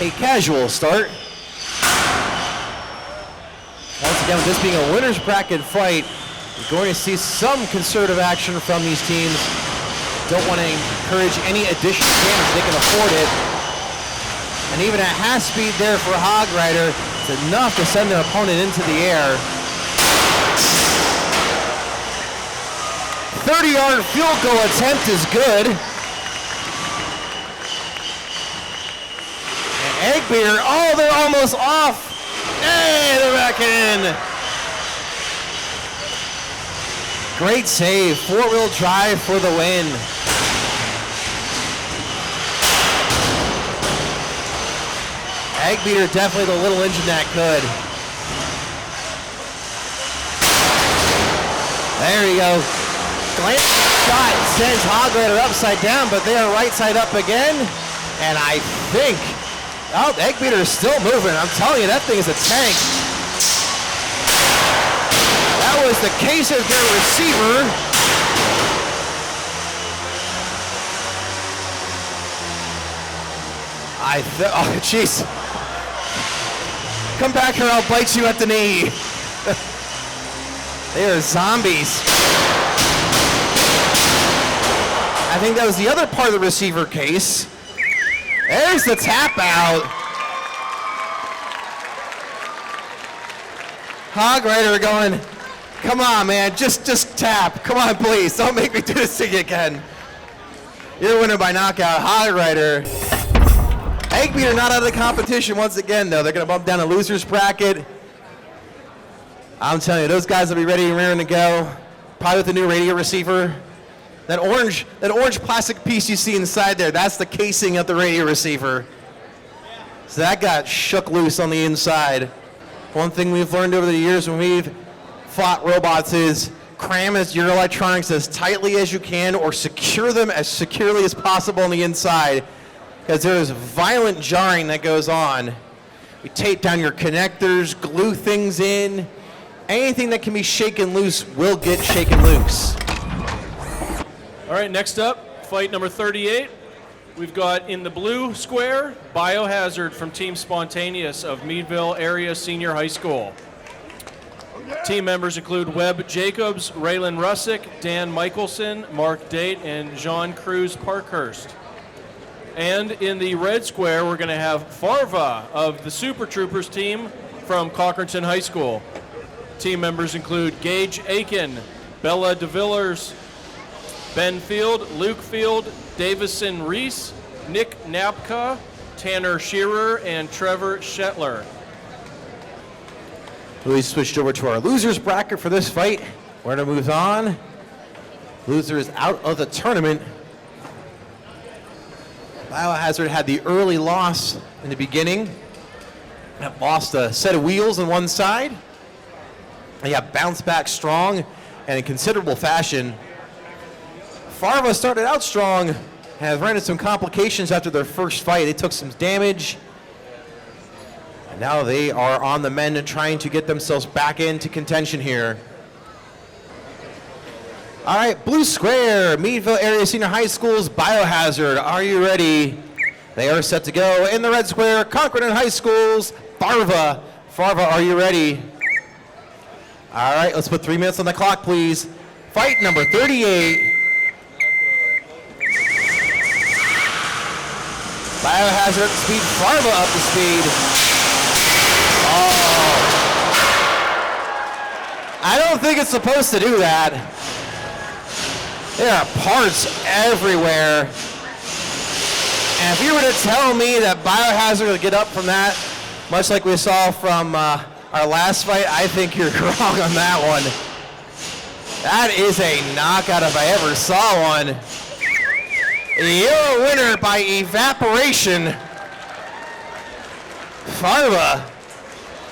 A casual start. Once again, with this being a winner's bracket fight, you're going to see some conservative action from these teams. Don't want to encourage any additional damage. They can afford it. And even at half speed there for Hog Rider, it's enough to send their opponent into the air. 30-yard field goal attempt is good. And Egg Beater, oh, they're almost off. Hey, they're back in. Great save, four-wheel drive for the win. Egg Beater definitely the little engine that could. There you go. Glance shot sends Hoglander upside down, but they are right side up again. And I think, oh, Egg Beater is still moving. I'm telling you, that thing is a tank. That was the case of their receiver. Oh, jeez. Come back here, I'll bite you at the knee. They are zombies. I think that was the other part of the receiver case. There's the tap out. Hog Rider going, come on, man, just tap. Come on, please, don't make me do this to you again. You're winning by knockout, Hog Rider. Egg Beater not out of the competition once again, though. They're going to bump down a loser's bracket. I'm telling you, those guys will be ready and raring to go. Probably with the new radio receiver. That orange plastic piece you see inside there, that's the casing of the radio receiver. So that got shook loose on the inside. One thing we've learned over the years when we've fought robots is cram your electronics as tightly as you can or secure them as securely as possible on the inside, because there is violent jarring that goes on. We tape down your connectors, glue things in. Anything that can be shaken loose will get shaken loose. All right, next up, fight number 38. We've got in the blue square, Biohazard from Team Spontaneous of Meadville Area Senior High School. Team members include Webb Jacobs, Raylan Russick, Dan Michelson, Mark Date, and Jean Cruz Parkhurst. And in the red square, we're going to have Farva of the Super Troopers team from Cochranton High School. Team members include Gage Aiken, Bella DeVillers, Ben Field, Luke Field, Davison Reese, Nick Napka, Tanner Shearer, and Trevor Shetler. We switched over to our losers bracket for this fight. We're going to move on. Loser is out of the tournament. Biohazard had the early loss in the beginning. It lost a set of wheels on one side. They got bounced back strong and in considerable fashion. Farva started out strong, have ran into some complications after their first fight. They took some damage. And now they are on the mend and trying to get themselves back into contention here. All right, blue square, Meadville Area Senior High School's Biohazard. Are you ready? They are set to go. In the red square, Cochranton High School's Farva. Farva, are you ready? All right, let's put 3 minutes on the clock, please. Fight number 38. Biohazard up to speed, Farva up to speed. Oh. I don't think it's supposed to do that. There are parts everywhere. And if you were to tell me that Biohazard would get up from that, much like we saw from our last fight, I think you're wrong on that one. That is a knockout if I ever saw one. You're a winner by evaporation. Farva.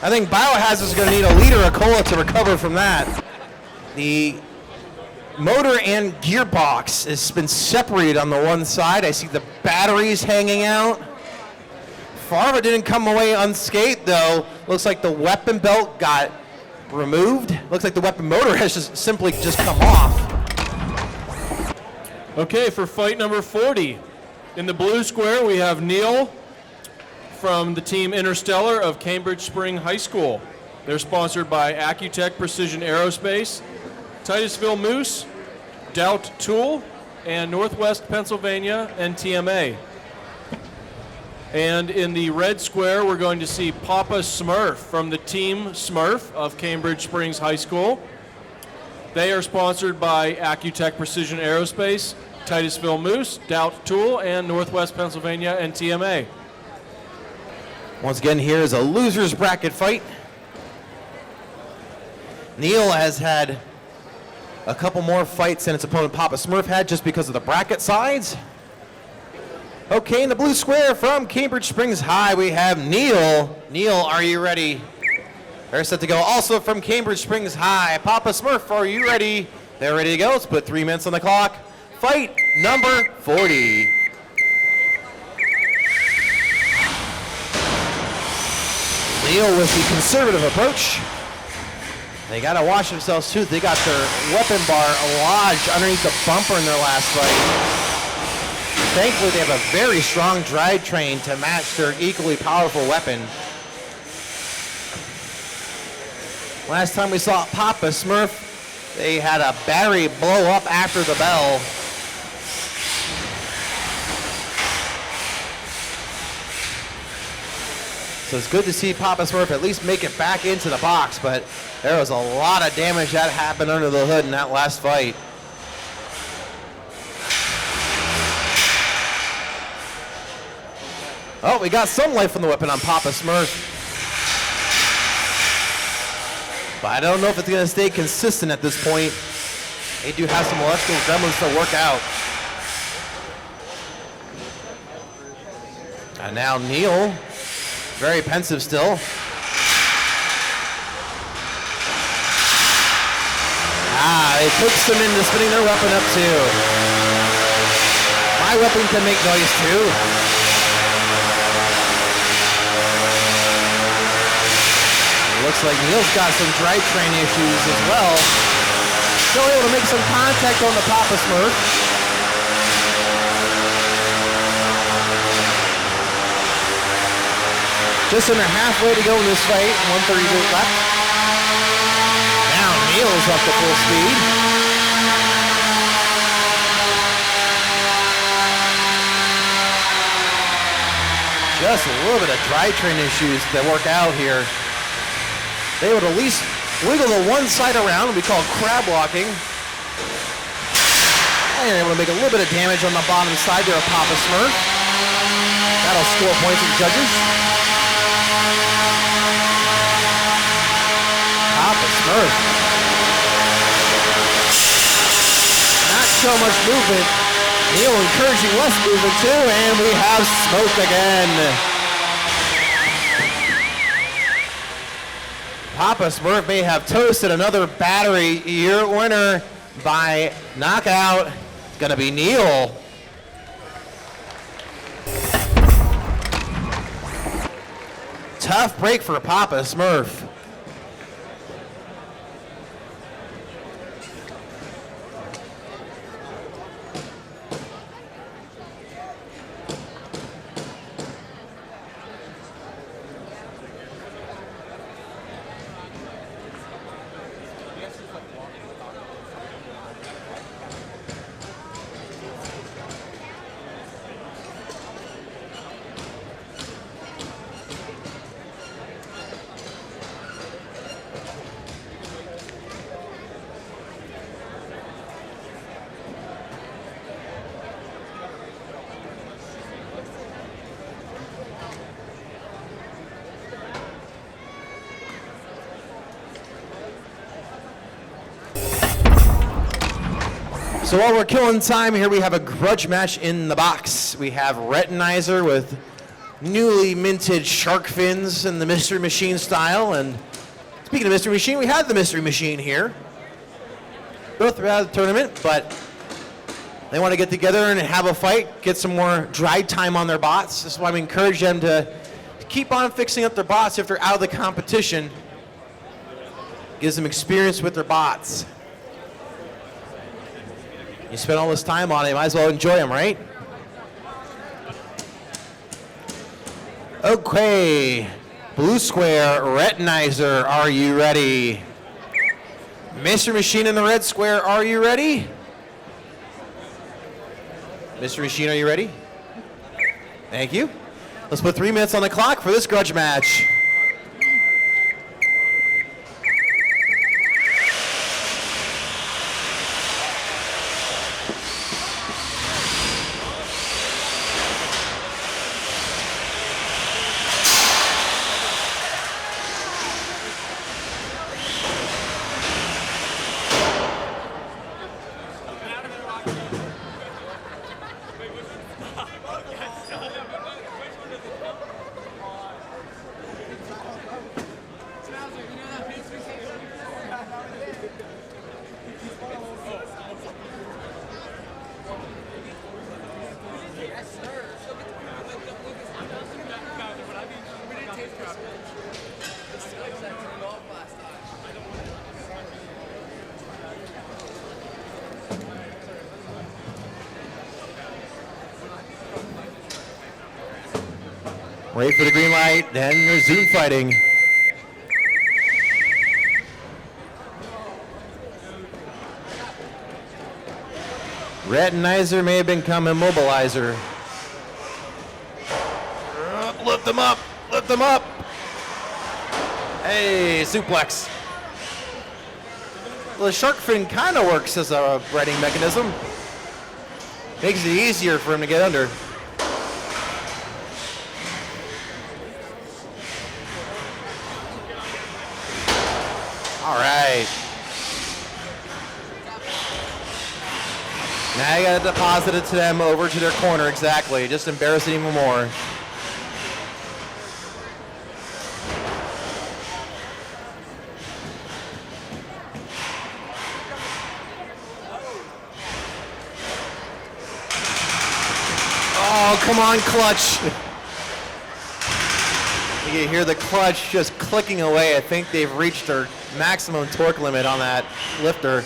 I think Biohazard's going to need a liter of cola to recover from that. The motor and gearbox has been separated on the one side. I see the batteries hanging out. Farva didn't come away unscathed, though. Looks like the weapon belt got removed. Looks like the weapon motor has just simply come off. Okay, for fight number 40. In the blue square, we have Neil from the team Interstellar of Cambridge Spring High School. They're sponsored by Accutech Precision Aerospace, Titusville Moose, Doubt Tool, and Northwest Pennsylvania and TMA. And in the red square, we're going to see Papa Smurf from the team Smurf of Cambridge Springs High School. They are sponsored by Accutech Precision Aerospace, Titusville Moose, Doubt Tool, and Northwest Pennsylvania and TMA. Once again, here is a loser's bracket fight. Neil has had a couple more fights than its opponent Papa Smurf had just because of the bracket sides. Okay, in the blue square from Cambridge Springs High, we have Neil. Neil, are you ready? They're set to go. Also from Cambridge Springs High, Papa Smurf, are you ready? They're ready to go. Let's put 3 minutes on the clock. Fight number 40. Leo with the conservative approach. They got to watch themselves too. They got their weapon bar lodged underneath the bumper in their last fight. Thankfully, they have a very strong drivetrain to match their equally powerful weapon. Last time we saw Papa Smurf, they had a battery blow up after the bell. So it's good to see Papa Smurf at least make it back into the box, but there was a lot of damage that happened under the hood in that last fight. Oh, we got some life from the weapon on Papa Smurf. But I don't know if it's going to stay consistent at this point. They do have some electrical gremlins to work out. And now Neil, very pensive still. They coaxed them into spinning their weapon up too. My weapon can make noise too. Looks like Neil's got some drivetrain issues as well. Still able to make some contact on the Papa Smurf. Just under halfway to go in this fight, 1:38 left. Now Neil's up to full speed. Just a little bit of drivetrain issues that work out here. They would at least wiggle the one side around, we call crab walking. And they're able to make a little bit of damage on the bottom side there of Papa Smurf. That'll score points with the judges. Papa Smurf. Not so much movement. Neil encouraging less movement too, and we have smoke again. Papa Smurf may have toasted another battery. Your winner by knockout is going to be Neil. Tough break for Papa Smurf. So while we're killing time here, we have a grudge match in the box. We have Retinizer with newly minted shark fins in the Mystery Machine style. And speaking of Mystery Machine, we had the Mystery Machine here. Both are out of the tournament, but they want to get together and have a fight, get some more dry time on their bots. This is why we encourage them to keep on fixing up their bots if they're out of the competition. Gives them experience with their bots. You spend all this time on it, you might as well enjoy them, right? Okay, blue square, Retinizer, are you ready? Mystery Machine in the red square, are you ready? Mystery Machine, are you ready? Thank you. Let's put 3 minutes on the clock for this grudge match. Wait for the green light, then resume fighting. Retinizer may have become immobilizer. Lift them up, lift them up. Hey, suplex. Well, the shark fin kind of works as a breading mechanism. Makes it easier for him to get under. All right. Now you got to deposit it to them over to their corner, exactly. Just embarrass it even more. Oh, come on, clutch. You can hear the clutch just clicking away. I think they've reached their maximum torque limit on that lifter.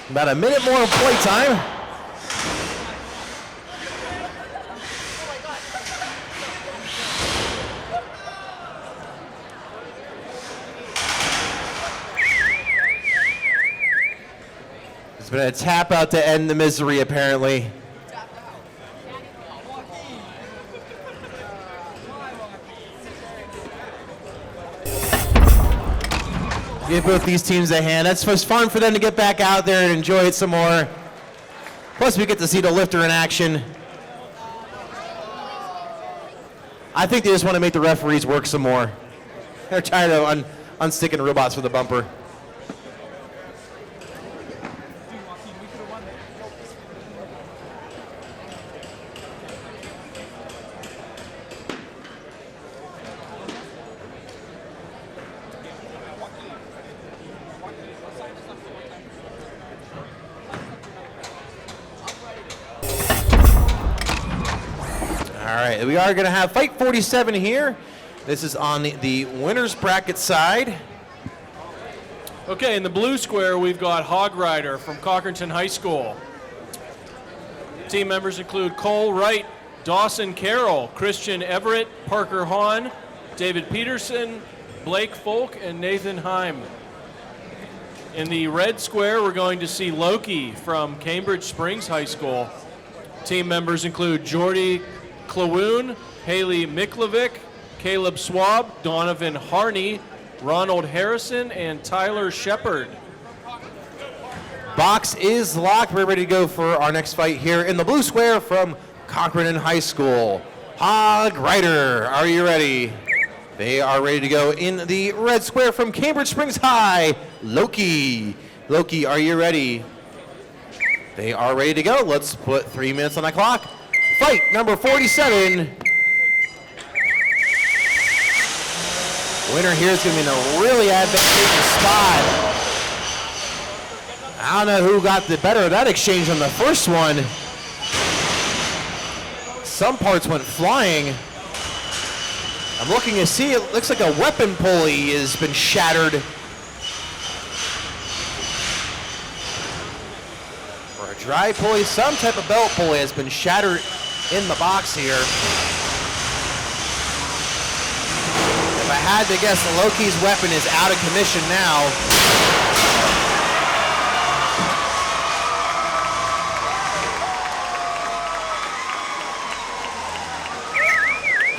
About a minute more of play time. It's been a tap out to end the misery, apparently. Give both these teams a hand. That's most fun for them to get back out there and enjoy it some more. Plus, we get to see the lifter in action. I think they just want to make the referees work some more. They're tired of unsticking robots with a bumper. All right, we are going to have fight 47 here. This is on the winner's bracket side. Okay, in the blue square, we've got Hog Rider from Cochranton High School. Team members include Cole Wright, Dawson Carroll, Christian Everett, Parker Hahn, David Peterson, Blake Folk, and Nathan Heim. In the red square, we're going to see Loki from Cambridge Springs High School. Team members include Jordy Klawoon, Haley Miklovic, Caleb Swab, Donovan Harney, Ronald Harrison, and Tyler Shepard. Box is locked. We're ready to go for our next fight here in the blue square from Cochranton High School. Hog Rider, are you ready? They are ready to go in the red square from Cambridge Springs High. Loki. Loki, are you ready? They are ready to go. Let's put 3 minutes on the clock. Fight number 47. Winner here is going to be in a really advantageous spot. I don't know who got the better of that exchange on the first one. Some parts went flying. I'm looking to see, it looks like a weapon pulley has been shattered. Or a dry pulley, some type of belt pulley has been shattered in the box here. If I had to guess, Loki's weapon is out of commission now.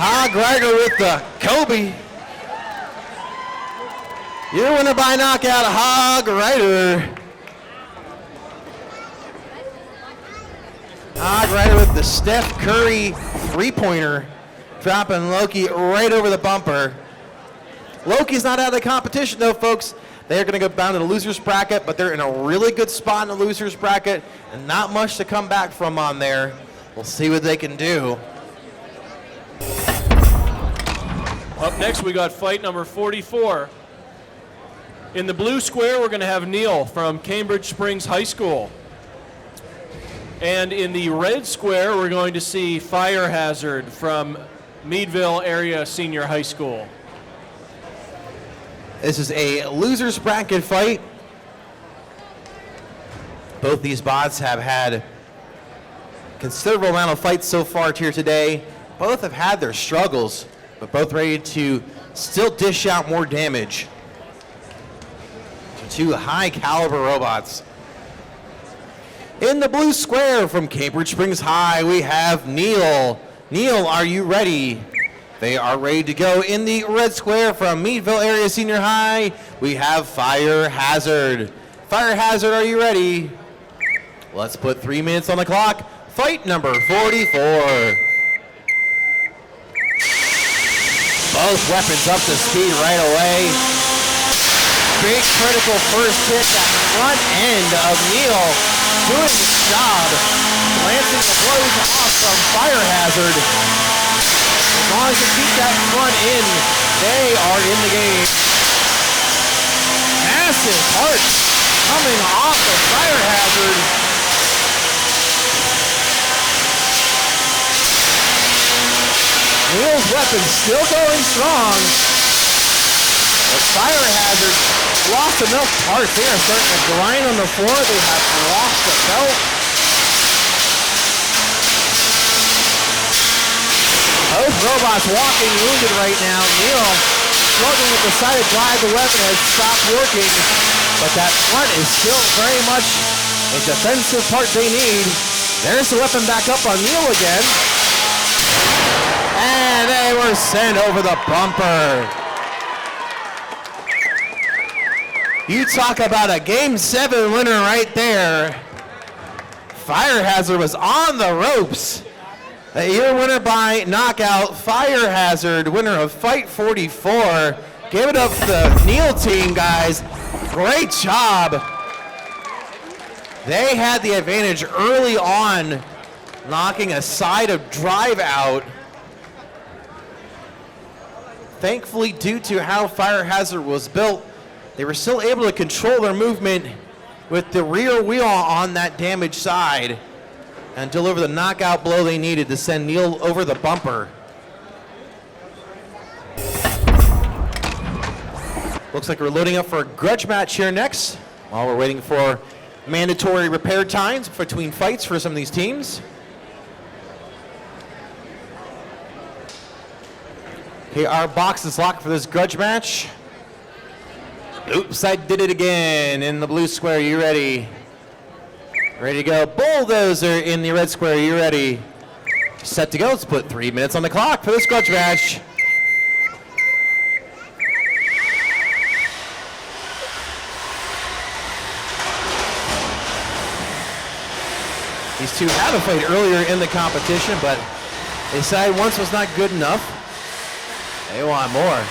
Hog Rider with the Kobe. Your winner by knockout, Hog Rider. Hog Rider with the Steph Curry three-pointer, dropping Loki right over the bumper. Loki's not out of the competition though, folks. They're going to go down to the loser's bracket, but they're in a really good spot in the loser's bracket, and not much to come back from on there. We'll see what they can do. Up next, we got fight number 44. In the blue square, we're going to have Neil from Cambridge Springs High School. And in the red square, we're going to see Fire Hazard from Meadville Area Senior High School. This is a loser's bracket fight. Both these bots have had considerable amount of fights so far here today. Both have had their struggles, but both ready to still dish out more damage to two high caliber robots. In the blue square from Cambridge Springs High, we have Neil. Neil, are you ready? They are ready to go. In the red square from Meadville Area Senior High, we have Fire Hazard. Fire Hazard, are you ready? Let's put 3 minutes on the clock. Fight number 44. Both weapons up to speed right away. Big critical first hit, that front end of Neil doing his job, glancing the blows off from Fire Hazard. As long as they keep that front in, they are in the game. Massive parts coming off of Fire Hazard. Neil's weapon still going strong. But Fire Hazard lost enough parts. They are starting to grind on the floor. They have lost the belt. Both robots walking wounded right now. Neil struggling with the side of drive. The weapon has stopped working. But that front is still very much a defensive part they need. There's the weapon back up on Neil again. And they were sent over the bumper. You talk about a Game 7 winner right there. Fire Hazard was on the ropes. Your winner by knockout, Fire Hazard, winner of Fight 44. Give it up to the Neil team, guys. Great job. They had the advantage early on, knocking a side of drive out. Thankfully, due to how Fire Hazard was built, they were still able to control their movement with the rear wheel on that damaged side and deliver the knockout blow they needed to send Neil over the bumper. Looks like we're loading up for a grudge match here next while we're waiting for mandatory repair times between fights for some of these teams. Okay, our box is locked for this grudge match. Oops, I did it again. In the blue square, you ready? Ready to go. Bulldozer in the red square, you ready? Set to go. Let's put 3 minutes on the clock for this grudge match. These two had a fight earlier in the competition, but they decided once was not good enough. They want more.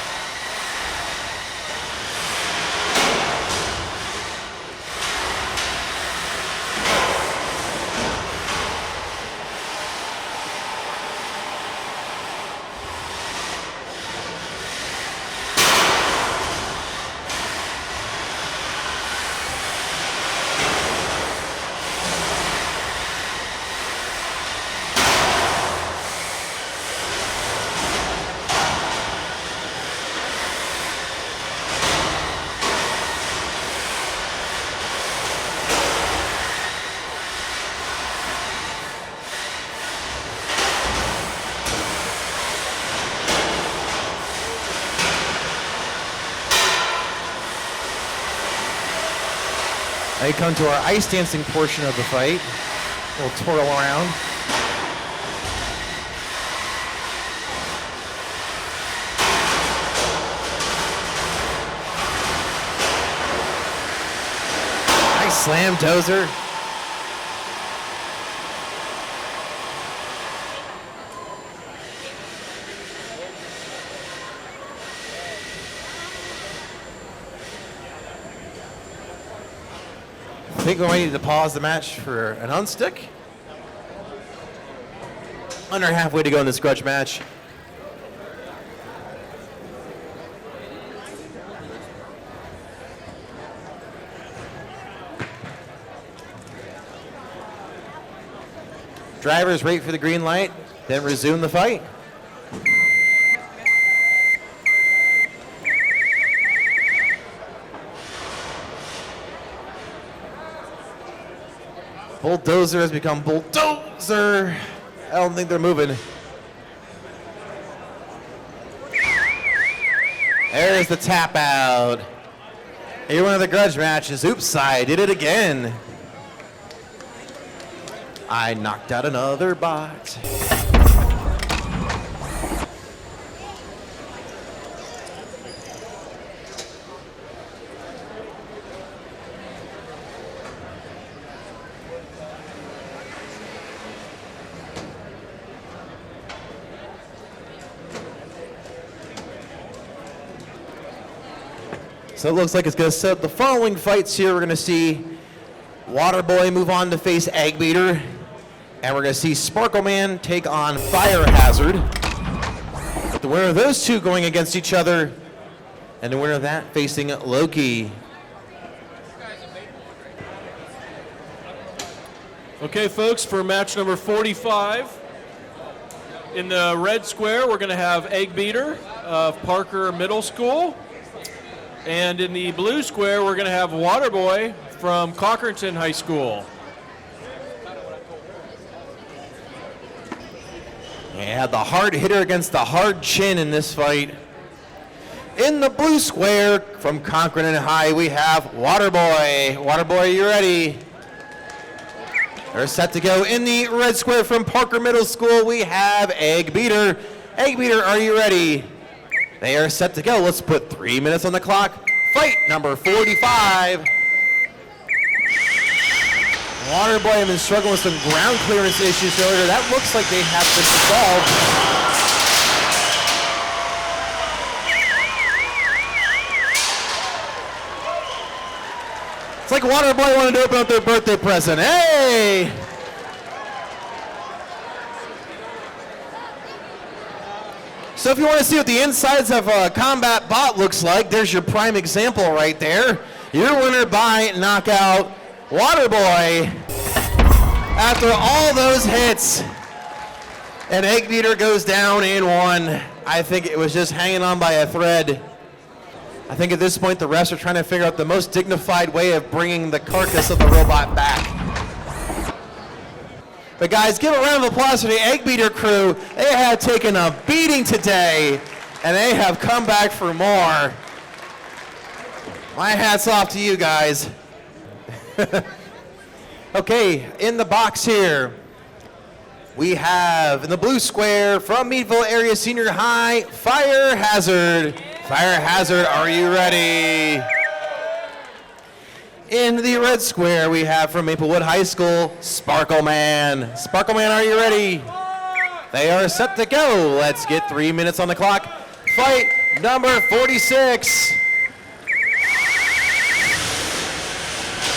They come to our ice dancing portion of the fight. A little twirl around. Nice slam, Dozer. I think we might need to pause the match for an unstick. Under halfway to go in this grudge match. Drivers wait for the green light, then resume the fight. Bulldozer has become bulldozer. I don't think they're moving. There's the tap out. Here, one of the grudge matches. Oops, I did it again. I knocked out another bot. So it looks like it's going to set up the following fights here. We're going to see Waterboy move on to face Egg Beater. And we're going to see Sparkle Man take on Fire Hazard. With the winner of those two going against each other. And the winner of that facing Loki. Okay, folks, for match number 45, in the red square, we're going to have Egg Beater of Parker Middle School. And in the blue square, we're going to have Waterboy from Cockerton High School. Yeah, the hard hitter against the hard chin in this fight. In the blue square from Cockerton High, we have Waterboy. Waterboy, are you ready? They're set to go. In the red square from Parker Middle School, we have Egg Beater. Egg Beater, are you ready? They are set to go. Let's put 3 minutes on the clock. Fight number 45. Waterboy have been struggling with some ground clearance issues earlier. That looks like they have this solved. It's like Waterboy wanted to open up their birthday present. Hey! So if you want to see what the insides of a combat bot looks like, there's your prime example right there. Your winner by knockout, Waterboy. After all those hits, and Egg Beater goes down in one. I think it was just hanging on by a thread. I think at this point the refs are trying to figure out the most dignified way of bringing the carcass of the robot back. But guys, give a round of applause for the Egg Beater crew. They have taken a beating today, and they have come back for more. My hat's off to you guys. Okay, in the box here, we have in the blue square from Meadville Area Senior High, Fire Hazard. Fire Hazard, are you ready? In the red square, we have from Maplewood High School, Sparkle Man. Sparkle Man, are you ready? They are set to go. Let's get 3 minutes on the clock. Fight number 46.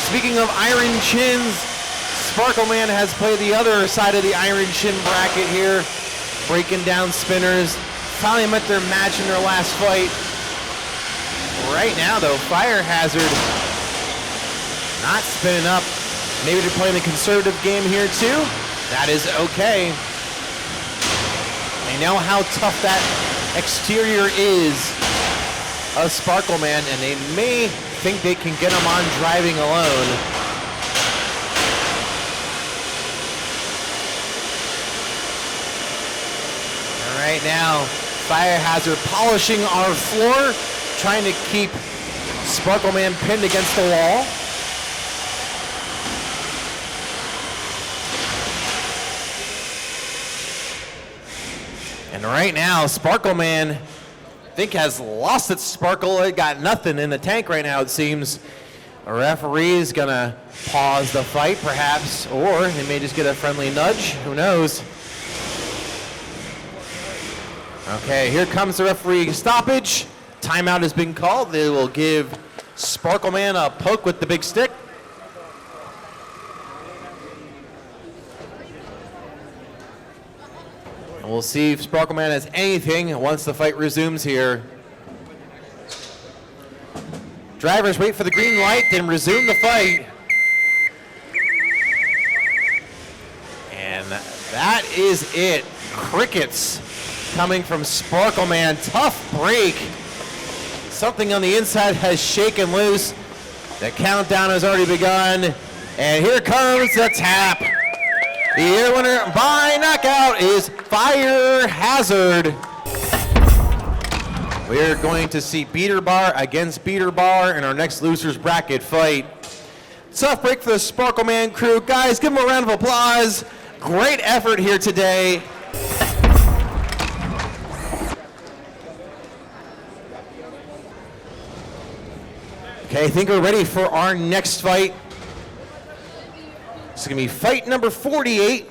Speaking of Iron Chins, Sparkle Man has played the other side of the Iron Chin bracket here, breaking down spinners. Finally met their match in their last fight. Right now, though, Fire Hazard not spinning up. Maybe they're playing the conservative game here too. That is okay. They know how tough that exterior is of Sparkle Man, and they may think they can get him on driving alone. All right, now Fire Hazard polishing our floor, trying to keep Sparkle Man pinned against the wall. And right now, Sparkle Man, I think, has lost its sparkle. It got nothing in the tank right now, it seems. A referee is going to pause the fight, perhaps, or they may just get a friendly nudge. Who knows? Okay, here comes the referee stoppage. Timeout has been called. They will give Sparkle Man a poke with the big stick. And we'll see if Sparkle Man has anything once the fight resumes here. Drivers wait for the green light, then resume the fight. And That is it. Crickets coming from Sparkle Man. Tough break. Something on the inside has shaken loose. The countdown has already begun. And here comes the tap. The air winner by knockout is Fire Hazard. We're going to see Beater Bar against Beater Bar in our next loser's bracket fight. Tough break for the Sparkle Man crew. Guys, give them a round of applause. Great effort here today. Okay, I think we're ready for our next fight. It's gonna be fight number 48.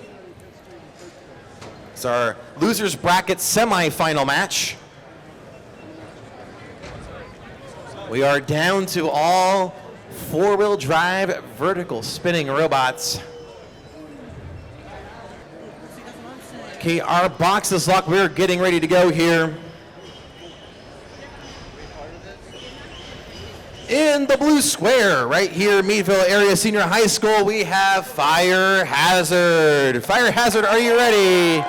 It's our loser's bracket semifinal match. We are down to all four-wheel drive vertical spinning robots. Okay, our box is locked. We're getting ready to go here. In the blue square, right here, Meadville Area Senior High School, we have Fire Hazard. Fire Hazard, are you ready?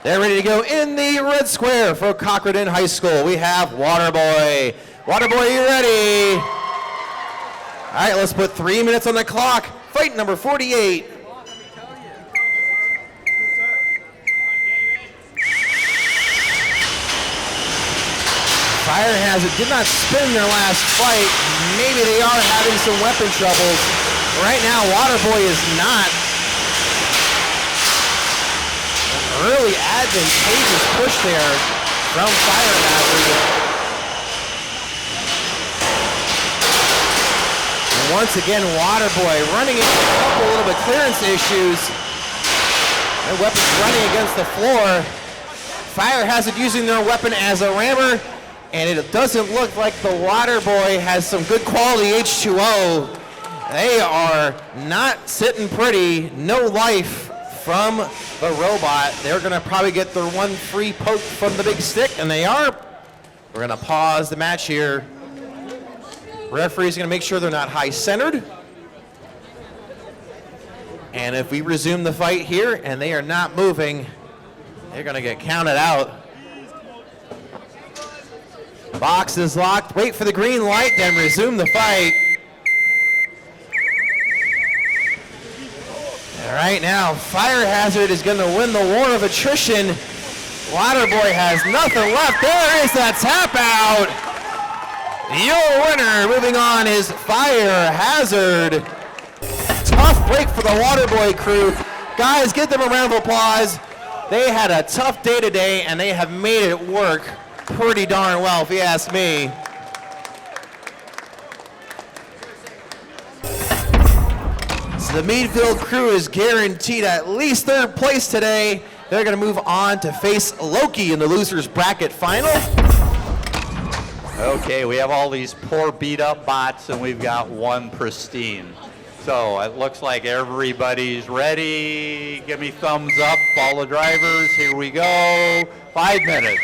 They're ready to go. In the red square for Cochraton High School, we have Waterboy. Waterboy, are you ready? All right, let's put 3 minutes on the clock. Fight number 48. Fire Hazard did not spin their last fight. Maybe they are having some weapon troubles. Right now, Waterboy is not. An really advantageous push there from Fire Hazard. And once again, Waterboy running into a couple little bit clearance issues. Their weapon's running against the floor. Fire Hazard using their weapon as a rammer. And it doesn't look like the Waterboy has some good quality H2O. They are not sitting pretty. No life from the robot. They're gonna probably get their one free poke from the big stick, and they are. We're gonna pause the match here. Referee's gonna make sure they're not high centered. And if we resume the fight here and they are not moving, they're gonna get counted out. Box is locked. Wait for the green light, then resume the fight. All right, now Fire Hazard is going to win the war of attrition. Waterboy has nothing left. There is that tap out. Your winner, moving on, is Fire Hazard. Tough break for the Waterboy crew. Guys, give them a round of applause. They had a tough day today, and they have made it work pretty darn well, if you ask me. So the Meadville crew is guaranteed at least third place today. They're going to move on to face Loki in the loser's bracket final. Okay, we have all these poor beat-up bots, and we've got one pristine. So it looks like everybody's ready. Give me thumbs up, all the drivers. Here we go. 5 minutes.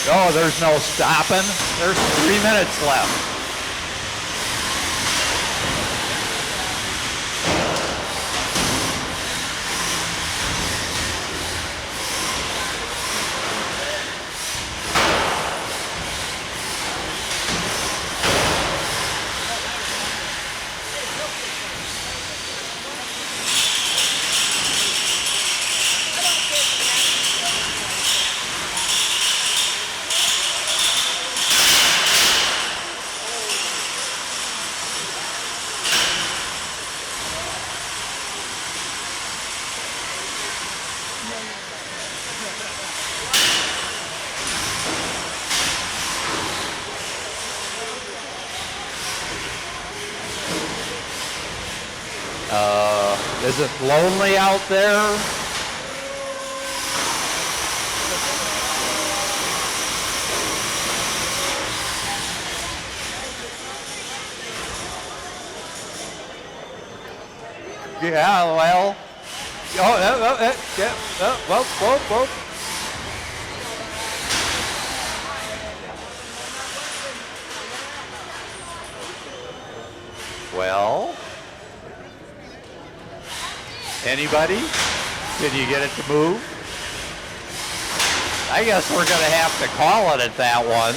Oh, there's no stopping. There's 3 minutes left. Is it lonely out there? Yeah, well. Whoa. Well. Anybody? Did you get it to move? I guess we're going to have to call it at that one.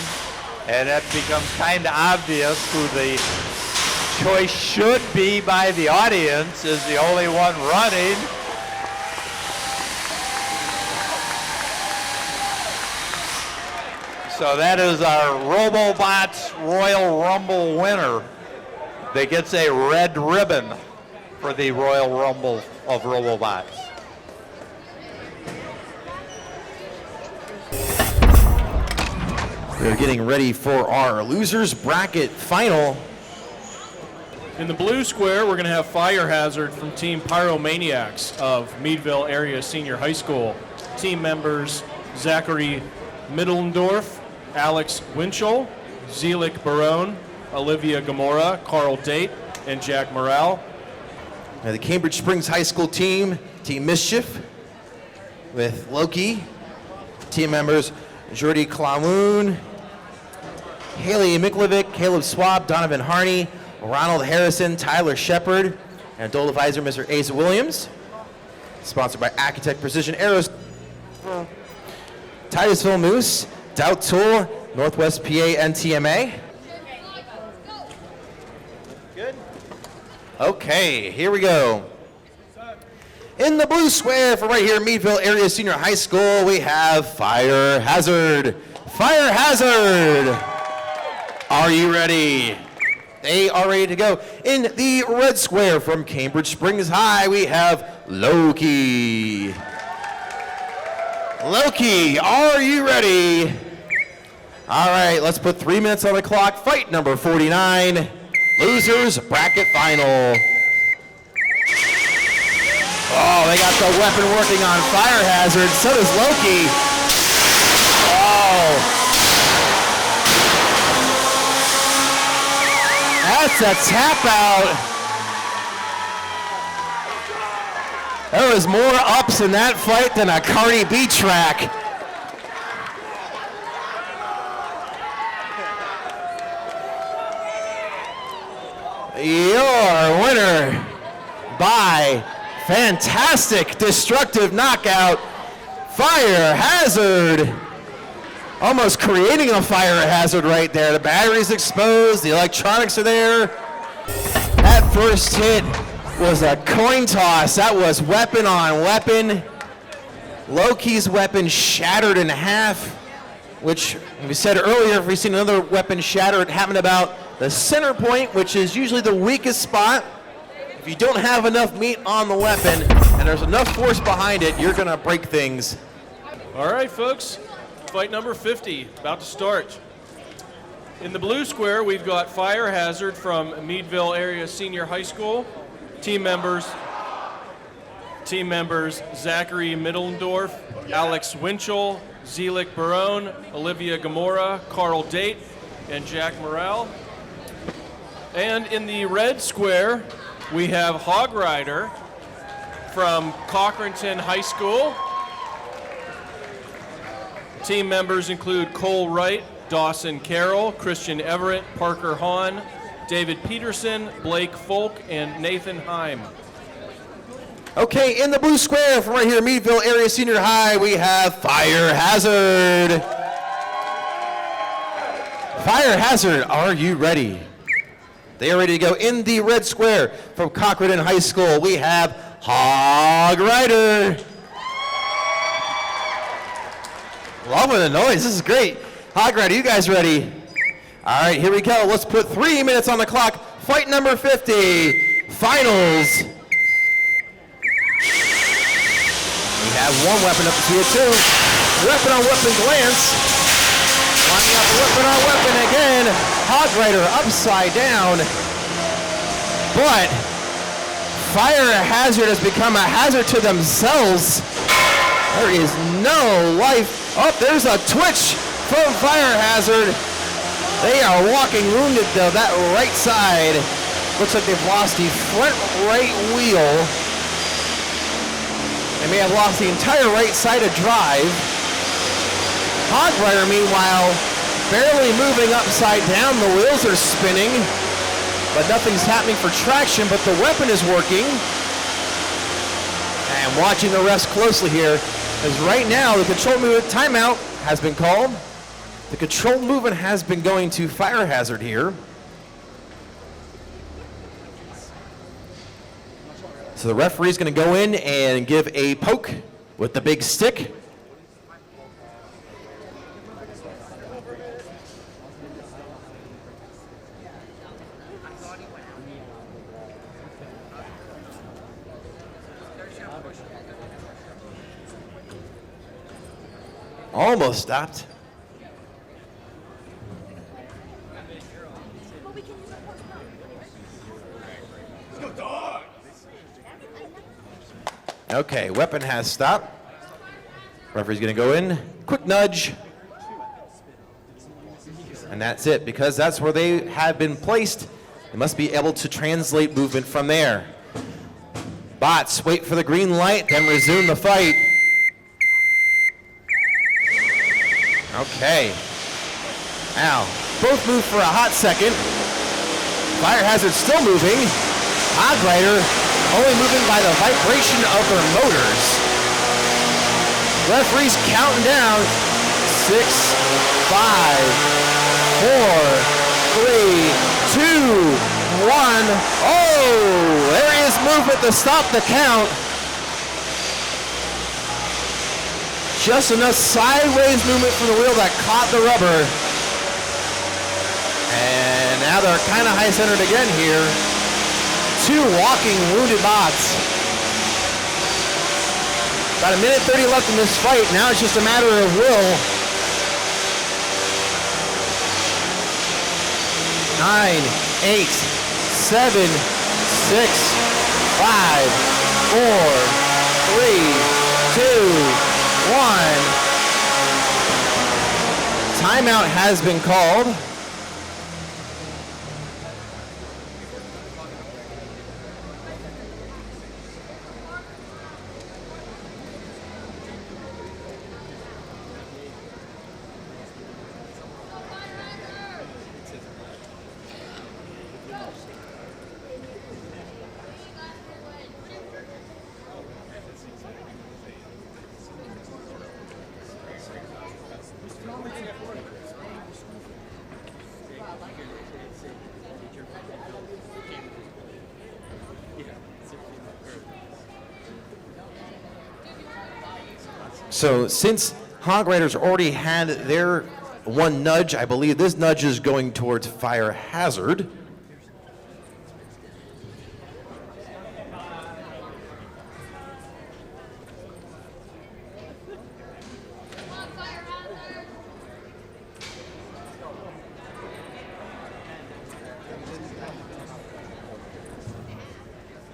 And it becomes kind of obvious who the choice should be by the audience is the only one running. So that is our RoboBots Royal Rumble winner that gets a red ribbon for the Royal Rumble of RoboBots. We're getting ready for our losers bracket final. In the blue square, we're going to have Fire Hazard from Team Pyromaniacs of Meadville Area Senior High School. Team members Zachary Middlendorf, Alex Winchell, Zelik Barone, Olivia Gamora, Carl Date, and Jack Morrell. Now the Cambridge Springs High School team, Team Mischief, with Loki. Team members Jordi Klamoon, Haley Miklovic, Caleb Swab, Donovan Harney, Ronald Harrison, Tyler Shepard, and adult advisor Mr. Asa Williams. Sponsored by Acutech Precision Aeros, Titusville Moose, Dow Tool, Northwest PA NTMA. Okay, here we go. In the blue square from right here, Meadville Area Senior High School, we have Fire Hazard. Fire Hazard! Are you ready? They are ready to go. In the red square from Cambridge Springs High, we have Loki. Loki, are you ready? All right, let's put 3 minutes on the clock. Fight number 49. Losers bracket final. Oh, they got the weapon working on Fire Hazard. So does Loki. Oh. That's a tap out. There was more ups in that fight than a Cardi B track. Your winner by fantastic destructive knockout, Fire Hazard. Almost creating a fire hazard right there. The battery's exposed, the electronics are there. That first hit was a coin toss. That was weapon on weapon. Loki's weapon shattered in half, which we said earlier, if we've seen another weapon shatter, it happened about the center point, which is usually the weakest spot. If you don't have enough meat on the weapon and there's enough force behind it, you're gonna break things. All right, folks, fight number 50, about to start. In the blue square, we've got Fire Hazard from Meadville Area Senior High School. Team members Zachary Middlendorf, Alex Winchell, Zelik Barone, Olivia Gamora, Carl Date, and Jack Morrell. And in the red square, we have Hog Rider from Cochranton High School. Team members include Cole Wright, Dawson Carroll, Christian Everett, Parker Hahn, David Peterson, Blake Folk, and Nathan Heim. Okay, in the blue square from right here, Meadville Area Senior High, we have Fire Hazard. Fire Hazard, are you ready? They are ready to go. In the red square from Cochran High School, we have Hog Rider. Loving the noise, this is great. Hog Rider, you guys ready? All right, here we go. Let's put 3 minutes on the clock. Fight number 50, finals. We have one weapon up to here too. Weapon on weapon glance. Lining up weapon on weapon again. Hog Rider upside down. But Fire Hazard has become a hazard to themselves. There is no life. Oh, there's a twitch from Fire Hazard. They are walking wounded though, that right side. Looks like they've lost the front right wheel. They may have lost the entire right side of drive. Hog Rider, meanwhile, barely moving upside down. The wheels are spinning, but nothing's happening for traction, but the weapon is working. And watching the refs closely here, as right now the control movement timeout has been called. The control movement has been going to Fire Hazard here. So the referee is going to go in and give a poke with the big stick. Almost stopped. Okay, weapon has stopped. Referee's gonna go in, quick nudge. And that's it, because that's where they have been placed. They must be able to translate movement from there. Bots, wait for the green light, then resume the fight. Okay. Now, both move for a hot second. Fire Hazard still moving. Hog Rider only moving by the vibration of their motors. Referee's counting down. 6, 5, 4, 3, 2, 1. Oh, there is movement to stop the count. Just enough sideways movement from the wheel that caught the rubber. And now they're kind of high-centered again here. 2 walking wounded bots. About a minute 30 left in this fight. Now it's just a matter of will. 9, 8, 7, 6, 5, 4, 3, 2, 1. Timeout has been called. So since Hog Riders already had their one nudge, I believe this nudge is going towards Fire Hazard.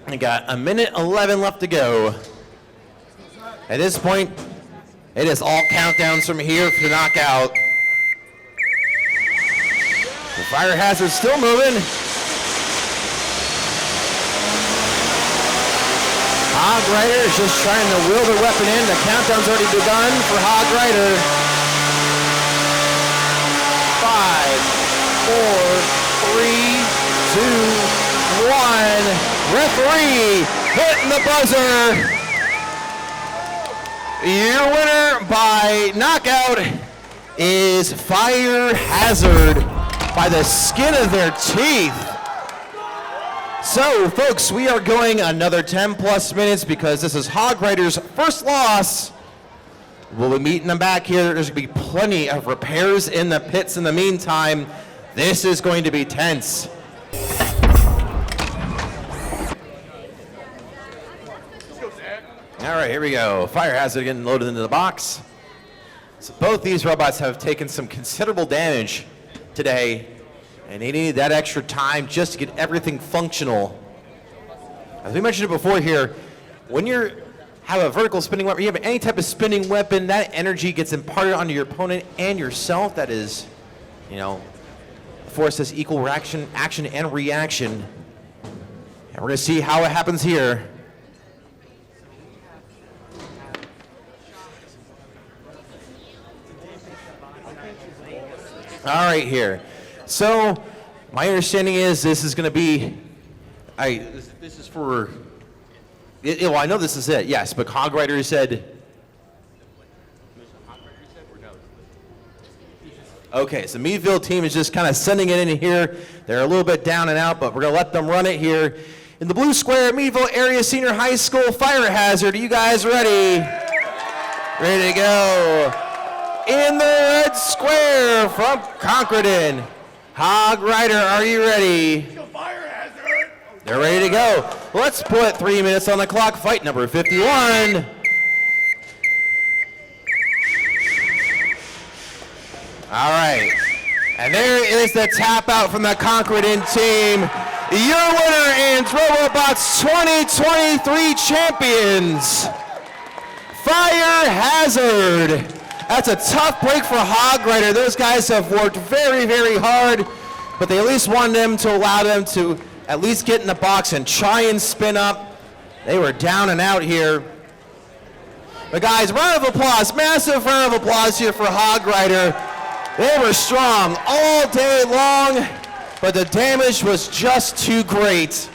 We got a minute 11 left to go. At this point, it is all countdowns from here for the knockout. The Fire Hazard's still moving. Hog Rider is just trying to wheel the weapon in. The countdown's already begun for Hog Rider. 5, 4, 3, 2, 1. Referee hitting the buzzer. Your winner by knockout is Fire Hazard by the skin of their teeth. So, folks, we are going another 10 plus minutes because this is Hog Rider's first loss. We'll be meeting them back here. There's going to be plenty of repairs in the pits in the meantime. This is going to be tense. All right, here we go. Fire Hazard getting loaded into the box. So both these robots have taken some considerable damage today, and they need that extra time just to get everything functional. As we mentioned it before here, when you have a vertical spinning weapon, you have any type of spinning weapon, that energy gets imparted onto your opponent and yourself. That is, force has equal action and reaction. And we're gonna see how it happens here. All right, here. So, my understanding is this is going to be, this is for, well, I know this is it, yes, but Hog Rider said, okay, so Meadville team is just kind of sending it in here. They're a little bit down and out, but we're going to let them run it here. In the blue square, Meadville Area Senior High School Fire Hazard. Are you guys ready? Ready to go. In the red square from Concordan, Hog Rider, are you ready? Fire Hazard! They're ready to go. Let's put 3 minutes on the clock. Fight number 51. All right. And there is the tap out from the Concordan team. Your winner and RoboBots 2023 champions, Fire Hazard. That's a tough break for Hog Rider. Those guys have worked very, very hard, but they at least wanted them to allow them to at least get in the box and try and spin up. They were down and out here. But guys, round of applause, massive round of applause here for Hog Rider. They were strong all day long, but the damage was just too great.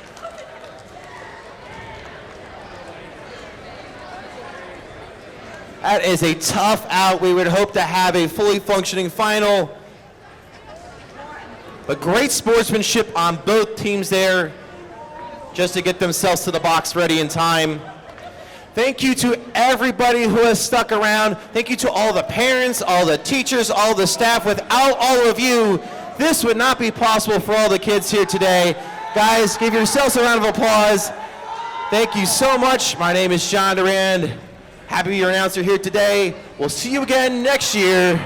That is a tough out. We would hope to have a fully functioning final. But great sportsmanship on both teams there just to get themselves to the box ready in time. Thank you to everybody who has stuck around. Thank you to all the parents, all the teachers, all the staff. Without all of you, this would not be possible for all the kids here today. Guys, give yourselves a round of applause. Thank you so much. My name is John Durand. Happy to be your announcer here today. We'll see you again next year.